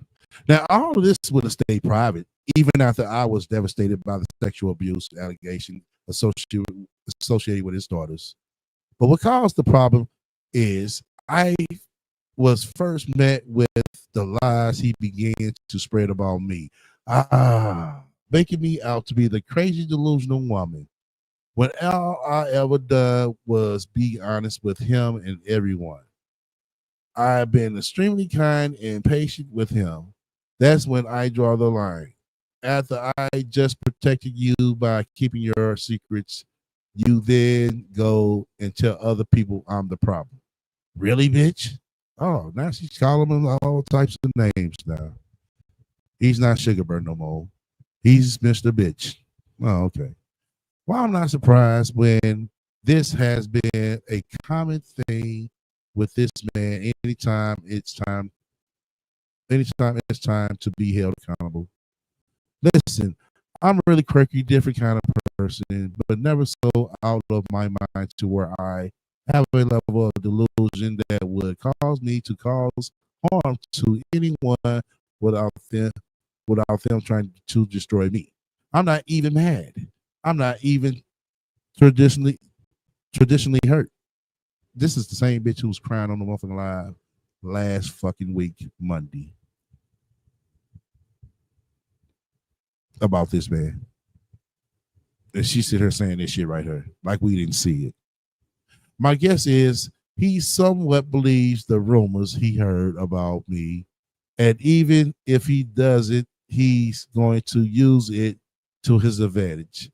Now, all of this would have stayed private, even after I was devastated by the sexual abuse allegation associated with his daughters. But what caused the problem is I was first met with the lies he began to spread about me. Making me out to be the crazy, delusional woman when all I ever done was be honest with him and everyone. I've been extremely kind and patient with him. That's when I draw the line. After I just protected you by keeping your secrets, you then go and tell other people I'm the problem. Really, bitch? Oh, now she's calling him all types of names now. He's not Sugarbird no more. He's Mr. Bitch. Oh, okay. Well, I'm not surprised when this has been a common thing with this man anytime it's time to be held accountable. Listen, I'm a really quirky, different kind of person, but never so out of my mind to where I have a level of delusion that would cause me to cause harm to anyone without them trying to destroy me. I'm not even mad. I'm not even traditionally hurt. This is the same bitch who was crying on the motherfucking live last fucking week, Monday, about this man. And she sit here saying this shit right here, like we didn't see it. My guess is he somewhat believes the rumors he heard about me. And even if he doesn't, he's going to use it to his advantage.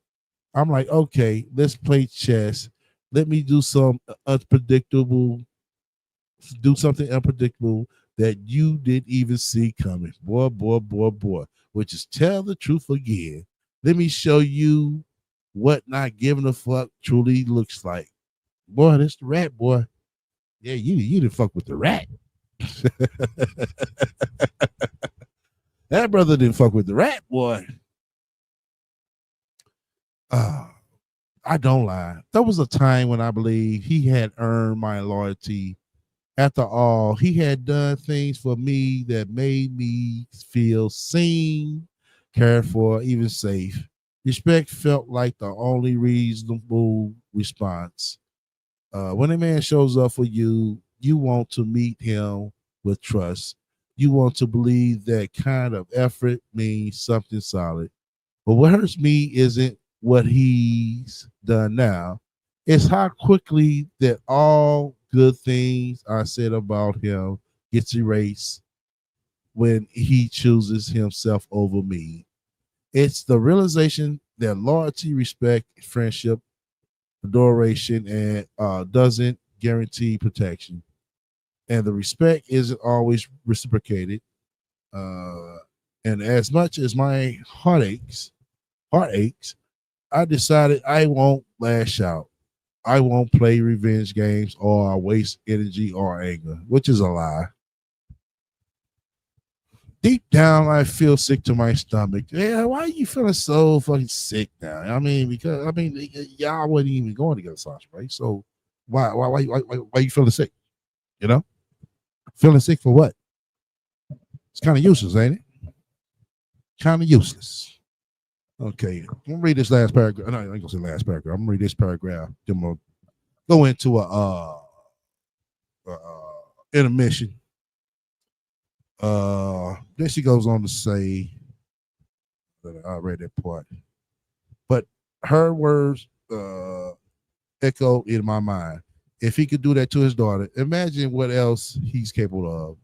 I'm like, okay, let's play chess. Let me do something unpredictable that you didn't even see coming. Boy, which is tell the truth again. Let me show you what not giving a fuck truly looks like. Boy, that's the rat, boy. Yeah, you didn't fuck with the rat. That brother didn't fuck with the rat, boy. I don't lie. There was a time when I believe he had earned my loyalty. After all, he had done things for me that made me feel seen, cared for, even safe. Respect felt like the only reasonable response. When a man shows up for you, you want to meet him with trust. You want to believe that kind of effort means something solid. But what hurts me isn't what he's done now. It's how quickly that all good things I said about him gets erased when he chooses himself over me. It's the realization that loyalty, respect, friendship, adoration, and doesn't guarantee protection. And the respect isn't always reciprocated. And as much as my heartaches, I decided I won't lash out. I won't play revenge games or waste energy or anger, which is a lie. Deep down, I feel sick to my stomach. Yeah, why are you feeling so fucking sick now? Because y'all wasn't even going together, Sasha, right? So why you feeling sick? You know, feeling sick for what? It's kind of useless, ain't it? Kind of useless. Okay, I'm gonna read this last paragraph. No, I ain't gonna say last paragraph. I'm gonna read this paragraph. Then I'm gonna go into a intermission. Then she goes on to say that I read that part, but her words echo in my mind. If he could do that to his daughter, imagine what else he's capable of.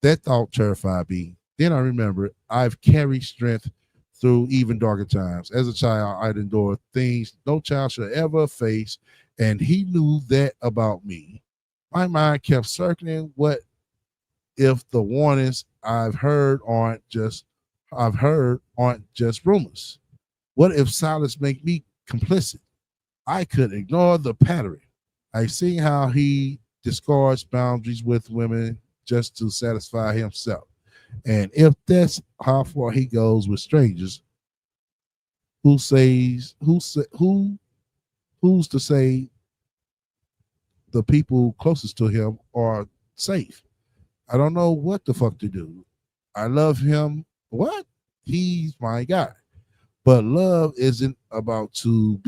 That thought terrified me. Then I remember I've carried strength through even darker times. As a child, I'd endure things no child should ever face, and he knew that about me. My mind kept circling, what if the warnings I've heard aren't just rumors? What if silence make me complicit? I could ignore the pattern. I see how he discards boundaries with women just to satisfy himself. And if that's how far he goes with strangers, who's to say the people closest to him are safe? I don't know what the fuck to do. I love him. What? He's my guy. But love isn't about to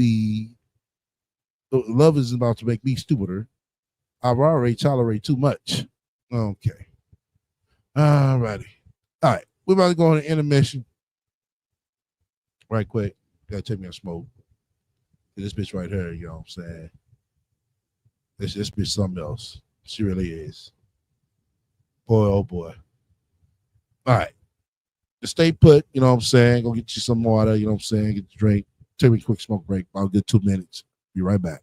make me stupider. I've already tolerated too much. Okay. All righty. All right. We're about to go on an intermission. Right quick. Gotta take me a smoke. This bitch right here, you know what I'm saying? This bitch something else. She really is. Boy, oh boy. All right. Just stay put, you know what I'm saying? Go get you some water, you know what I'm saying? Get a drink. Take me a quick smoke break. I'll get 2 minutes. Be right back.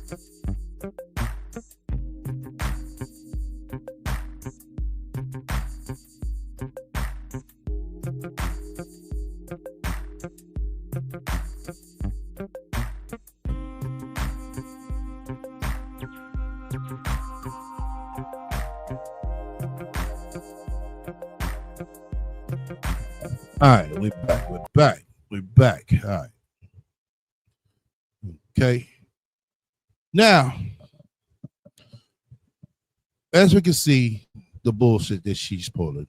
All right, we're back. We're back. All right. Okay. Now, as we can see, the bullshit that she's pulling.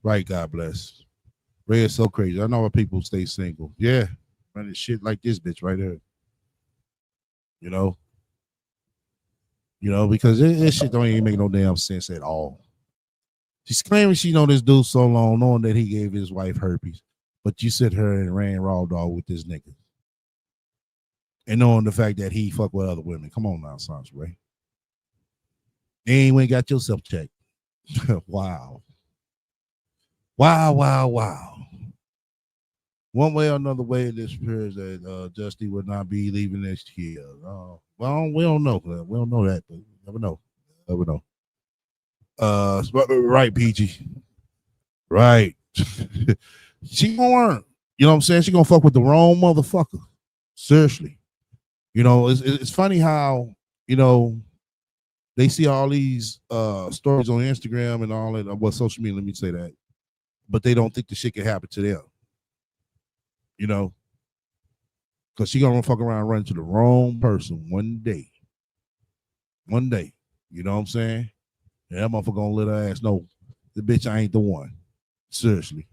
Right, God bless. Ray is so crazy. I know why people stay single. Yeah. Running shit like this bitch right here. You know? Because this shit don't even make no damn sense at all. She's claiming she know this dude so long, knowing that he gave his wife herpes. But you sit her and ran raw dog with this nigga. And knowing the fact that he fuck with other women. Come on now, Sons Ray. You ain't even got yourself checked. Wow. Wow. One way or another way, it appears that Justy would not be leaving next year. Well, we don't know. We don't know that, but you never know. Right, PG. Right. She gonna learn. You know what I'm saying? She gonna fuck with the wrong motherfucker. Seriously. It's funny how, they see all these stories on Instagram and all that, social media, let me say that. But they don't think the shit can happen to them. Because she gonna fuck around and run to the wrong person one day. You know what I'm saying? And that motherfucker gonna let her ass know the bitch I ain't the one. Seriously.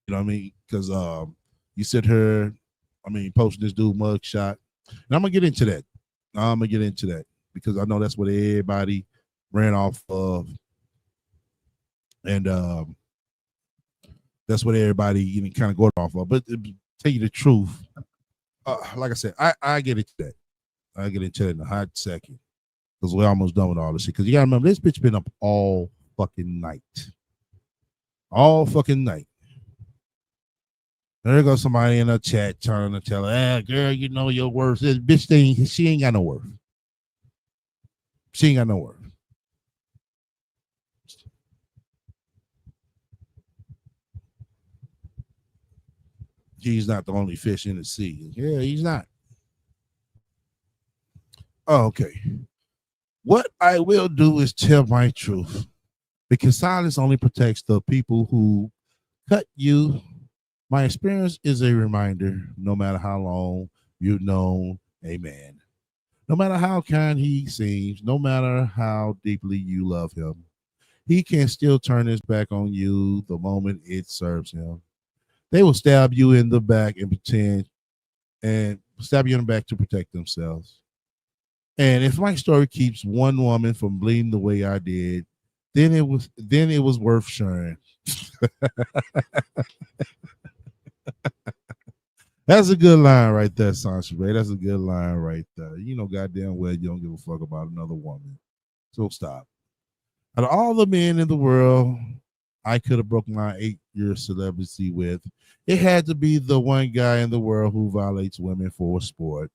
You know what I mean? Because you said her, posting this dude mugshot. And I'm gonna get into that. Because I know that's what everybody ran off of. And that's what everybody kind of got off of. But to tell you the truth, like I said, I get into that. I get into it in a hot second. Because we're almost done with all this shit. Because you gotta remember, this bitch been up all fucking night. All fucking night. There goes somebody in a chat trying to tell her, girl, you know your worth. This bitch thing, she ain't got no worth. She ain't got no worth. He's not the only fish in the sea. Yeah, he's not. Oh, okay. What I will do is tell my truth. Because silence only protects the people who cut you. My experience is a reminder, no matter how long you've known a man, no matter how kind he seems, no matter how deeply you love him, he can still turn his back on you the moment it serves him. They will stab you in the back and stab you in the back to protect themselves. And if my story keeps one woman from bleeding the way I did, then it was worth sharing. That's a good line right there, Sancho Ray. That's a good line right there. You know goddamn well you don't give a fuck about another woman. So stop. Out of all the men in the world I could have broken my 8-year celibacy with, it had to be the one guy in the world who violates women for sport.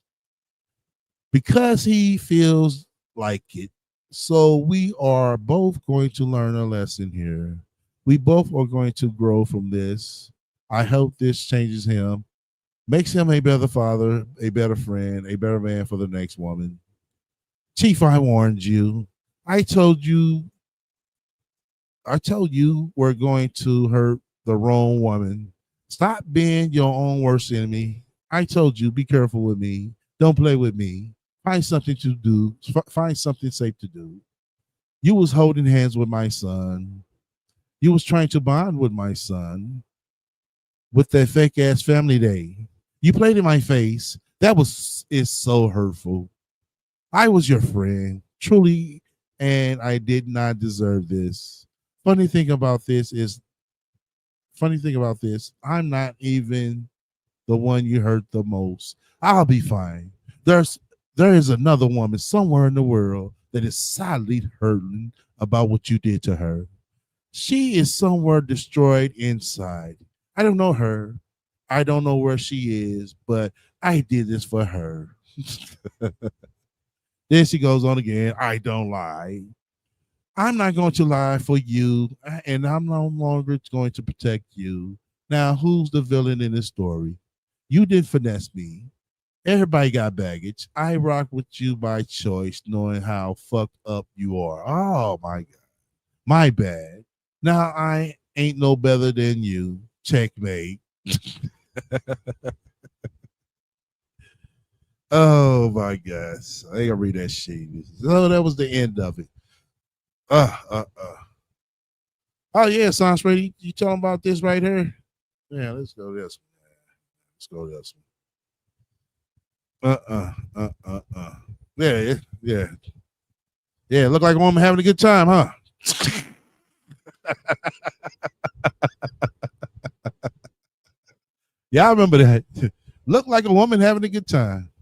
Because he feels like it. So we are both going to learn a lesson here. We both are going to grow from this. I hope this changes him, makes him a better father, a better friend, a better man for the next woman. Chief, I warned you. I told you we're going to hurt the wrong woman. Stop being your own worst enemy. I told you, be careful with me. Don't play with me. Find something to do. Find something safe to do. You was holding hands with my son. You was trying to bond with my son with that fake ass family day. You played in my face. That is so hurtful. I was your friend, truly, and I did not deserve this. Funny thing about this, I'm not even the one you hurt the most. I'll be fine. There is another woman somewhere in the world that is sadly hurting about what you did to her. She is somewhere destroyed inside. I don't know her. I don't know where she is, but I did this for her. Then she goes on again. I don't lie. I'm not going to lie for you, and I'm no longer going to protect you. Now, who's the villain in this story? You did finesse me. Everybody got baggage. I rock with you by choice, knowing how fucked up you are. Oh my God. My bad. Now I ain't no better than you. Checkmate. Oh my gosh. I ain't gonna read that shit. Oh, that was the end of it. Oh yeah, Science Ready. You talking about this right here? Yeah, let's go this one. Let's go this one. Yeah. Look like a woman having a good time, huh? Yeah, I remember that. Look like a woman having a good time.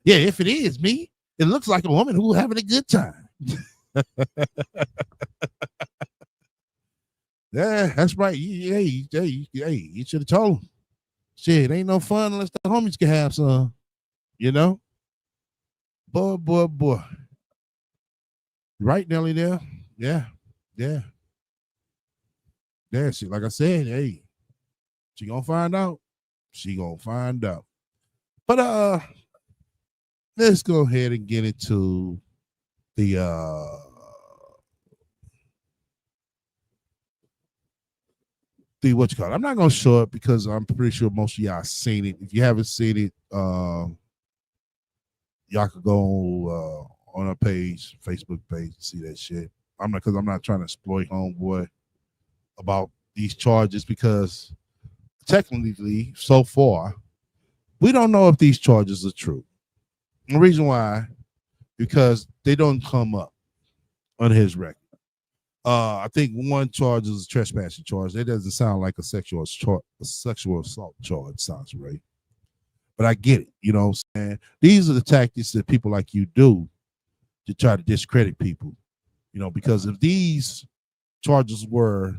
Yeah, if it is me, it looks like a woman who's having a good time. Yeah, that's right. You should have told him. Shit, ain't no fun unless the homies can have some. You know? Boy. Right, Nelly, there? Yeah. See, like I said, hey, she gonna find out. But let's go ahead and get into the what you call it. I'm not gonna show it because I'm pretty sure most of y'all seen it. If you haven't seen it, y'all could go on our page, Facebook page, to see that shit. I'm not trying to exploit homeboy about these charges because technically, so far, we don't know if these charges are true. And the reason why, because they don't come up on his record. I think one charge is a trespassing charge. That doesn't sound like a sexual assault charge. Sounds right, but I get it. You know what I'm saying? These are the tactics that people like you do to try to discredit people. You know, because if these charges were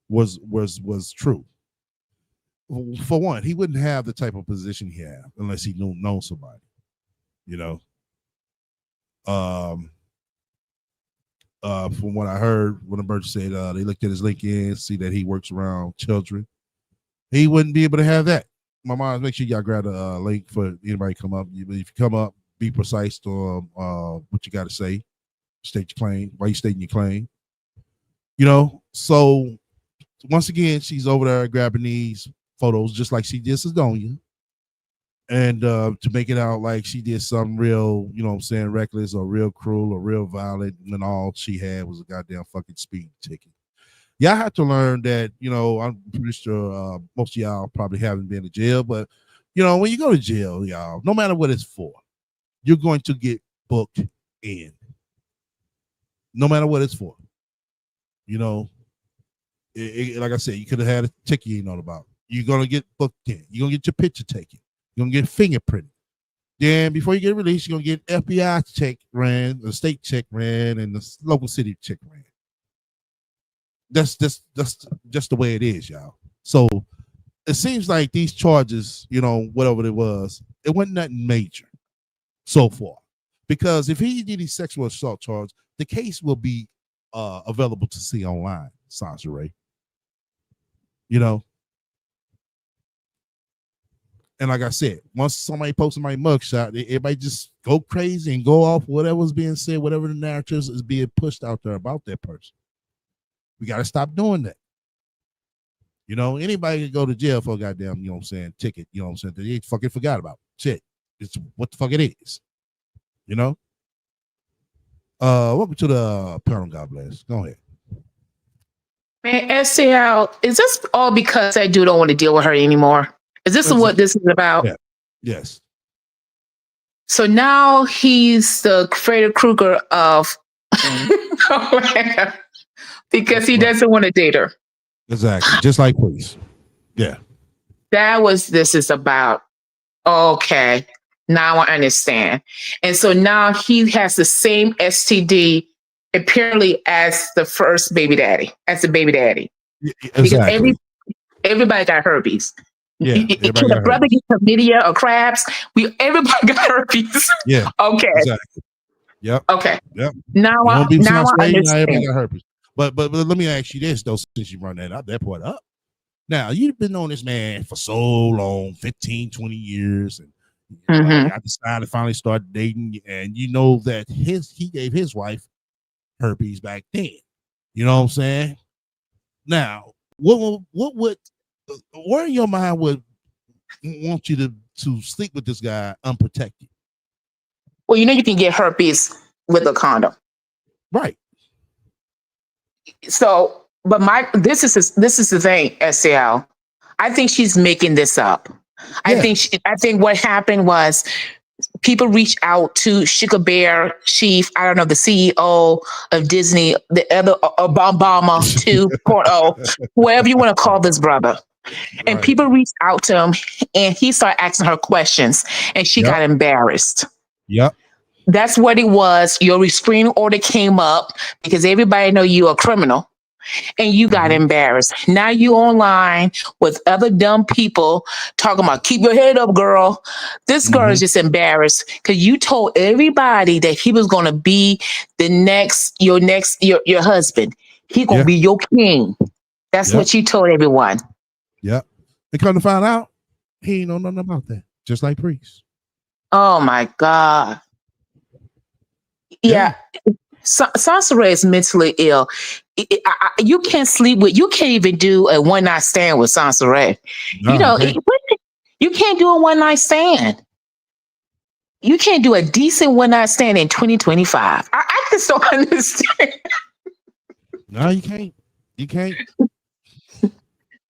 was true, for one, he wouldn't have the type of position he had unless he know somebody. You know, from what I heard, when the merchant said they looked at his LinkedIn, see that he works around children, he wouldn't be able to have that. My mom, make sure y'all grab a link for anybody come up. If you come up, be precise to what you got to say, state your claim. Why you stating your claim? You know, so once again, she's over there grabbing these photos just like she did Sidonia. And to make it out like she did something real, you know what I'm saying, reckless or real cruel or real violent, and then all she had was a goddamn fucking speed ticket. Y'all have to learn that, you know, I'm pretty sure most of y'all probably haven't been to jail, but, you know, when you go to jail, y'all, no matter what it's for, you're going to get booked in. No matter what it's for. You know, like I said, you could have had a ticket you ain't know about. You're going to get booked in. You're going to get your picture taken. You're going to get fingerprinted. Then before you get released, you're going to get FBI check ran, the state check ran, and the local city check ran. That's just the way it is, y'all. So it seems like these charges, you know, whatever it wasn't nothing major so far. Because if he did his sexual assault charge, the case will be available to see online, Sasha Ray. You know? And like I said, once somebody posts my mugshot, everybody just go crazy and go off whatever's being said, whatever the narratives is being pushed out there about that person. We got to stop doing that. You know, anybody can go to jail for a goddamn, you know what I'm saying, ticket, you know what I'm saying, that they fucking forgot about. Shit. It's what the fuck it is. You know? Welcome to the panel, God bless. Go ahead. Man, SCL, is this all because that dude don't want to deal with her anymore? Is this what this is about? Yeah. Yes. So now he's the Freddy Krueger of because he doesn't want to date her. Exactly. Just like police. Yeah. This is about. Okay. Now I understand. And so now he has the same STD apparently as the first baby daddy, as the baby daddy. Exactly. Because everybody got herpes. Yeah, everybody Can a got brother herpes. get chlamydia or crabs? Everybody got herpes. Yeah, Okay. exactly. Yep. Okay. Yep. Now You don't be now sound I straight, now everybody understand. got herpes. But let me ask you this though, since you run that part up. Now, you've been on this man for so long, 15, 20 years, and Mm-hmm. I decided to finally start dating, and you know that he gave his wife herpes back then. You know what I'm saying? Now, what would where in your mind would want you to sleep with this guy unprotected? Well, you know you can get herpes with a condom. Right. So, but this is the thing, SCL. I think she's making this up. Yeah. I think what happened was people reached out to Sugar Bear Chief, I don't know, the CEO of Disney, the other Obama 2.0, whatever you want to call this brother. And Right. people reached out to him and he started asking her questions and she Yep. got embarrassed. Yep. That's what it was. Your restraining order came up because everybody know you're a criminal and you got embarrassed. Now you online with other dumb people talking about keep your head up, girl. This girl is just embarrassed because you told everybody that he was going to be your husband. He going to be your king. That's what you told everyone. Yep. And come to find out, he ain't know nothing about that. Just like Priest. Oh my God. Yeah. Sansa is mentally ill. You can't sleep with, you can't even do a one night stand with Sansa Ray. No, You know, okay. you can't do a one night stand. You can't do a decent one night stand in 2025. I just don't understand. No, you can't. You can't.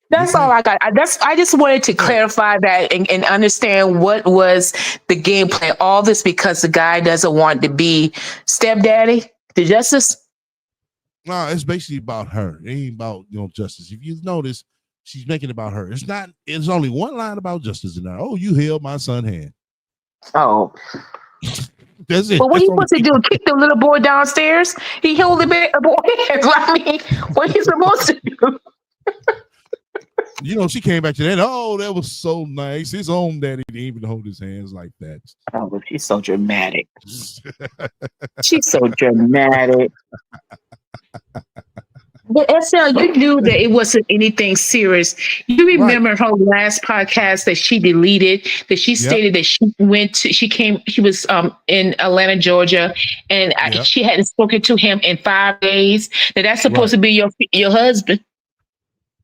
That's all I got. I just wanted to clarify that and understand what was the game plan. All this because the guy doesn't want to be stepdaddy to Justice. No, it's basically about her. It ain't about Justice. If you notice, she's making it about her. It's not. It's only one line about Justice in there. Oh, you held my son's hand. Oh, that's it. But what That's he supposed to do? Kick the little boy downstairs? He held the boy hands. I mean, what he's supposed to do? She came back to that. Oh, that was so nice. His own daddy didn't even hold his hands like that. Oh, she's so dramatic. She's so dramatic. But Estelle, you knew that it wasn't anything serious. You remember her last podcast that she deleted, that she stated that she was in Atlanta, Georgia, and she hadn't spoken to him in 5 days. That's supposed to be your husband.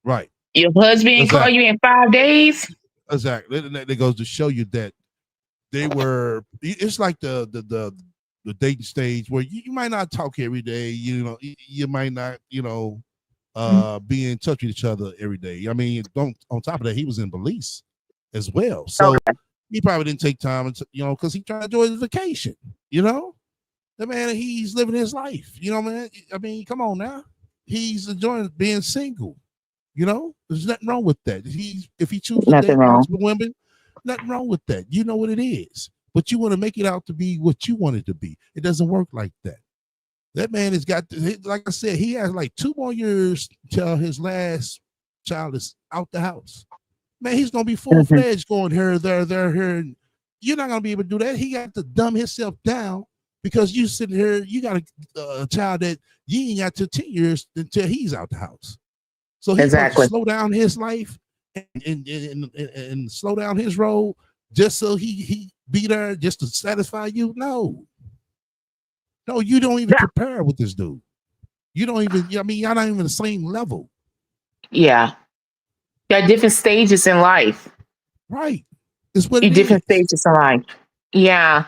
Right. Your husband called you in 5 days. Exactly. That goes to show you that they were. It's like the dating stage where you might not talk every day. You might not be in touch with each other every day. I mean, on top of that, he was in Belize as well, so he probably didn't take time, because he tried to enjoy his vacation. The man, he's living his life. Man. I mean, come on now, he's enjoying being single. There's nothing wrong with that. If he chooses to date multiple women, nothing wrong with that. You know what it is, but you want to make it out to be what you want it to be. It doesn't work like that. That man has got, like I said, he has like 2 more years till his last child is out the house. Man, he's gonna be full-fledged going here, there, here. And you're not gonna be able to do that. He got to dumb himself down because you sitting here, you got a child that you ain't got to 10 years until he's out the house. So he's going to slow down his life and slow down his role just so he be there just to satisfy you. No, you don't even compare with this dude. You don't even, y'all not even the same level. Yeah. There are different stages in life. Right. It's what it different is. stages in life. Yeah.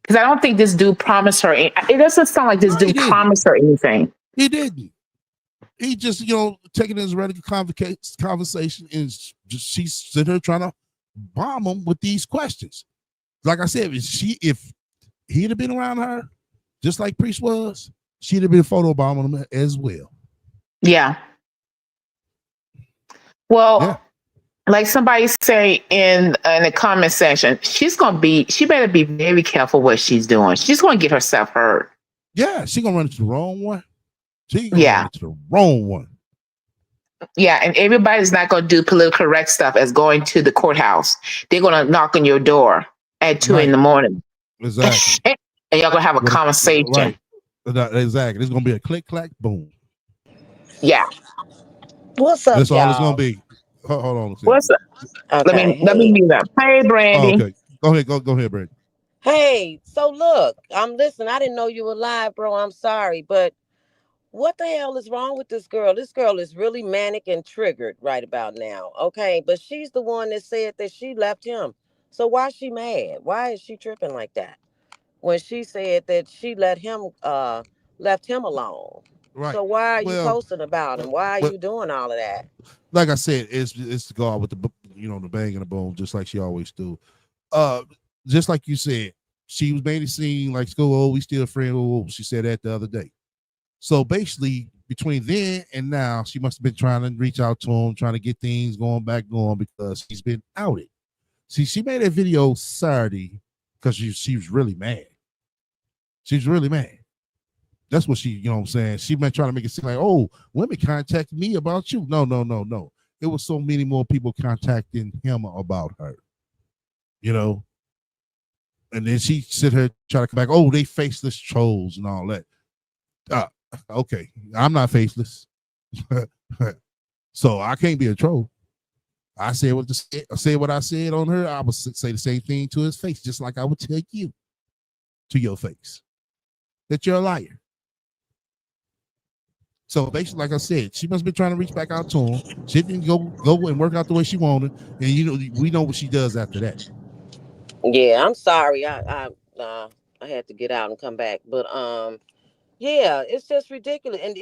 Because I don't think this dude promised her. It doesn't sound like this dude promised her anything. He didn't. He just, taking his regular conversation and she's sitting there trying to bomb him with these questions. Like I said, if he'd have been around her, just like Priest was, she'd have been photobombing him as well. Yeah. Well, like somebody say in the comment section, she better be very careful what she's doing. She's going to get herself hurt. Yeah, she's going to run into the wrong one. She going to run into the wrong one. Yeah, and everybody's not going to do political correct stuff as going to the courthouse. They're going to knock on your door at 2 in Right. the morning. Exactly. And y'all going to have a conversation. Right. Exactly. It's gonna be a click clack boom. Yeah. What's up, That's all it's gonna y'all? be. Hold on a second. What's up? Okay, Let me hey. mute up. Hey, Oh, Brandy. okay. Go ahead. Go ahead, Brad. Hey, so look, I'm listening. I didn't know you were live, bro. I'm sorry, but what the hell is wrong with this girl? This girl is really manic and triggered right about now. Okay, but she's the one that said that she left him. So why is she mad? Why is she tripping like that? When she said that she left him alone. Right. So why are you Well, posting about him? Why are well, you doing all of that? like I said, it's to go out with the bang and the boom, just like she always do. Just like you said, she was made it seem like school. Oh, we still friends. Oh, she said that the other day. So basically, between then and now, she must have been trying to reach out to him, trying to get things going because she's been outed. See, she made that video Saturday because she was really mad. She's really mad. That's what she, what I'm saying. She been trying to make it seem like, oh, women contacted me about you. No. It was so many more people contacting him about her, And then she sit here trying to come back. Oh, they faceless trolls and all that. Okay, I'm not faceless, so I can't be a troll. I said what I said on her. I would say the same thing to his face, just like I would tell you to your face that you're a liar. So basically, like I said, she must be trying to reach back out to him. She didn't go and work out the way she wanted, and we know what she does after that. Yeah, I'm sorry. I had to get out and come back, but yeah, it's just ridiculous. And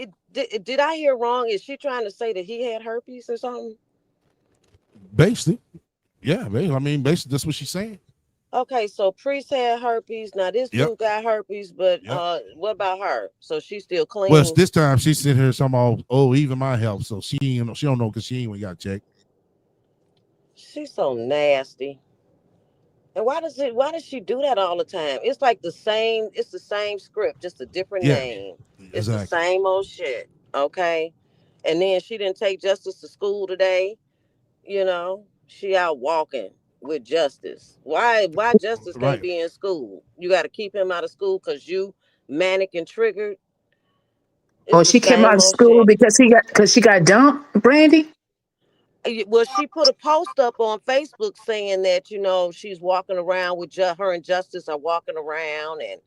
did I hear wrong? Is she trying to say that he had herpes or something? Basically, yeah, I mean, basically, that's what she's saying. Okay, so Priest had herpes. Now this Yep. dude got herpes, but Yep. What about her? So she's still Well, clean. this time she's sitting here somehow, even my health. So she don't know because she ain't even got checked. She's so nasty. And why does she do that all the time? It's like it's the same script, just a different Yeah, name. It's the exactly. same old shit. Okay. And then she didn't take Justice to school today. She out walking with Justice. Why Justice can't Right. be in school? You got to keep him out of school because you manic and triggered. It's Oh, the she came out same of old school shit. because she got dumped, Brandy. Well, she put a post up on Facebook saying that she's walking around with her and Justice are walking around, and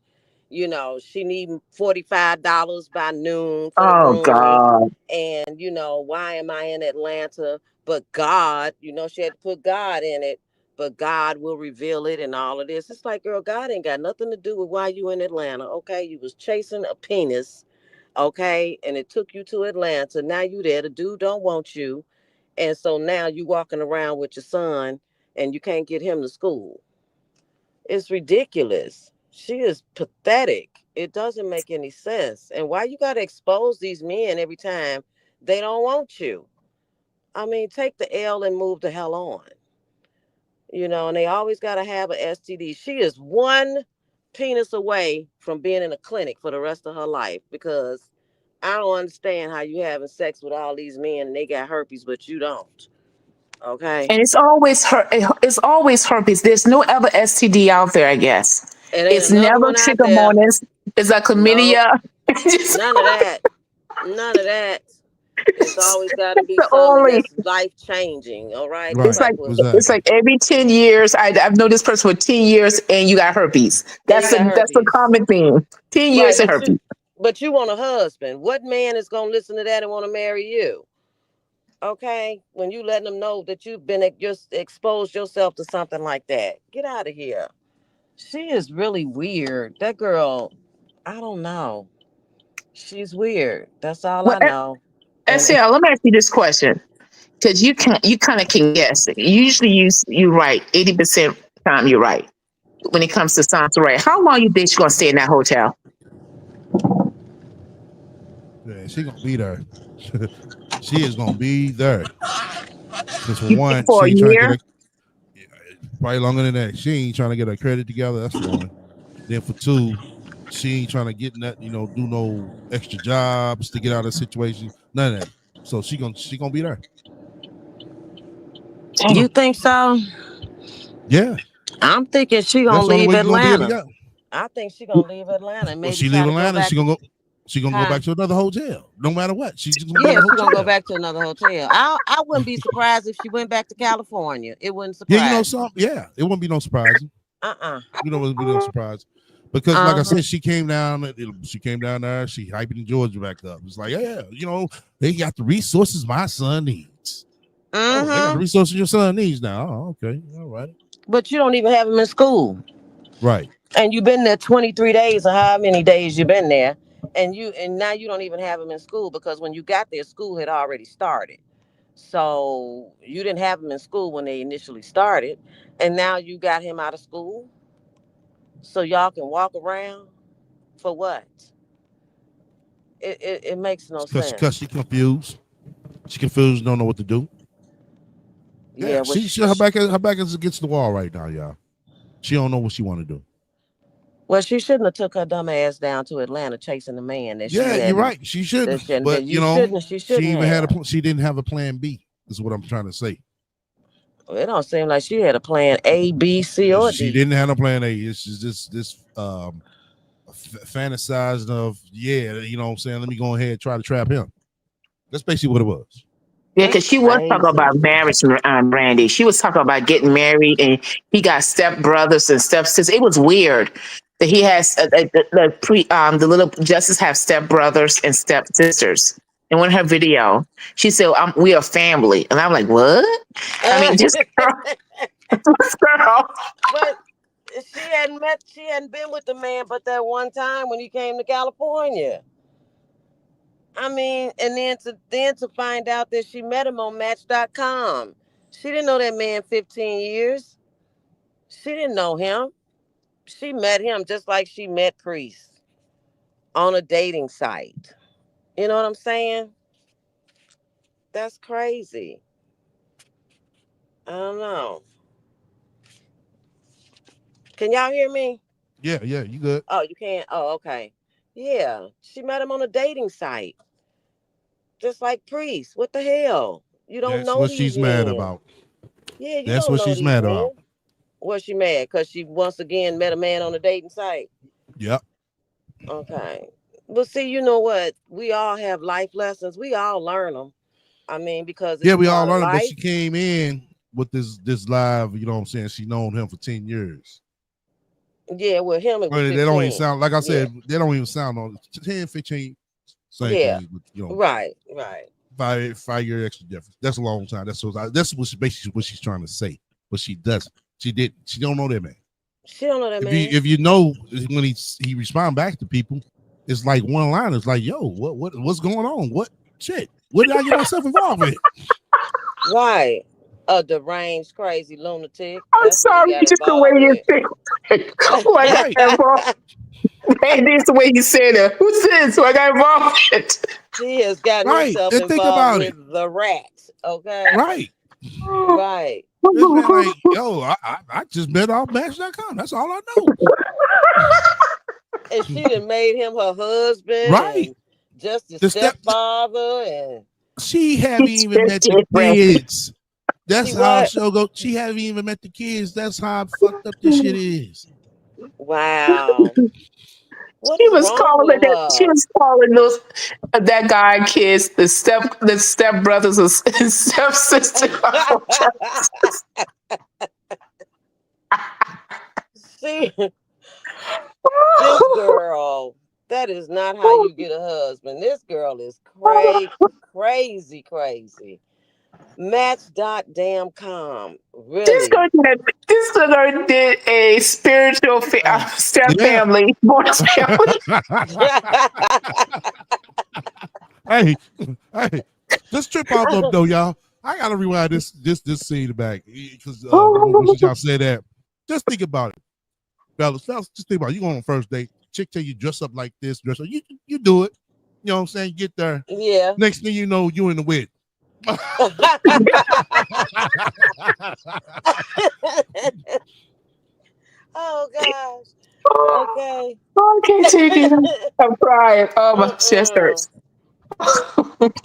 she need $45 by noon for the Oh room, God. and why am I in Atlanta? But God, she had to put God in it. But God will reveal it and all of this. It's like, girl, God ain't got nothing to do with why you in Atlanta. Okay, you was chasing a penis. Okay, and it took you to Atlanta. Now you there. The dude don't want you. And so now you walking around with your son and you can't get him to school. It's ridiculous. She is pathetic. It doesn't make any sense. And why you got to expose these men every time they don't want you? I mean, take the L and move the hell on. And they always got to have an STD. She is one penis away from being in a clinic for the rest of her life because I don't understand how you having sex with all these men and they got herpes, but you don't. Okay. And it's always her. It's always herpes. There's no other STD out there. I guess It ain't it's another never one out there. trichomonas. It's a No, chlamydia. It's none of that. None of that. It's always got to be the something only. that's life changing. All right. It's It's Right. like, like well, it's Exactly. like every 10 years. I've known this person for 10 years, and you got herpes. and you got That's a herpes. common thing. 10 years Right. of herpes. But you want a husband. What man is going to listen to that and want to marry you? Okay. When you letting them know that you've been just exposed yourself to something like that, get out of here. She is really weird. That girl, I don't know. She's weird. That's all Well, I know. And SL, let me ask you this question because you kind of can guess. Usually, you right 80% time. You're right when it comes to sounds right. How long you think she's gonna stay in that hotel? Yeah, she gonna be there. She is gonna be there. Because for You think one, for she a ain't trying to get year? a probably longer than that. She ain't trying to get her credit together. That's for one. Then for two, she ain't trying to get that, do no extra jobs to get out of the situation. None of that. So she gonna be there. You think so? Yeah. I'm thinking she gonna That's the only leave way you're gonna be able to Atlanta. go. I think she gonna leave Atlanta and Well, maybe she try leave to go Atlanta, back. she gonna go back to another hotel. No matter what. She's just gonna be in Yeah, a she gonna go hotel. back to another hotel. I wouldn't be surprised if she went back to California. It wouldn't Yeah, you know surprise. something? Yeah, it wouldn't be no surprising. Uh-uh. You know, it wouldn't be no surprise. Because like I said, she came down there, she hyping Georgia back up. It's like, yeah, you know, they got the resources my son needs. Oh, they got the resources your son needs now. Oh, okay. All right. But you don't even have him in school. Right. And you've been there 23 days or how many days you've been there. And now you don't even have him in school because when you got there, school had already started. So you didn't have him in school when they initially started. And now you got him out of school. So y'all can walk around for what? It makes no sense. Because she confused. She confused, don't know what to do. Yeah, well, her back is against the wall right now, y'all. She don't know what she want to do. Well, she shouldn't have took her dumb ass down to Atlanta chasing the man. That you're right. She shouldn't. But you shouldn't. She shouldn't. She didn't have a plan B. Is what I'm trying to say. It don't seem like she had a plan A, B, C, or D. She didn't have a plan A. It's just this fantasized of, yeah, you know what I'm saying? Let me go ahead and try to trap him. That's basically what it was. Yeah, because she was talking about marriage, Brandy. She was talking about getting married, and he got step brothers and step sisters. It was weird that he has the little Justice have step brothers and step sisters. And in her video, she said, "We are family," and I'm like, "What?" I mean, just girl. But she hadn't been with the man, but that one time when he came to California. I mean, and then to find out that she met him on Match.com. She didn't know that man 15 years. She didn't know him. She met him just like she met Priest on a dating site. You know what I'm saying? That's crazy. I don't know. Can y'all hear me? Yeah, you good. Oh, you can't? Oh, okay. Yeah, she met him on a dating site. Just like Priest. What the hell? You don't That's know what these she's men. mad about. Yeah, you That's don't what know she's these mad men. about. Was she mad? Because she once again met a man on a dating site? Yep. Okay. But see, you know what? We all have life lessons. We all learn them. I mean, because it's we all learned, life. but she came in with this live, you know what I'm saying? She known him for 10 years. Yeah, with him it was 15. They don't even sound, like I said, they don't even sound on 10, 15, same thing. You know, right. 5 year extra difference. That's a long time. That's basically what she's trying to say. But she doesn't. She don't know that man. She don't know that man. If you know, when he respond back to people, it's like one line. It's like, yo, what's going on? What shit? What did I get myself involved with? Right. A deranged, crazy lunatic. I'm sorry, just the way you think. Who I got involved? And this the way you said it. Who's this? Who I got involved with? She has gotten herself involved with the rat. Okay. Right. Right. This man like, yo, I just met off Match.com. That's all I know. And she done made him her husband. Right. Just the stepfather. And she haven't even met the kids. That's how the show goes. She haven't even met the kids. That's how fucked up this shit is. Wow. She was calling those that guy kids the step brothers and step sisters. See, this girl, that is not how you get a husband. This girl is crazy. Match.com. Really? This girl did a spiritual step family, bonus family. Hey, just trip off up though, y'all. I gotta rewind this scene back because y'all said that. Just think about it, fellas. Just think about it. You go on a first date, chick tell you dress up like this, dress up. You do it. You know what I'm saying? You get there. Yeah. Next thing you know, you in the wit. Oh gosh. Okay. I can't take it. I'm crying. Oh, my chest hurts.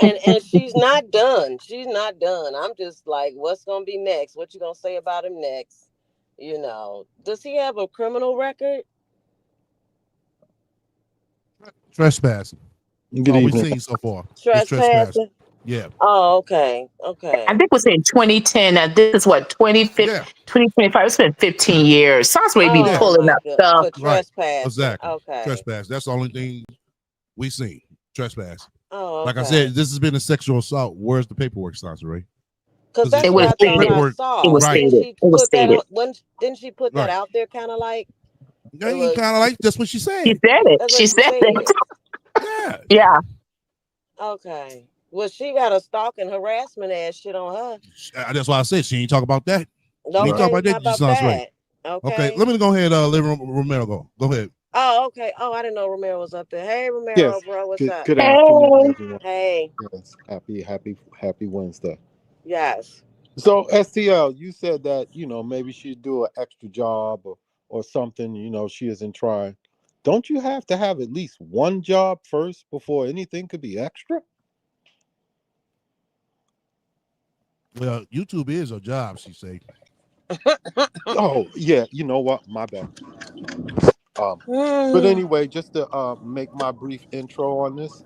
And she's not done. She's not done. I'm just like, what's gonna be next? What you gonna say about him next? You know, does he have a criminal record? Trespassing. Good All we've evening. seen so far is trespassing. Trespassing? Yeah. Oh, okay. I Okay. think it was in 2010. This is what, 2025, Yeah. 2025. It's been 15 years. Sounds like be Yeah. Oh pulling my up god. stuff. For Right. trespassing. Exactly. Okay. Trespass. That's the only thing we seen. Trespass. Oh, Like I okay. said, this has been a sexual assault. Where's the paperwork, Sasha Ray? Because that's It what was I thought stated. I paperwork. It saw. was Right. Didn't stated. she It was put that stated. when didn't she put that Right. out there kind of like Yeah, it you was kind of like that's what she She said. said it. that's She what she said it. said. Yeah. Yeah. Okay. Well, she got a stalking harassment ass shit on her. That's why I said she ain't talk about that. We ain't Right. talk Okay, about that. how You about sounds right. that? Okay, Okay. let me go ahead. Let Romero go. Go ahead. Oh, okay. Oh, I didn't know Romero was up there. Hey, Romero, Yes. bro, what's Good up? good afternoon, Hey. everyone. Hey, Yes. Happy Wednesday. yes. So STL, you said that, maybe she'd do an extra job or something, she isn't trying. Don't you have to have at least one job first before anything could be extra? Well, YouTube is a job, she say. Oh, yeah, you know what? My bad. But Hmm. anyway, just to make my brief intro on this,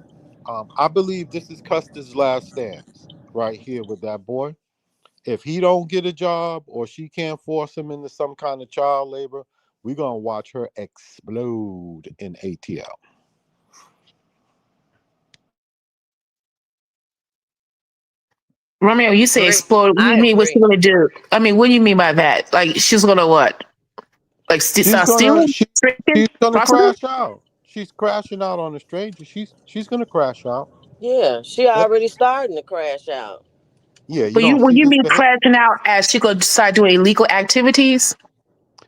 I believe this is Custer's last stance right here with that boy. If he don't get a job or she can't force him into some kind of child labor, we're gonna watch her explode in ATL. Romeo, you say Agree. explode. What do I you mean? What's she agree. gonna do? I mean, what do you mean by that? Like she's gonna what? Like She's start gonna stealing, she, tricking, she's gonna prostitute? crash out. She's crashing out on a stranger. She's gonna crash out. Yeah, she Yep. already starting to crash out. Yeah, you But you don't when see you this mean behavior. crashing out as she gonna decide doing illegal activities?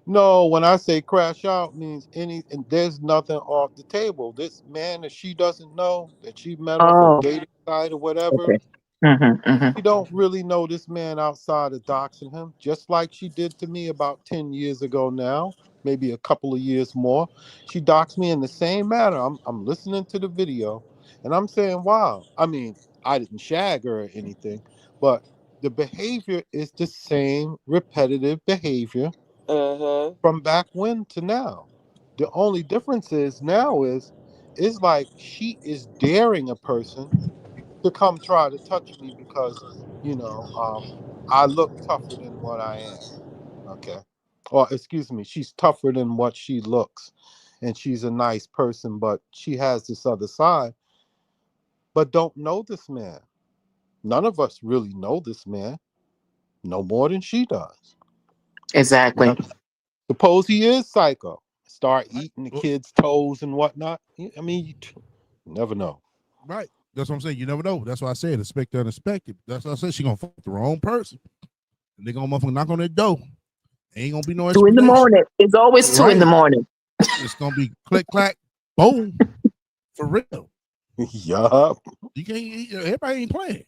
No, when I say crash out means and there's nothing off the table. This man that she doesn't know that she met off a Oh, dating site or whatever. okay. Mm-hmm. She don't really know this man outside of doxing him, just like she did to me about 10 years ago now, maybe a couple of years more. She doxed me in the same manner. I'm listening to the video and I'm saying, wow. I mean, I didn't shag her or anything, but the behavior is the same repetitive behavior Mm-hmm. from back when to now. The only difference is now is it's like she is daring a person to come try to touch me because I look tougher than what I am. Okay, or excuse me, she's tougher than what she looks, and she's a nice person, but she has this other side. But don't know this man. None of us really know this man no more than she does. Exactly. Now, suppose he is psycho, start Right. eating the kids' toes and whatnot. I mean, you never know. Right. That's what I'm saying. You never know. That's why I said expect the unexpected. That's why I said she gonna fuck the wrong person. And they gonna motherfucker knock on their door. Ain't gonna be no 2 in the explanation. morning. It's always 2 in the Right. morning. It's gonna be click clack, boom, for real. Yup. You can't. Everybody ain't playing.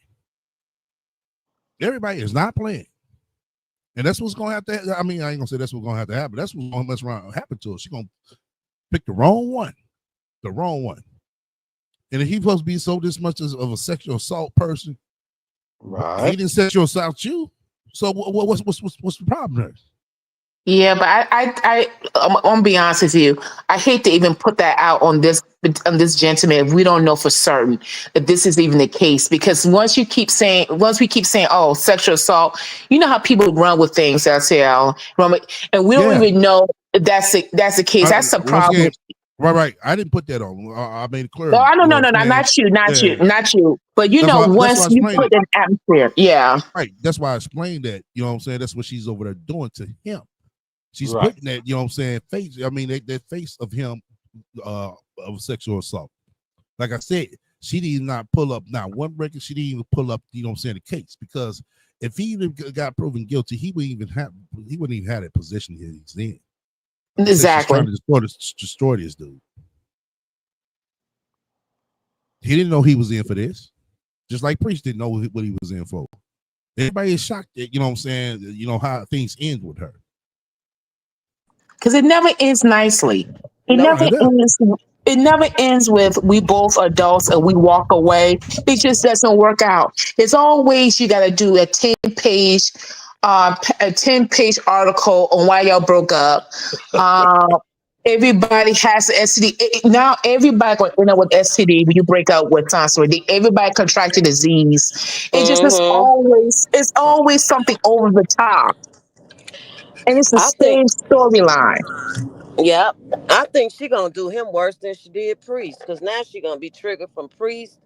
Everybody is not playing. And that's what's gonna have to. I mean, I ain't gonna say that's what's gonna have to happen. That's what's gonna mess around happen to her. She's gonna pick the wrong one. The wrong one. And if he's supposed to be so this much of a sexual assault person, Right. he didn't sexual assault you. So what's the problem there? Yeah, but I'm gonna be honest with you. I hate to even put that out on this gentleman if we don't know for certain that this is even the case. Because once we keep saying, oh, sexual assault, you know how people run with things. I say, oh, and we don't Yeah. even know if that's the case. That's the Once problem. again, right. I didn't put that on. I made it clear. No, I don't You know know, what no, I'm saying? not you, Yeah. not you. But That's why I once you explained put it. an atmosphere, yeah, Right. That's why I explained that. You know what I'm saying? That's what she's over there doing to him. She's Right. putting that, you know what I'm saying, face. I mean, that face of him of sexual assault. Like I said, she did not pull up not one record. She didn't even pull up, you know what I'm saying, the case. Because if he even got proven guilty, he wouldn't even have that position here he's in. She's trying exactly. to destroy this dude. He didn't know he was in for this. Just like Priest didn't know what he was in for. Everybody is shocked at, you know what I'm saying, you know, how things end with her. Because it never ends nicely. It Nope. never It does. ends. it never ends with we both adults and we walk away. It just doesn't work out. It's always you got to do a 10-page a 10-page article on why y'all broke up. Um, everybody has STD. Now everybody going to end up with STD when you break up with tonsil. Everybody contracted disease. It just is Mm-hmm. always, it's always something over the top. And it's the I think. same storyline. Yep. I think she gonna do him worse than she did Priest, because now she gonna be triggered from Priest,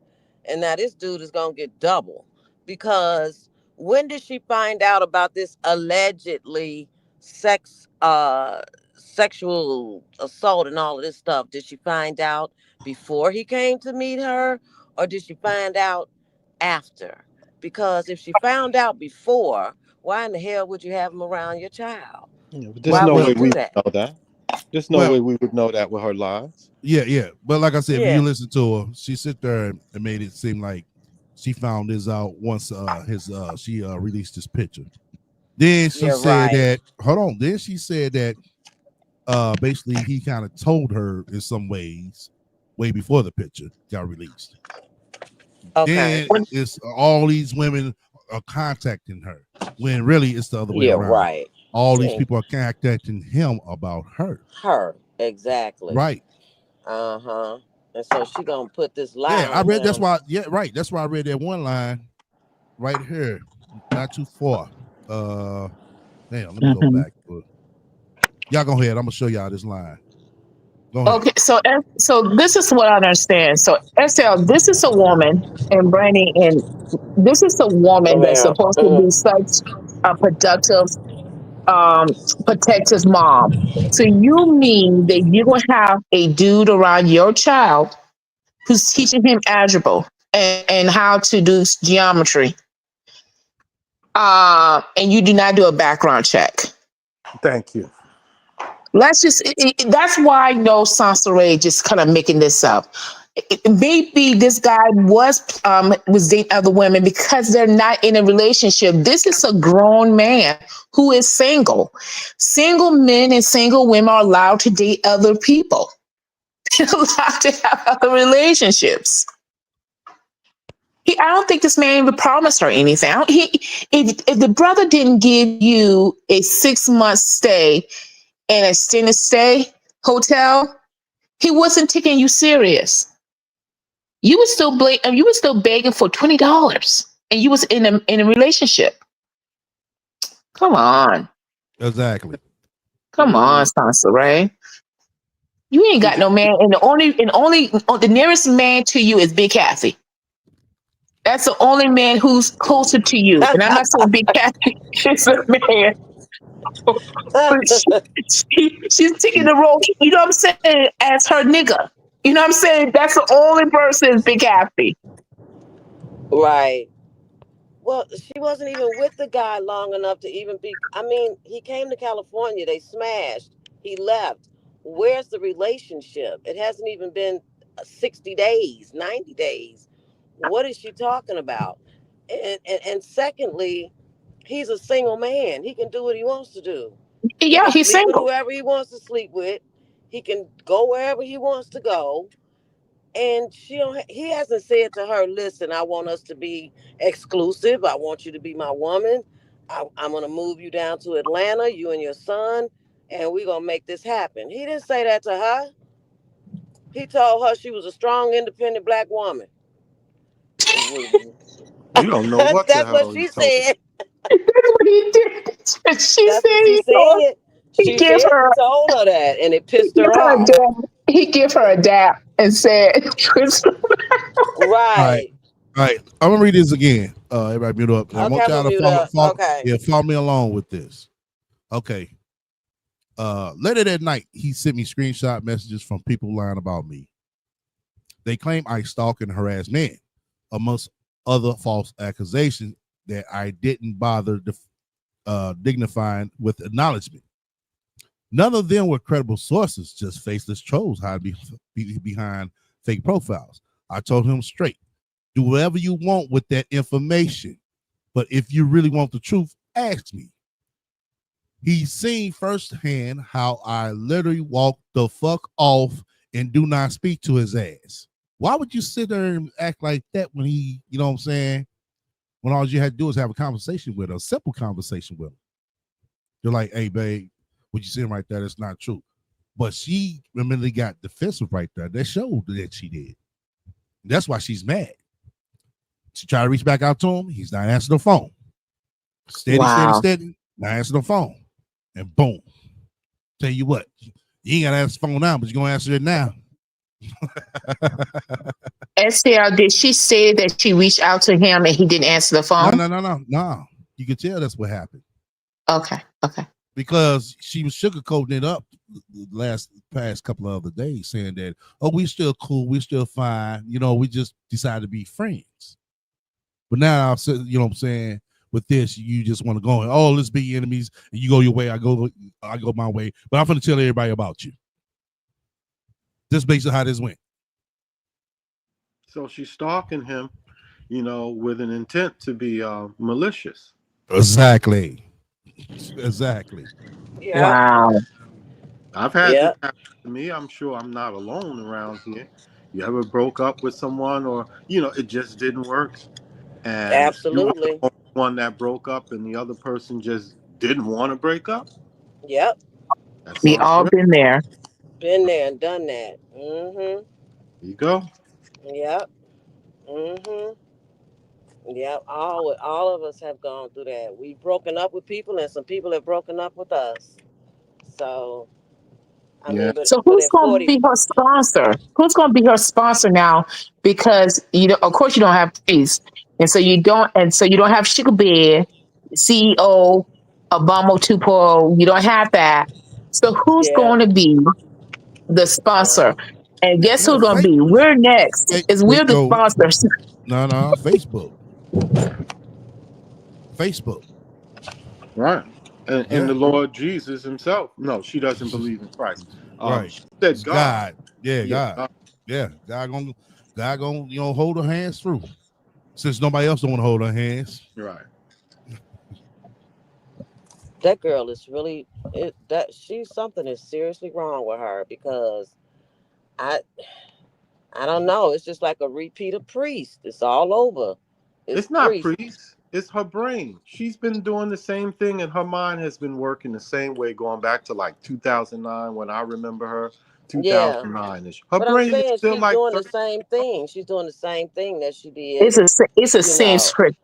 and now this dude is gonna get double. Because when did she find out about this allegedly sexual assault and all of this stuff? Did she find out before he came to meet her, or did she find out after? Because if she found out before, why in the hell would you have him around your child? Yeah, but there's Why Well, no would well, you way we do would that? know that. There's no well, way we would know that with her lies. yeah. But like I said, if you Yeah. listen to her, she sit there and made it seem like she found this out once she released this picture. Then she Yeah, said right. that, hold on. Then she said that basically he kind of told her in some ways way before the picture got released. Okay. Then it's all these women are contacting her when really it's the other way Yeah, around. right. All She these ain't people are contacting him about her. her. Exactly. Right. Uh-huh. And so she gonna put this lie Yeah, I on read that's him. why, yeah, right. That's why I read that one line right here, not too far. Damn, let me go Mhm. back. Y'all go ahead. I'm gonna show y'all this line. Go ahead. Okay, so this is what I understand. So SL, this is a woman, and Brandy, and this is a woman that's Yeah. supposed to be such a productive, um, protective mom. So you mean that you're gonna have a dude around your child who's teaching him algebra and how to do geometry, and you do not do a background check? Thank you. Let's just, that's why I know Sansaray just kind of making this up. Maybe this guy was dating other women because they're not in a relationship. This is a grown man who is single. Single men and single women are allowed to date other people. They're allowed to have other relationships. I don't think this man would promise her anything. If the brother didn't give you a 6 month stay and extended stay hotel, he wasn't taking you serious. You were still begging for $20, and you was in a relationship. Come on, Exactly. come on, Mm-hmm. Sansa Ray. You ain't She got just, no man, the nearest man to you is Big Kathy. That's the only man who's closer to you. And I'm not saying Big Kathy is a man, but she's taking the role. You know what I'm saying? As her nigga. You know what I'm saying? That's the only person is Big Kathy. right. Well, she wasn't even with the guy long enough to even be. I mean, he came to California. They smashed. He left. Where's the relationship? It hasn't even been 60 days, 90 days. What is she talking about? And secondly, he's a single man. He can do what he wants to do. He Yeah, can he's sleep with single. whoever he wants to sleep with. He can go wherever he wants to go. And he hasn't said to her, listen, I want us to be exclusive. I want you to be my woman. I'm going to move you down to Atlanta, you and your son, and we're going to make this happen. He didn't say that to her. He told her she was a strong, independent black woman. You don't know what the That's what hell she he told said. That's what he did. She That's said what she said. he She gave said he her told her that, and it he pissed gave her her a off. dap. He gave her a dap and said, All right. Right. All right. I'm gonna read this again. Everybody mute up. I Okay, want I'm y'all going to to mute follow, up. Okay. follow me along with this. Okay. Later that night, he sent me screenshot messages from people lying about me. They claim I stalk and harass men, amongst other false accusations that I didn't bother dignifying with acknowledgement. None of them were credible sources, just faceless trolls hiding behind fake profiles. I told him straight, do whatever you want with that information, but if you really want the truth, ask me. He's seen firsthand how I literally walked the fuck off and do not speak to his ass. Why would you sit there and act like that when he, you know what I'm saying? When all you had to do is have a conversation with him, a simple conversation with him. You're like, hey, babe, what you saying right there? That's not true. But she immediately got defensive right there. That showed that she did. That's why she's mad. She tried to reach back out to him. He's not answering the phone. Steady, not answering the phone. And boom. Tell you what, you ain't got to answer the phone now, but you're going to answer it now. STL, did she say that she reached out to him and he didn't answer the phone? No. You can tell that's what happened. Okay. Because she was sugarcoating it up the past couple of other days, saying that, oh, we still cool, we still fine. You know, we just decided to be friends. But now, you know what I'm saying, with this, you just want to go, oh, let's be enemies. And you go your way, I go my way. But I'm going to tell everybody about you. This basically how this went. So she's stalking him, you know, with an intent to be malicious. Exactly. Yeah. Wow. I've had this Yeah. happen to me. I'm sure I'm not alone around here. You ever broke up with someone, or you know, it just didn't work, and you were the Absolutely. only one that broke up, and the other person just didn't want to break up? Yep. That's We some all shit. been there. Been there and done that. Mm-hmm. There you go. Yep. Mm-hmm. Yep. All of us have gone through that. We've broken up with people, and some people have broken up with us. So I Yeah. mean, but So but who's at going to 40, be her sponsor? Who's going to be her sponsor now? Because of course, you don't have peace, and so you don't have Sugar Bear, CEO, Obama 2.0. You don't have that. So who's yeah. going to be the sponsor? And guess Yeah, who's going to be? We're next. Is we're the no, sponsors? Facebook. Facebook. Right. And Yeah. the Lord Jesus himself. No, she doesn't believe in Christ. Right. She said It's God. God. Yeah, Yeah. God. Yeah. God gonna, hold her hands through. Since nobody else don't want to hold her hands. Right. That girl is really something is seriously wrong with her because I I don't know. It's just like a repeat of Priest. It's all over. It's It's not Priest. Priest. It's her brain. She's been doing the same thing, and her mind has been working the same way going back to like 2009 when I remember her. Yeah. 2009 ish. Her But I'm brain is saying still she's like doing the 30. same thing. She's doing the same thing that she did, It's a you same know. script.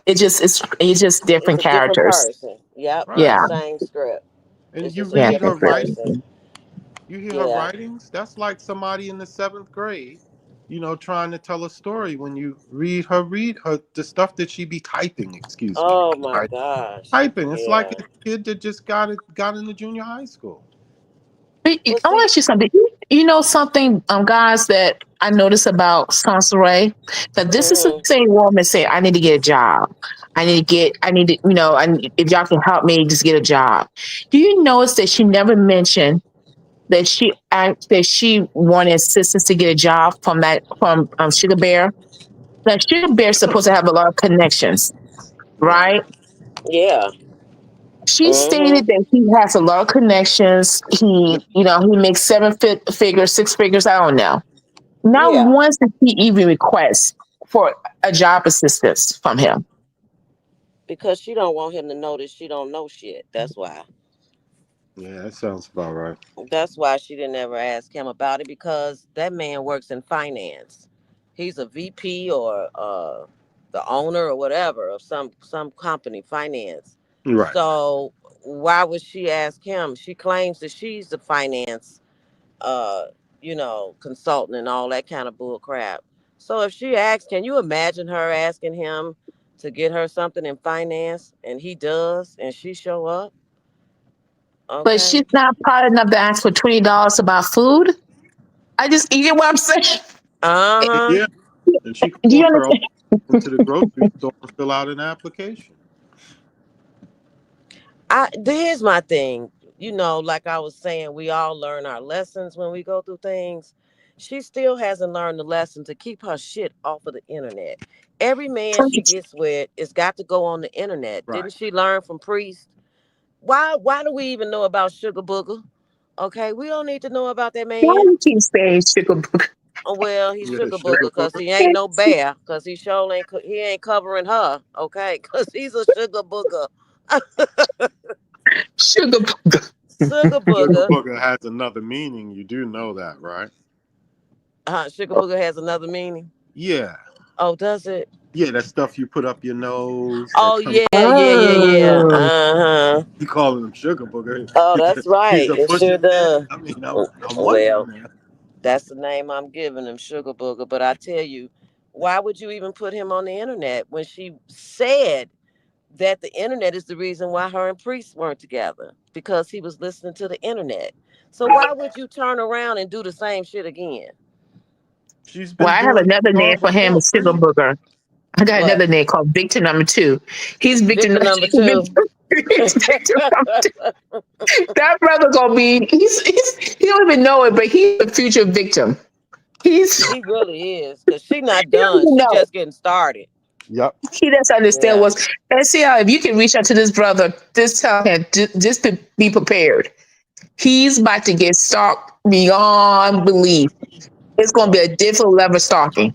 It's just It's different a different characters. person. Yep, it's Right. the Yeah, same script. And It's you just a yeah, read her different different. writings. person. You hear her Yeah. writings. That's like somebody in the seventh grade, trying to tell a story. When you read her the stuff that she be typing. Excuse me. Oh my Right. gosh. Typing. It's like Yeah. a kid that just got into junior high school. But Well, I want to see. ask you something. You know something, guys, that I noticed about Sansa Ray? That this is the Hmm. same woman saying, I need to get a job. I need to, if y'all can help me, just get a job. Do you notice that she never mentioned that she wanted assistance to get a job from Sugar Bear? Now, Sugar Bear's supposed to have a lot of connections, Right. right? Yeah. She Hmm. stated that he has a lot of connections. He makes figures, six figures. I don't know. Not Yeah. once did he even request for a job assistance from him. Because she don't want him to know that she don't know shit. That's why. Yeah, that sounds about right. That's why she didn't ever ask him about it because that man works in finance. He's a VP or the owner or whatever of some company, finance. Right. So why would she ask him? She claims that she's the finance, uh, consultant and all that kind of bull crap. So if she asks, can you imagine her asking him to get her something in finance and he does and she show up? But Okay. she's not proud enough to ask for $20 about food. You get what I'm saying? Uh huh. Yeah. And she could Do you walk her own understand? into the grocery store and fill out an application. Here's my thing. Like I was saying, we all learn our lessons when we go through things. She still hasn't learned the lesson to keep her shit off of the internet. Every man she gets with has got to go on the internet. Right. Didn't she learn from Priest? Why do we even know about Sugar Booger? Okay, we don't need to know about that Why man. you keep saying sugar booger? Well, he Yeah, the sugar booger sugar because booger. he ain't no bear. Because he sure ain't. He ain't covering her. Okay, because he's a sugar booger. Sugar booger. Sugar Sugar booger. booger has another meaning. You do know that, right? Sugar booger has another meaning. Yeah. Oh, does it? Yeah, that stuff you put up your nose that Oh comes. yeah, yeah, yeah, yeah. Oh, Uh huh. You calling him sugar booger? Oh, that's He's right. a It sure pushing man. does. I mean, I'm wondering Well, now. that's the name I'm giving him, sugar booger. But I tell you, why would you even put him on the internet when she said that the internet is the reason why her and Priest weren't together because he was listening to the internet. So why would you turn around and do the same shit again? She's well, been I have doing another it name long for him, before sugar Priest. booger. I got What? another name called Victor Number Two. He's Victor. Victor number two. Victor, Victor number two. That brother gonna be. He don't even know it, but he's the future victim. He's He really is, because she not he don't done. even She know. just getting started. Yep. He doesn't understand Yeah. what's. And see how if you can reach out to this brother, just tell him just to be prepared. He's about to get stalked beyond belief. It's gonna be a different level of stalking,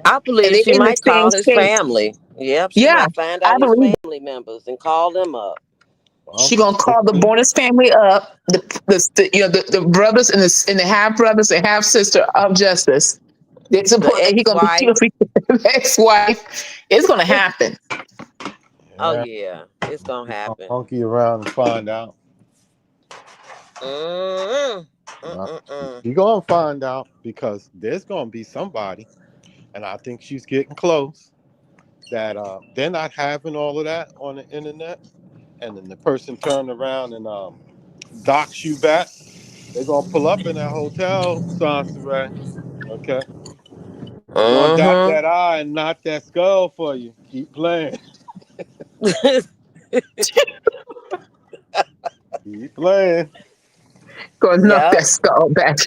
I and believe they're she in the might same call his state. family. Yep, she Yeah, might find I out his believe family members and call them up. she Well, gonna call the Bonus family up, the brothers and the half brothers and half sister of Justice. They The support, and he gonna be ex-wife. ex-wife. It's gonna happen. Oh yeah. yeah, it's gonna You gonna happen. monkey around and find out. Mm-mm. Well, Mm-mm-mm. you gonna find out because there's gonna be somebody, and I think she's getting close. That they're not having all of that on the internet, and then the person turned around and docks you back. They're gonna pull up in that hotel, Sansaray. Okay, they're gonna dot Mm-hmm. that I and not that skull for you. Keep playing. Keep playing. Gonna knock Yep. that skull back.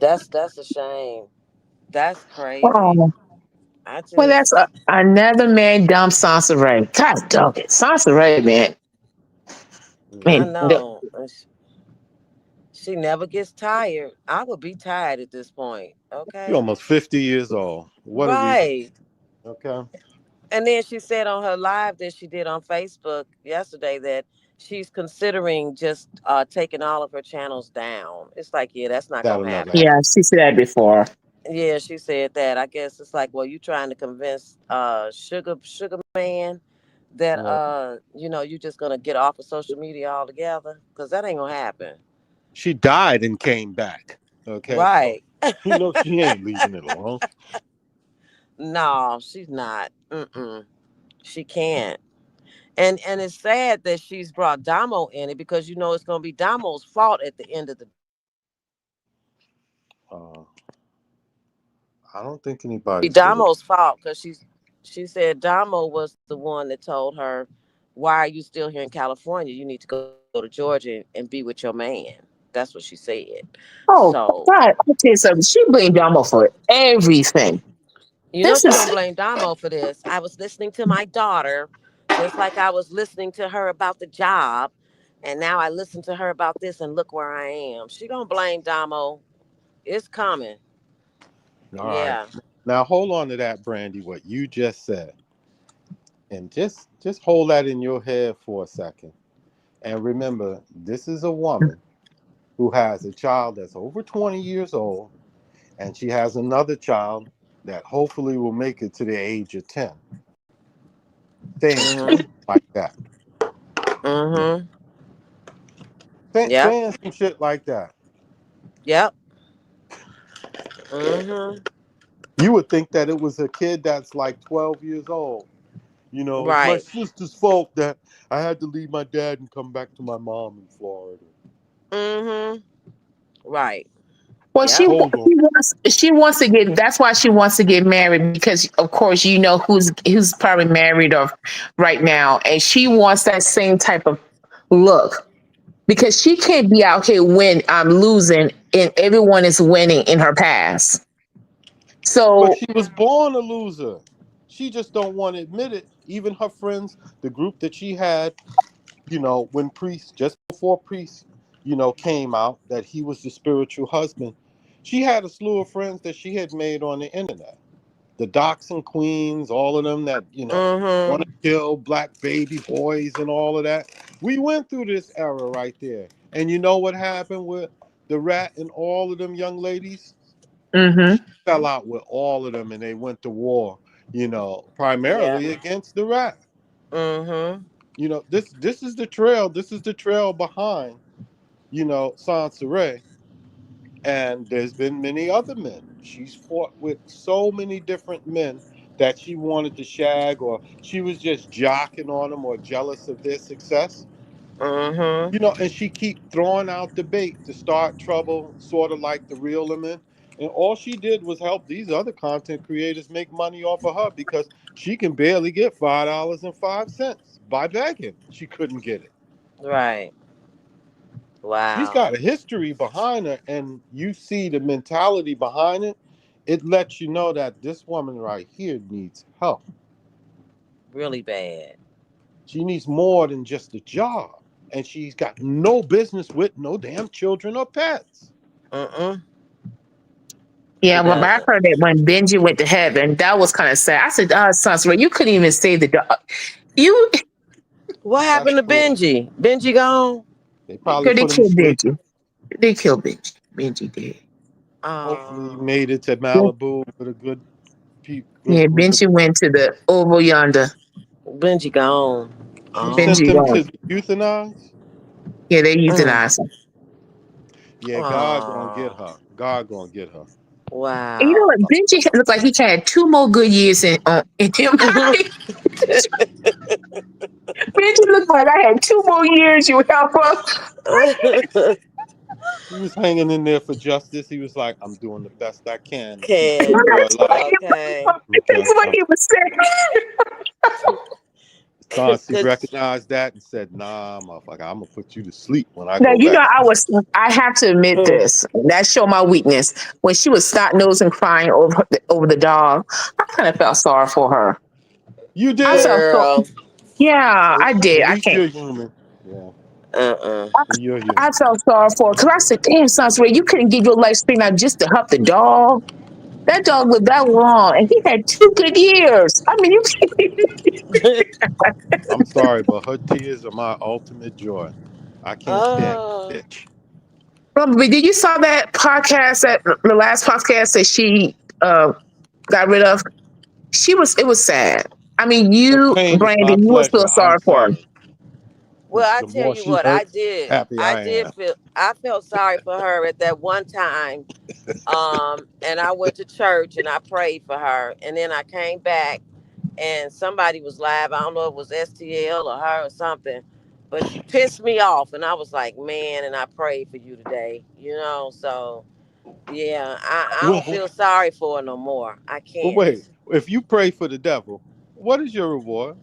That's a shame. That's crazy. Oh, I well, that's just another man dumb Sansa Ray. God dog it, Sansa Ray, man. I Man, know. She never gets tired. I would be tired at this point. You're Okay. almost 50 years old. What are we? Right. Okay. And then she said on her live that she did on Facebook yesterday that she's considering just taking all of her channels down. It's like, yeah, that's not That'll gonna never happen. happen. yeah, she said that before. Yeah, she said that. I guess it's like, well, you trying to convince Sugar Man that Well, you just gonna get off of social media altogether, because that ain't gonna happen. she died and came back. Okay, so Right. you know she ain't leaving it alone. No, she's not. Mm-mm. She can't. And it's sad that she's brought Damo in it, because it's gonna be Damo's fault at the end of the Uh, I don't think anybody's gonna. Damo's fault, because she said Damo was the one that told her, why are you still here in California? You need to go to Georgia and be with your man. That's what she said. Oh So, God, I'll tell you something. She blamed Damo for everything. This she gonna is blame Damo for this. I was listening to my daughter, just like I was listening to her about the job, and now I listen to her about this, and look where I am. She gonna blame Damo. It's coming. All right. Yeah. Now hold on to that, Brandy. What you just said, and just hold that in your head for a second. And remember, this is a woman who has a child that's over 20 years old, and she has another child that hopefully will make it to the age of 10. Saying Mhm. like that. Mhm. Yep. Saying some shit like that. Yep. Mhm. You would think that it was a kid that's like 12 years old. You know, it's my Right. sister's fault that I had to leave my dad and come back to my mom in Florida. Mhm. Right. well, Yep. Hold on. she wants to get. That's why she wants to get married because, of course, who's probably married or right now, and she wants that same type of look because she can't be out here when I'm losing and everyone is winning in her past. But So she was born a loser. She just don't want to admit it. Even her friends, the group that she had, when Priest, just before Priest came out that he was the spiritual husband. She had a slew of friends that she had made on the internet. The Dachshund Queens, all of them that, want to Mm-hmm. kill black baby boys and all of that. We went through this era right there. And you know what happened with the rat and all of them young ladies? Mm-hmm. Fell out with all of them and they went to war, Yeah. primarily against the rat. Mm-hmm. This is the trail. This is the trail behind, Sansaray. And there's been many other men. She's fought with so many different men that she wanted to shag, or she was just jocking on them or jealous of their success. Mm-hmm. And she keep throwing out the bait to start trouble, sort of like the real women. And all she did was help these other content creators make money off of her because she can barely get $5.05 by begging. She couldn't get it. Right. She's Wow. got a history behind her, and you see the mentality behind it. It lets you know that this woman right here needs help. Really bad. She needs more than just a job. And she's got no business with no damn children or pets. Mm-mm. She Yeah, well, but I doesn't. heard that when Benji went to heaven, that was kind of sad. I said, Sansa, you couldn't even save the dog. You, What That's happened to true. Benji? Benji gone? They probably girl, they put him to killed sleep. Benji. They killed Benji. Benji did. Hopefully he Oh, made it to Malibu with a good Yeah, group of Benji went to the Oval Yonder. Benji gone. She sent Benji Oh. him gone. to be euthanized. Yeah, they Mm. euthanized him. Yeah, God gonna get Oh. her. God gonna get her. And you know Wow. what? Benji looked like he had two more good years in him. Benji looked like I had two more years. You help us. He was hanging in there for justice. He was like, I'm doing the best I can to keep this Can. boy That's what alive. he Okay. Okay. that's what he was saying. Chauncey Cause recognized that and said, nah, motherfucker, I'm gonna put you to sleep when I Now go you know back. I have to admit mm, this. That showed my weakness. When she was snot nosing crying over the dog, I kind of felt sorry for her. You I did? felt so girl. yeah, I did. At I least can't you're human. Yeah, Uh-uh. you're I human. felt sorry for her because I said, damn, Sansbury, you couldn't give your life screen out just to help the dog. That dog lived that long and he had 2 good years. I mean, you I'm sorry, but her tears are my ultimate joy. I can't stand Oh. that bitch. probably did you saw that podcast that the last podcast that she got rid of? It was sad. I mean, Her you, pain is my Brandon, you will feel pleasure. I'm sorry for her. sorry. Well, I The tell more you she what, I hurts, did. happy I I did am. feel I felt sorry for her at that one time. And I went to church and I prayed for her. And then I came back and somebody was live. I don't know if it was STL or her or something. But she pissed me off and I was like, man, and I prayed for you today. So yeah, I don't Well, feel sorry for her no more. I well, can't. wait. If you pray for the devil, what is your reward?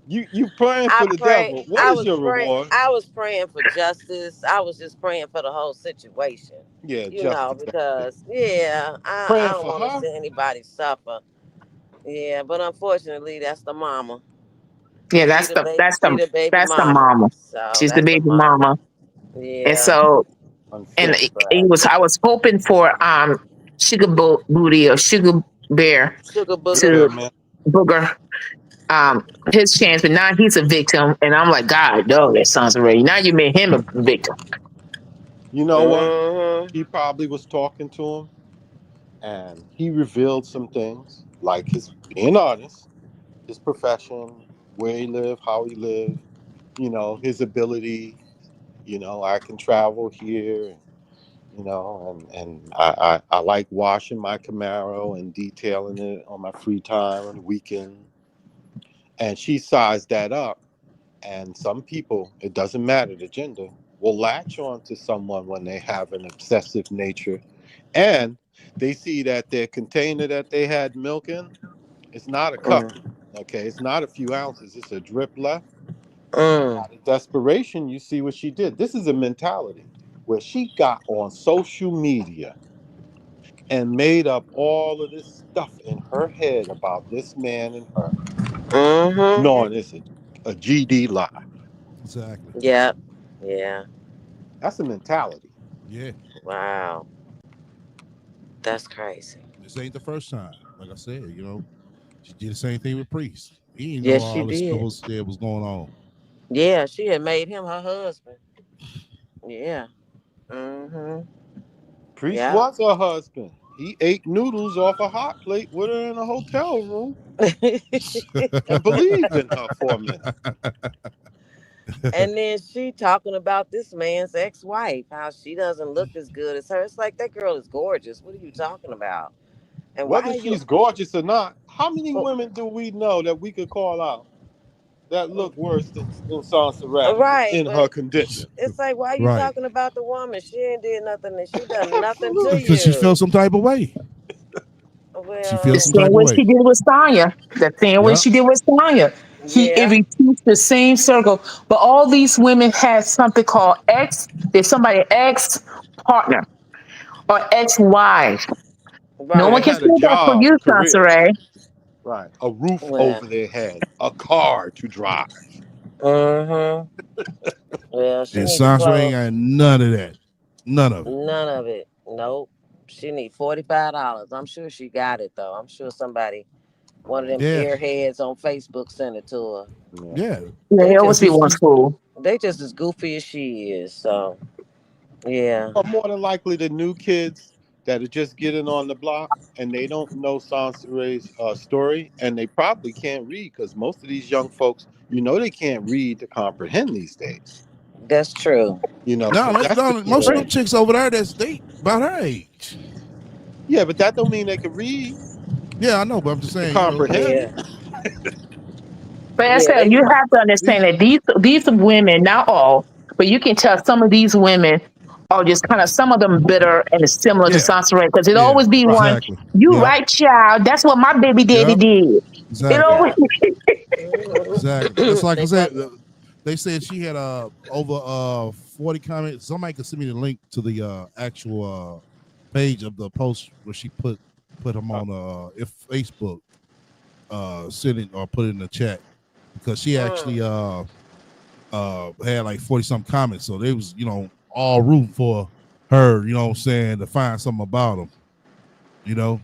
You praying I for the pray. devil. What is your reward? I was praying for justice. I was just praying for the whole situation. Yeah, just exactly. Because yeah, I Praying don't for want to her. see anybody suffer. Yeah, but unfortunately, that's the mama. Yeah, She the baby. She the baby that's the mama. mama. So She's the that's the baby mama. mama. And Yeah, so and Unfit. I was hoping for Sugar Booty or Sugar Bear sugar Sugar booger. Bear to man. booger his chance, but now he's a victim, and I'm like, God, no, that sounds already. Now you made him a victim. You know what? Mm-hmm. He probably was talking to him and he revealed some things like his being honest, his profession, where he lived, how he lived, his ability, I can travel here, and I like washing my Camaro and detailing it on my free time on the weekend. And she sized that up. And some people, it doesn't matter the gender, will latch on to someone when they have an obsessive nature and they see that their container that they had milk in, it's not a cup. Mm. Okay, it's not a few ounces, it's a drip left. Mm. Out of desperation, you see what she did. This is a mentality where she got on social media and made up all of this stuff in her head about this man and her, Mm-hmm. knowing it's a GD lie. Exactly. Yeah. Yeah. That's a mentality. Yeah. Wow. That's crazy. This ain't the first time. Like I said, she did the same thing with Priest. He didn't know Yes, she all this did. shit was going on. Yeah, she had made him her husband. Yeah. Mm-hmm. Priest Yeah. was her husband. He ate noodles off a hot plate with her in a hotel room and believed in her for a minute. And then she talking about this man's ex-wife, how she doesn't look as good as her. It's like that girl is gorgeous. What are you talking about? And why Whether are you she's gorgeous or not, how many women do we know that we could call out that look worse than Sansa Rat right? in But her condition? it's like, why are you Right. talking about the woman? She ain't did nothing, and she done nothing to Absolutely. Because she felt you. some type of way. She The feels Well, some same type of way way. she did with Sonya. The same way Yep. she did with Sonya. It yeah, repeats the same circle. But all these women had something called ex. There's somebody ex partner or ex wife. No Yeah, one they right. can had say a that for job, you, a career, Sansaray. right? A roof Well, over their head, a car to drive. mm-hmm. Well, she And need to Sansa ain't close. got none of that. None of it. None of it. Nope. She need $45. I'm sure she got it though. I'm sure somebody, one of them Yeah. airheads on Facebook, sent it to her. Yeah. Yeah. Yeah, They there always just be Because one she, fool. they just as goofy as she is. So yeah, Or more than likely, the new kids that are just getting on the block and they don't know Sansa's story, and they probably can't read because most of these young folks, they can't read to comprehend these days. that's true. no, So that's the most of them constraint. chicks over there that's they about her age. Yeah, but that don't mean they can read Yeah, I know, but I'm just to saying, comprehend. Yeah, But I yeah. said They you have to understand that these women, not all, but you can tell some of these women are just kind of some of them bitter and similar to yeah, Sansaray because it yeah, always be one. exactly. You Yep, right, child. That's what my baby daddy yep, did. It exactly, always. yeah. exactly. That's like I They said. probably They said she had over 40 comments. Somebody could send me the link to the actual page of the post where she put him on if Facebook send it or put it in the chat because she actually had like 40 some comments. So they was all rooting for her. You know what I'm saying, to find something about him. You know,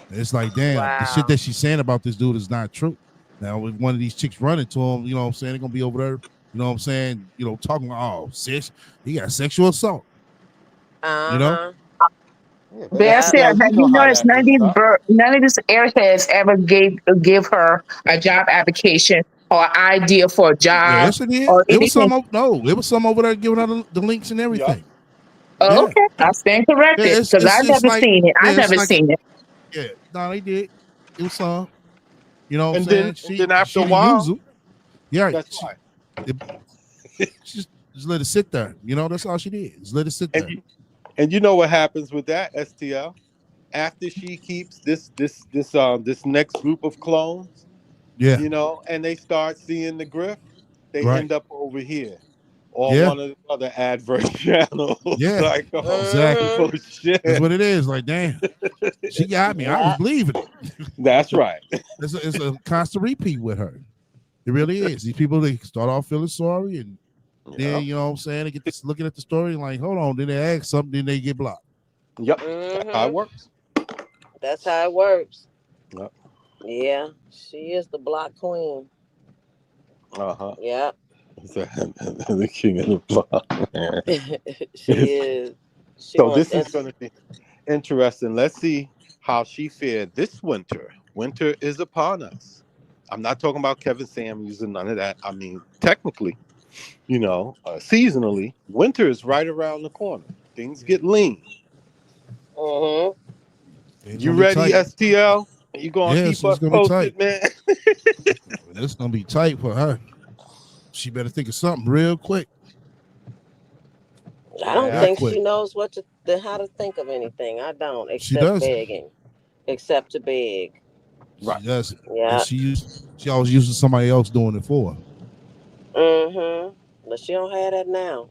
it's like damn, the shit wow. that she's saying about this dude is not true. Now, if one of these chicks running to him, you know what I'm saying, they're gonna be over there, you know what I'm saying, talking, oh, sis, he got sexual assault, you know? Uh-huh. Yeah, but But I Yeah. said, STL, you have know you how noticed that ends up. none of these airheads ever give her a job application or idea for a Yeah, job yes, it did. or It was anything? some, no, it was some over there giving her the links and Yup. everything. Oh, Yeah. okay, I stand Yeah, corrected because it's I've just never like, seen it. yeah, I've it's never like, seen it. yeah, no, they did. It was some, you know what I'm And saying? then after She a didn't use while, them. Yeah, right. that's right. It, she just let it sit there. That's all she did. Just let it sit And there. you know what happens with that, STL? After she keeps this next group of clones, Yeah. and they start seeing the grift, they Right. end up over here or Yeah. one of the other adverse channels. Yeah. Like, oh, Exactly. Mm-hmm. That's shit. what it is. Like, damn, she got me. I was Yeah. believing it. That's right. It's a constant repeat with her. It really is. These people, they start off feeling sorry, and then Yep. you know what I'm saying, they get this looking at the story and like, hold on, then they ask something, then they get blocked. Yep. That's how it Mm-hmm. works. That's how it works. Yep. Yeah. She is the block queen. Uh-huh. Yeah. The king of the block, man. She is. She So wants this is that's going to be interesting. Let's see how she fared this winter. Winter is upon us. I'm not talking about Kevin Samuels and none of that. I mean, technically, seasonally, winter is right around the corner. Things get lean. mm-hmm. It's You gonna be ready, tight. STL? You gonna Yes, keep it's us gonna be tight. posted, man? It's gonna be tight for her. She better think of something real quick. I don't Yeah, Real think quick. she knows how to think of anything. I don't, She except does. begging. Except to beg. She right. does. And Yeah. she always uses somebody else doing it for her. Mm-hmm. But she don't have that now.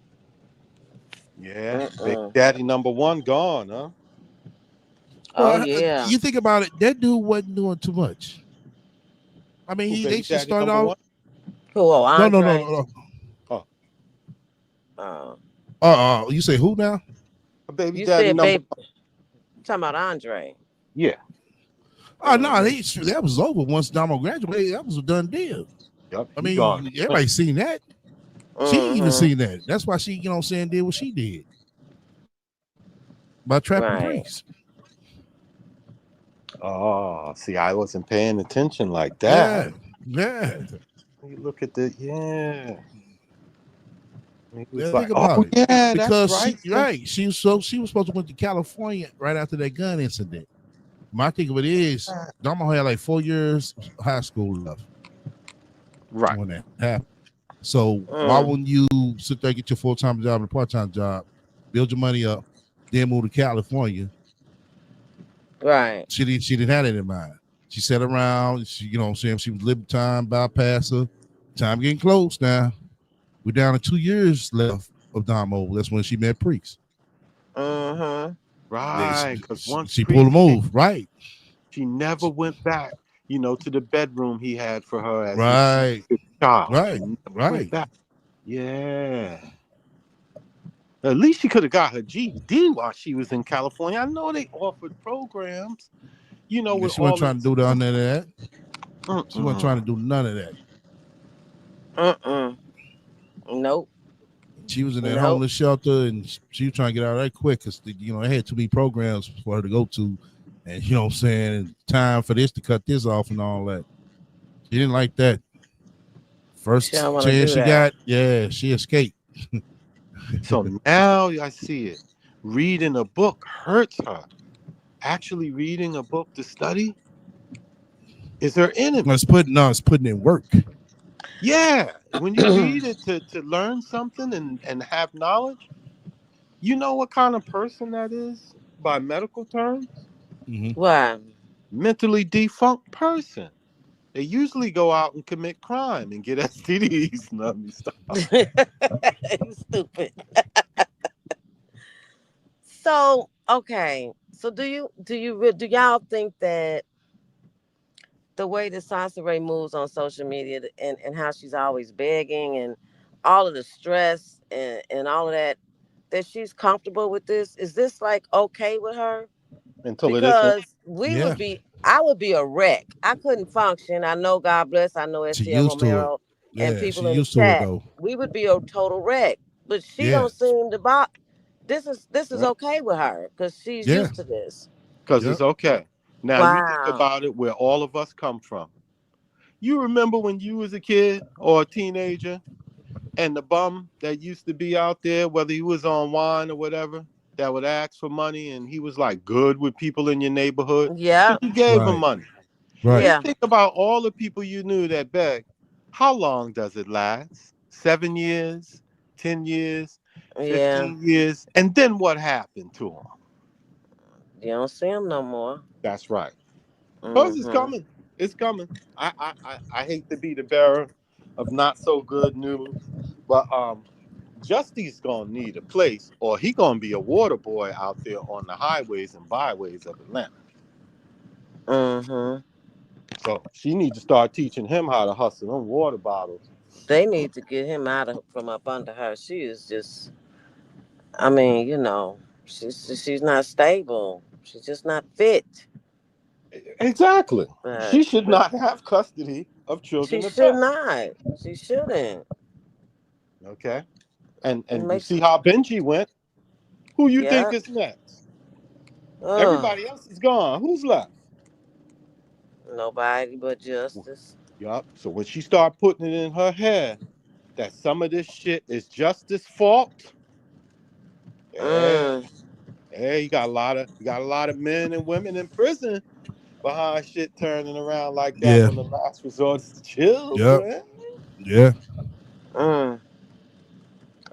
Yeah, Baby Mm-mm. Daddy number one gone, huh? Oh Well, yeah. you think about it, that dude wasn't doing too much. I mean, Who, they Baby just Daddy started number out. one? Who? Oh, No, no, no, Andre. no, no. Oh, You say who now? Her baby You daddy said, number babe, talking about Andre. Yeah. Oh no, Mhm. that was over once Damo graduated. That was a done deal. Yep. I He gone. mean, everybody seen that. She even Mhm. seen that. That's why she, you know what I'm saying, did what she did by trapping Right. priests. Oh, see, I wasn't paying attention like Yeah, that. yeah. You look at the He was Yeah, like, think about oh it. yeah, that's Because right. she was supposed to went to California right after that gun incident. My thing of it is, Damo had like 4 years high school left Right. when that happened. So why Mm. wouldn't you sit there, get your full-time job and a part-time job, build your money up, then move to California? Right. She didn't have that in mind. She sat around, she, you know what I'm saying, she was living time, bypasser. Time getting close now. We're down to 2 years left of Damo. That's when she met Priest. Mhm. Right. Because once She pulled a Priest came, move, right? she never went back, to the bedroom he had for her as Right, his child. She right, never went right. back. Yeah. At least she could have got her GED while she was in California. I know they offered programs, Yeah, with she wasn't all trying of to do none of that. She wasn't trying to Mm-mm. do none of that. Mm-mm. Nope. She was in that Nope. homeless shelter, and she was trying to get out of that quick because they had too many programs for her to go to, and you know what I'm saying, time for this to cut this off and all that. She didn't like that. She don't First want to chance do she that. got, yeah, she escaped. So now I see it. Reading a book hurts her. Actually, reading a book to study is her enemy. It's putting in work. Yeah, when you read it to learn something and have knowledge, you know what kind of person that is by medical terms? Mm-hmm. Why? Mentally defunct person. They usually go out and commit crime and get STDs. No, let me stop. You stupid. So okay. So do y'all think that the way that Sansa Ray moves on social media and how she's always begging and all of the stress and all of that she's comfortable with this? Is this like okay with her? Until it isn't. Because Yeah, I would be a wreck. I couldn't function. I know, God bless, I know she STL used to it. Romero and Yeah, she people in the used to it chat. though. We would be a total wreck. But she Yeah, don't seem to this is Yep. okay with her because she's yeah, used to this. Because yep. it's okay. Now you think Wow. about it where all of us come from. You remember when you was a kid or a teenager and the bum that used to be out there, whether he was on wine or whatever, that would ask for money and he was like good with people in your neighborhood because Yeah. you gave him Right, money. right. Just Yeah. think about all the people you knew that begged. How long does it last? 7 years, 10 years, Yeah. 15 years? And then what happened to them? You don't see him no more. That's right. Cause it's Mm-hmm. coming. It's coming. I hate to be the bearer of not so good news, but Justy's gonna need a place, or he gonna be a water boy out there on the highways and byways of Atlanta. Mm-hmm. So she needs to start teaching him how to hustle them water bottles. They need to get him out of from up under her. She is just I mean, she's not stable. She's just not fit. Exactly. But She should but not have custody of she children or should pets. not. She shouldn't. Okay. And you Makes see how Benji went. Who you think yeah. is next? Ugh. Everybody else is gone. Who's left? Nobody but justice. Yup. So when she start putting it in her head that some of this shit is Justice's fault, yeah, Mm. yeah, you got a lot of men and women in prison behind shit turning around like that Yeah, when the last resort is the yep, children. yeah. Mm.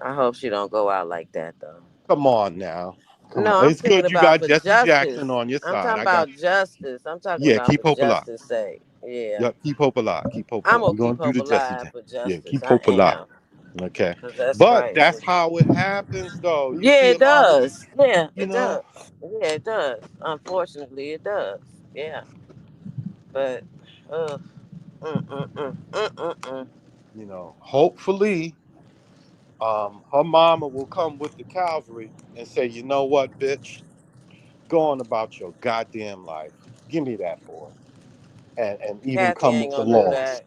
I hope she don't go out like that though. Come on now. Come on. No, I'm It's thinking good you about got for Jesse Jackson justice. on your I'm side. talking I got about justice. I'm talking Yeah, about for keep hope alive. justice sake. Yeah. Yep, keep hope alive. Keep hope I'm alive. gonna We're gonna keep do hope the Jesse alive Jackson. for Yeah, justice. keep I hope alive. am. Okay. Cause that's But crazy. that's how it happens though. You Yeah, see a it lot of does. Yeah, you it know, does. Yeah, it does. Unfortunately, it does. Yeah, but mm, mm, mm, mm, mm, mm. hopefully her mama will come with the cavalry and say, you know what, bitch, go on about your goddamn life. Give me that boy. And even Kathy come ain't with the gonna do laws. that.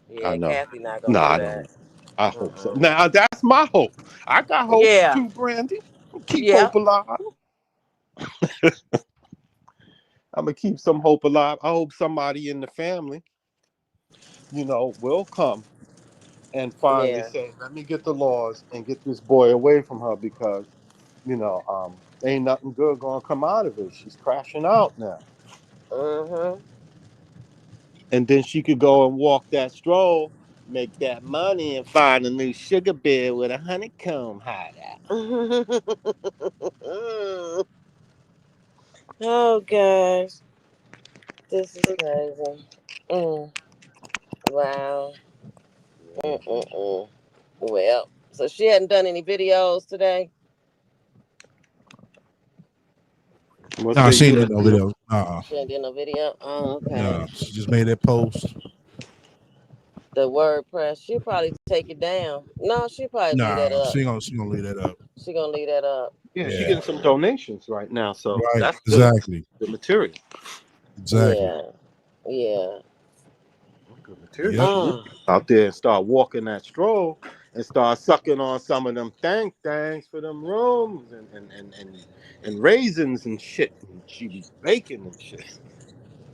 I Yeah, know. Kathy not No, gonna do I don't that. know. I hope so. Mm-mm. Now that's my hope. I got hopes Yeah. too, Brandy. Keep Yep. hope alive. I'm gonna keep some hope alive. I hope somebody in the family, will come and finally Yeah. say, "Let me get the laws and get this boy away from her because, ain't nothing good gonna come out of it. She's crashing out now." Mm-hmm. And then she could go and walk that stroll, make that money, and find a new sugar bear with a honeycomb hideout. Oh gosh, this is crazy. Mm. Wow. Mm-mm-mm. Well, so she hadn't done any videos today. What Nah, say she you ain't had did no to do? video. She hadn't done no video. Oh, okay. Nah. She just made that post. The WordPress. She'll probably take it down. No, she'll probably leave that Nah, up. she gonna leave that up. She gonna leave that up. Yeah, she Yeah. getting some donations right now, so Right. that's good. Exactly. Good material. Exactly. Yeah. Yeah. Good material. Yep. She need to Mm. get out there and start walking that stroll and start sucking on some of them thanks for them rooms and raisins and shit. And she be baking and shit.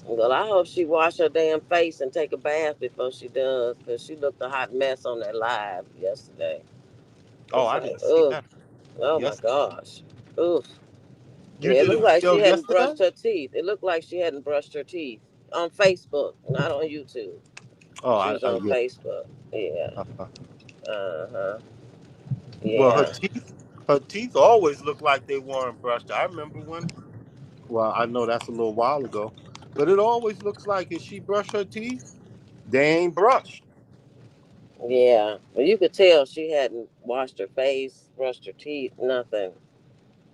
Well, I hope she wash her damn face and take a bath before she does, because she looked a hot mess on that live yesterday. Oh, It's I like, didn't see ugh, that. oh my Yes. gosh, oof. You Yeah, it did a looked like video she hadn't yesterday? brushed her teeth. It looked like she hadn't brushed her teeth on Facebook, not on YouTube. Oh, She was on yeah. Facebook. Yeah. Uh-huh. Uh huh. Well, Yeah. her teeth always look like they weren't brushed. I remember when. Well, I know that's a little while ago, but it always looks like if she brushed her teeth, they ain't brushed. Yeah. But you could tell she hadn't washed her face, brushed her teeth, nothing.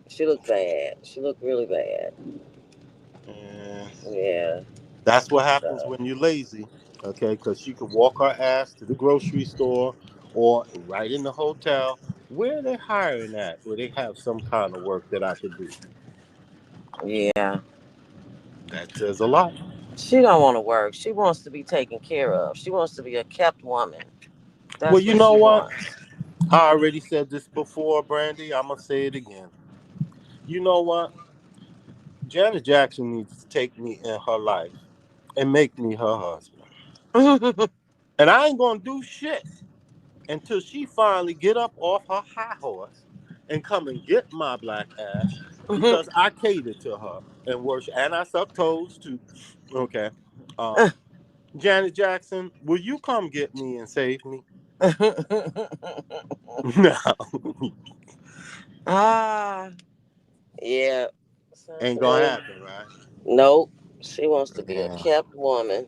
She looked bad. She looked really bad. And Yeah. that's what happens So, when you're lazy, okay? Because she could walk her ass to the grocery store or right in the hotel. Where are they hiring at? Where they have some kind of work that I could do. yeah. That says a lot. She don't want to work. She wants to be taken care of. She wants to be a kept woman. Well, That's you what know she what? wants. I already said this before, Brandy. I'm going to say it again. You know what? Janet Jackson needs to take me in her life and make me her husband. And I ain't going to do shit until she finally get up off her high horse and come and get my black ass because I cater to her and worship and I suck toes too. Okay. Janet Jackson, will you come get me and save me? No. Ah, yeah. Ain't gonna happen, right? Nope. She wants to be a Yeah. kept woman.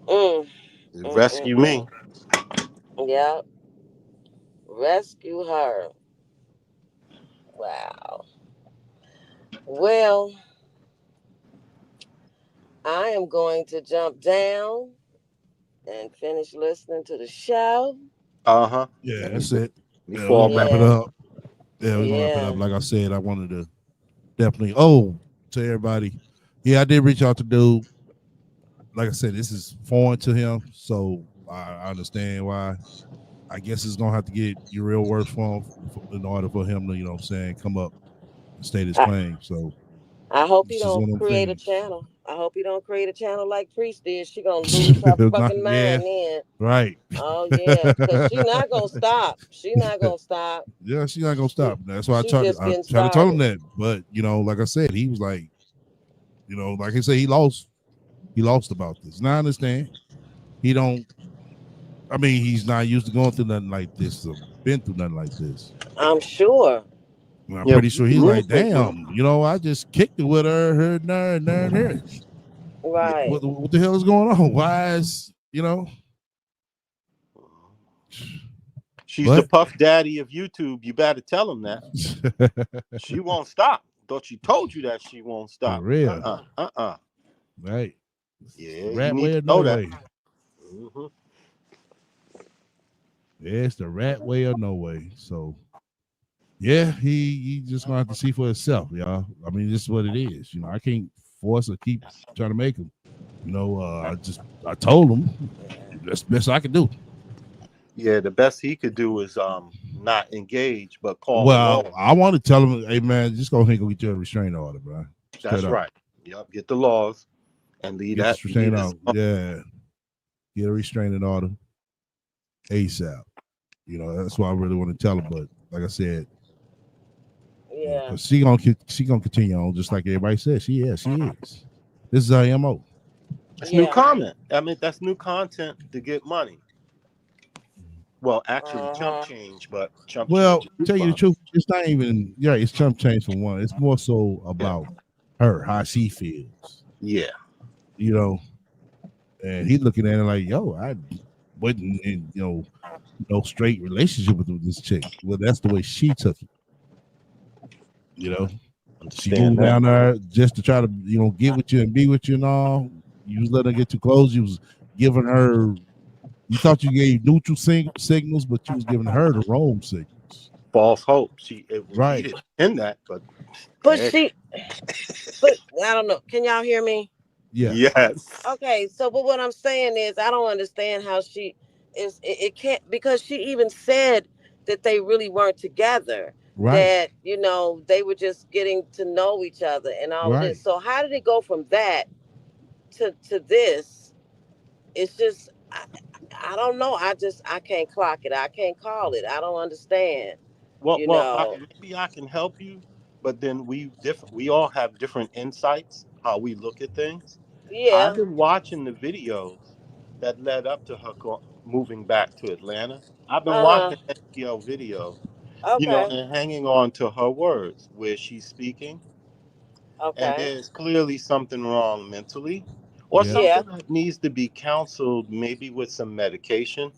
Mm, Rescue me. Yep. Rescue her. Wow. Well, I am going to jump down and finish listening to the show. Uh-huh. Yeah, Let me that's it. Yeah, we're fall gonna back. wrap it Yeah. up. Yeah, we're gonna wrap it Yeah. up. Like I said, I wanted to definitely to everybody. Yeah, I did reach out to dude. Like I said, this is foreign to him, so I understand why. I guess it's gonna have to get your real words for him in order for him to, come up and state his I, claim. So I hope he it's just don't one of them create a things. channel. I hope he don't create a channel like Priest did. She gonna lose her fucking Yeah, mind then. right. Oh yeah, because she not gonna stop. She not gonna stop. Yeah, she's not gonna She stop. That's why she just I getting tried to tell him started. that. But like I said, he was like, like I said, he lost about this. Now I understand. He don't I mean, he's not used to going through nothing like this or been through nothing like this. I'm sure. And I'm Yeah, pretty but you sure he's like, communicate with him. damn, I just kicked it with her and her. Right. What the hell is going on? Why is She's the but puff daddy of YouTube. You better tell him that. She won't stop. Thought she told you that she won't for stop. real, right? Yeah, you Rat need way to or no know that. way. Mm-hmm. Yeah, it's the rat way or no way. So yeah, he just gonna have to see for himself, y'all. I mean, this is what it is. I can't force or keep trying to make him. I told him that's the best I can do. Yeah, the best he could do is not engage, but call the Well, law. I want to tell him, hey man, just go ahead and go get your restraining order, bro. Straight That's up. right. Yep. Get the laws and leave Get that. the Leave restraining this. order. Yeah. Get a restraining order ASAP. That's what I really want to tell her. But like I said, Yeah. because she gonna continue on just like everybody says. She is. This is her MO. That's new Yeah. comment. I mean, that's new content to get money. Well, actually, chump Uh-huh. change, but chump Well, change tell you the coupons. truth, it's not even it's chump change for one. It's more so Yeah. about her, how she feels. Yeah. You know, and he's looking at it like, yo, I wasn't in, no straight relationship with this chick. Well, that's the way she took it. You know, she Understand moved that. down there just to try to, get with you and be with you and all. You was letting her get too close. You was giving her. You thought you gave neutral signals, but you was giving her the wrong signals. False hope. He Right. didn't intend that, but But hey, she, but I don't know. Can y'all hear me? Yeah. yes. Okay, so but what I'm saying is I don't understand how she is it can't because she even said that they really weren't together, Right. that they were just getting to know each other and all of this. Right. So how did it go from that to this? It's just I don't know. I can't clock it. I can't call it. I don't understand. Well, You well, know. maybe I can help you, but then we all have different insights how we look at things. I've Yeah. been watching the videos that led up to her moving back to Atlanta. I've been Uh-huh. watching SEO videos, Okay. and hanging on to her words where she's speaking, and Okay. there's clearly something wrong mentally, or Yeah. Yeah. something that needs to be counseled, maybe with some medication.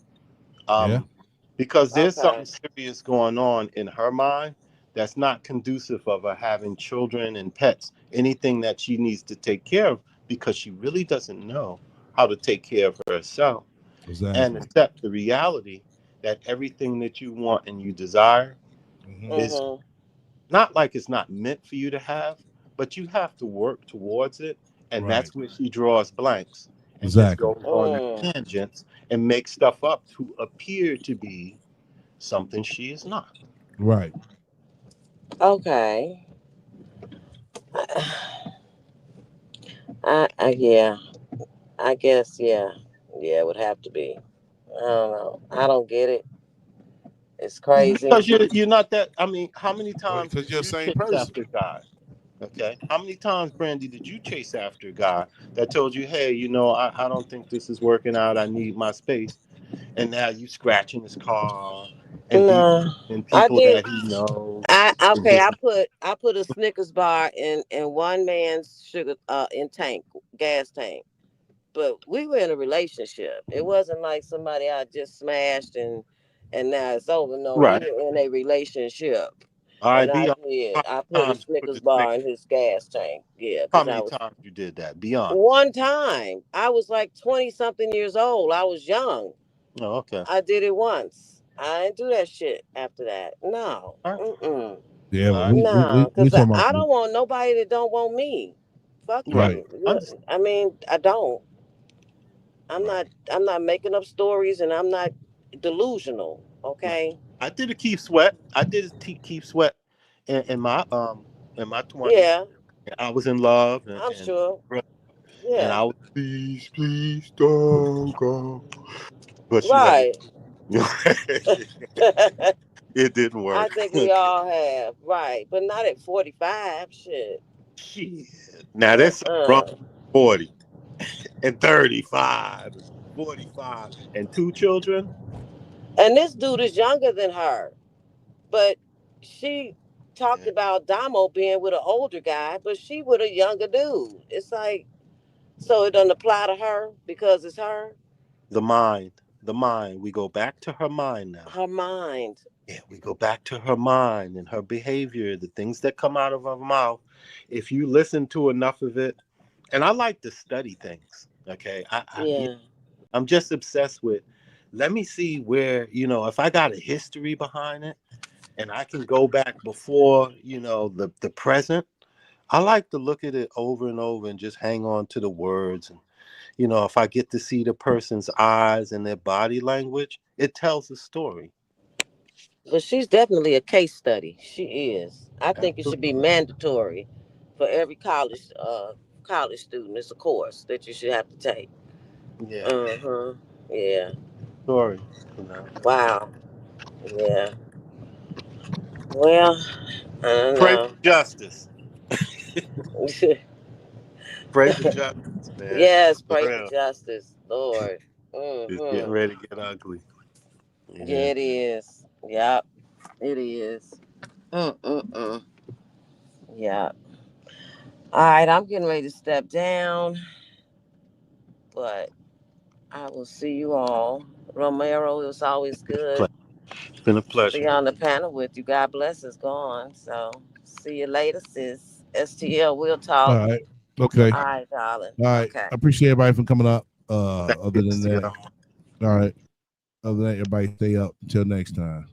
Yeah. Um, because there's something Okay. serious going on in her mind that's not conducive of her having children and pets, anything that she needs to take care of, because she really doesn't know how to take care of herself and Exactly. accept the reality that everything that you want and you desire Hmm. is Mhm. not like it's not meant for you to have, but you have to work towards it. And Right. that's where she draws blanks and just Exactly. goes on Mm. tangents and makes stuff up to appear to be something she is not. Right. Okay. Yeah. I guess, yeah. Yeah, it would have to be. I don't know. I don't get it. It's crazy. Because you're not that. I mean, how many Well, times because did you're the you same chase person. after a guy? Okay. How many times, Brandy, did you chase after a guy that told you, hey, I don't think this is working out. I need my space. And now you scratching his car and No. and I people did. that he knows. I And okay, just I put a Snickers bar in one man's sugar in tank, gas tank. But we were in a relationship. It wasn't like somebody I just smashed and now it's over. No, we right. were in a relationship. All And right, I be honest. did. How I put many a times you put Snickers the bar Snickers? in his gas tank. Yeah, How because I many was times you did that? Be honest. one time. I was like 20 something years old. I was young. Oh, okay. I did it once. I didn't do that shit after that. No. All right. Mm-mm. Yeah, All but right. No. we Because talking I about don't want nobody that don't want me. Fuck Right. right, you. Understand. I mean, I don't. I'm right. not I'm not making up stories and I'm not delusional. Right. Okay? I did a keep sweat. I did a keep sweat in my 20s. Yeah, I was in love I'm sure. and Yeah. I was please, please don't go. But she never Right. it didn't I work. think we all have. Right. But not at 45. Shit. Shit. Now there's something wrong Uh-uh. with 40 and 35 and 45 and two children. And this dude is younger than her. But she talked Yeah. about Damo being with an older guy, but she with a younger dude. It's like, so it doesn't apply to her because it's her. The mind. The mind. We go back to her mind now. Her mind. Yeah, we go back to her mind and her behavior, the things that come out of her mouth. If you listen to enough of it, and I like to study things. Okay, Yeah. I'm just obsessed with let me see where, you know, if I got a history behind it and I can go back before, you know, the present. I like to look at it over and over and just hang on to the words. And, you know, if I get to see the person's eyes and their body language, it tells a story. But she's definitely a case study. She is. I think it should be Absolutely. mandatory for every college student. It's a course that you should have to take. Yeah. Uh-huh. Yeah. Story. You know. Wow. Yeah. Well, I don't Pray for know. justice. Pray for justice, man. Yes, For pray for real. justice, Lord. It's getting Mm-hmm. ready to get ugly. Yeah, Yeah. it is. Yep, it is. Mm-mm-mm. Yeah. All right, I'm getting ready to step down, but I will see you all. Romero, it was always good It's been a to be pleasure. on the panel with you. God bless is gone. So see you later, sis. STL, we'll All talk. right. Okay. All right, darling. All right. Okay. I appreciate everybody for coming up. Thank Other you, than that, STL. all right. Other than that, everybody stay up until next time.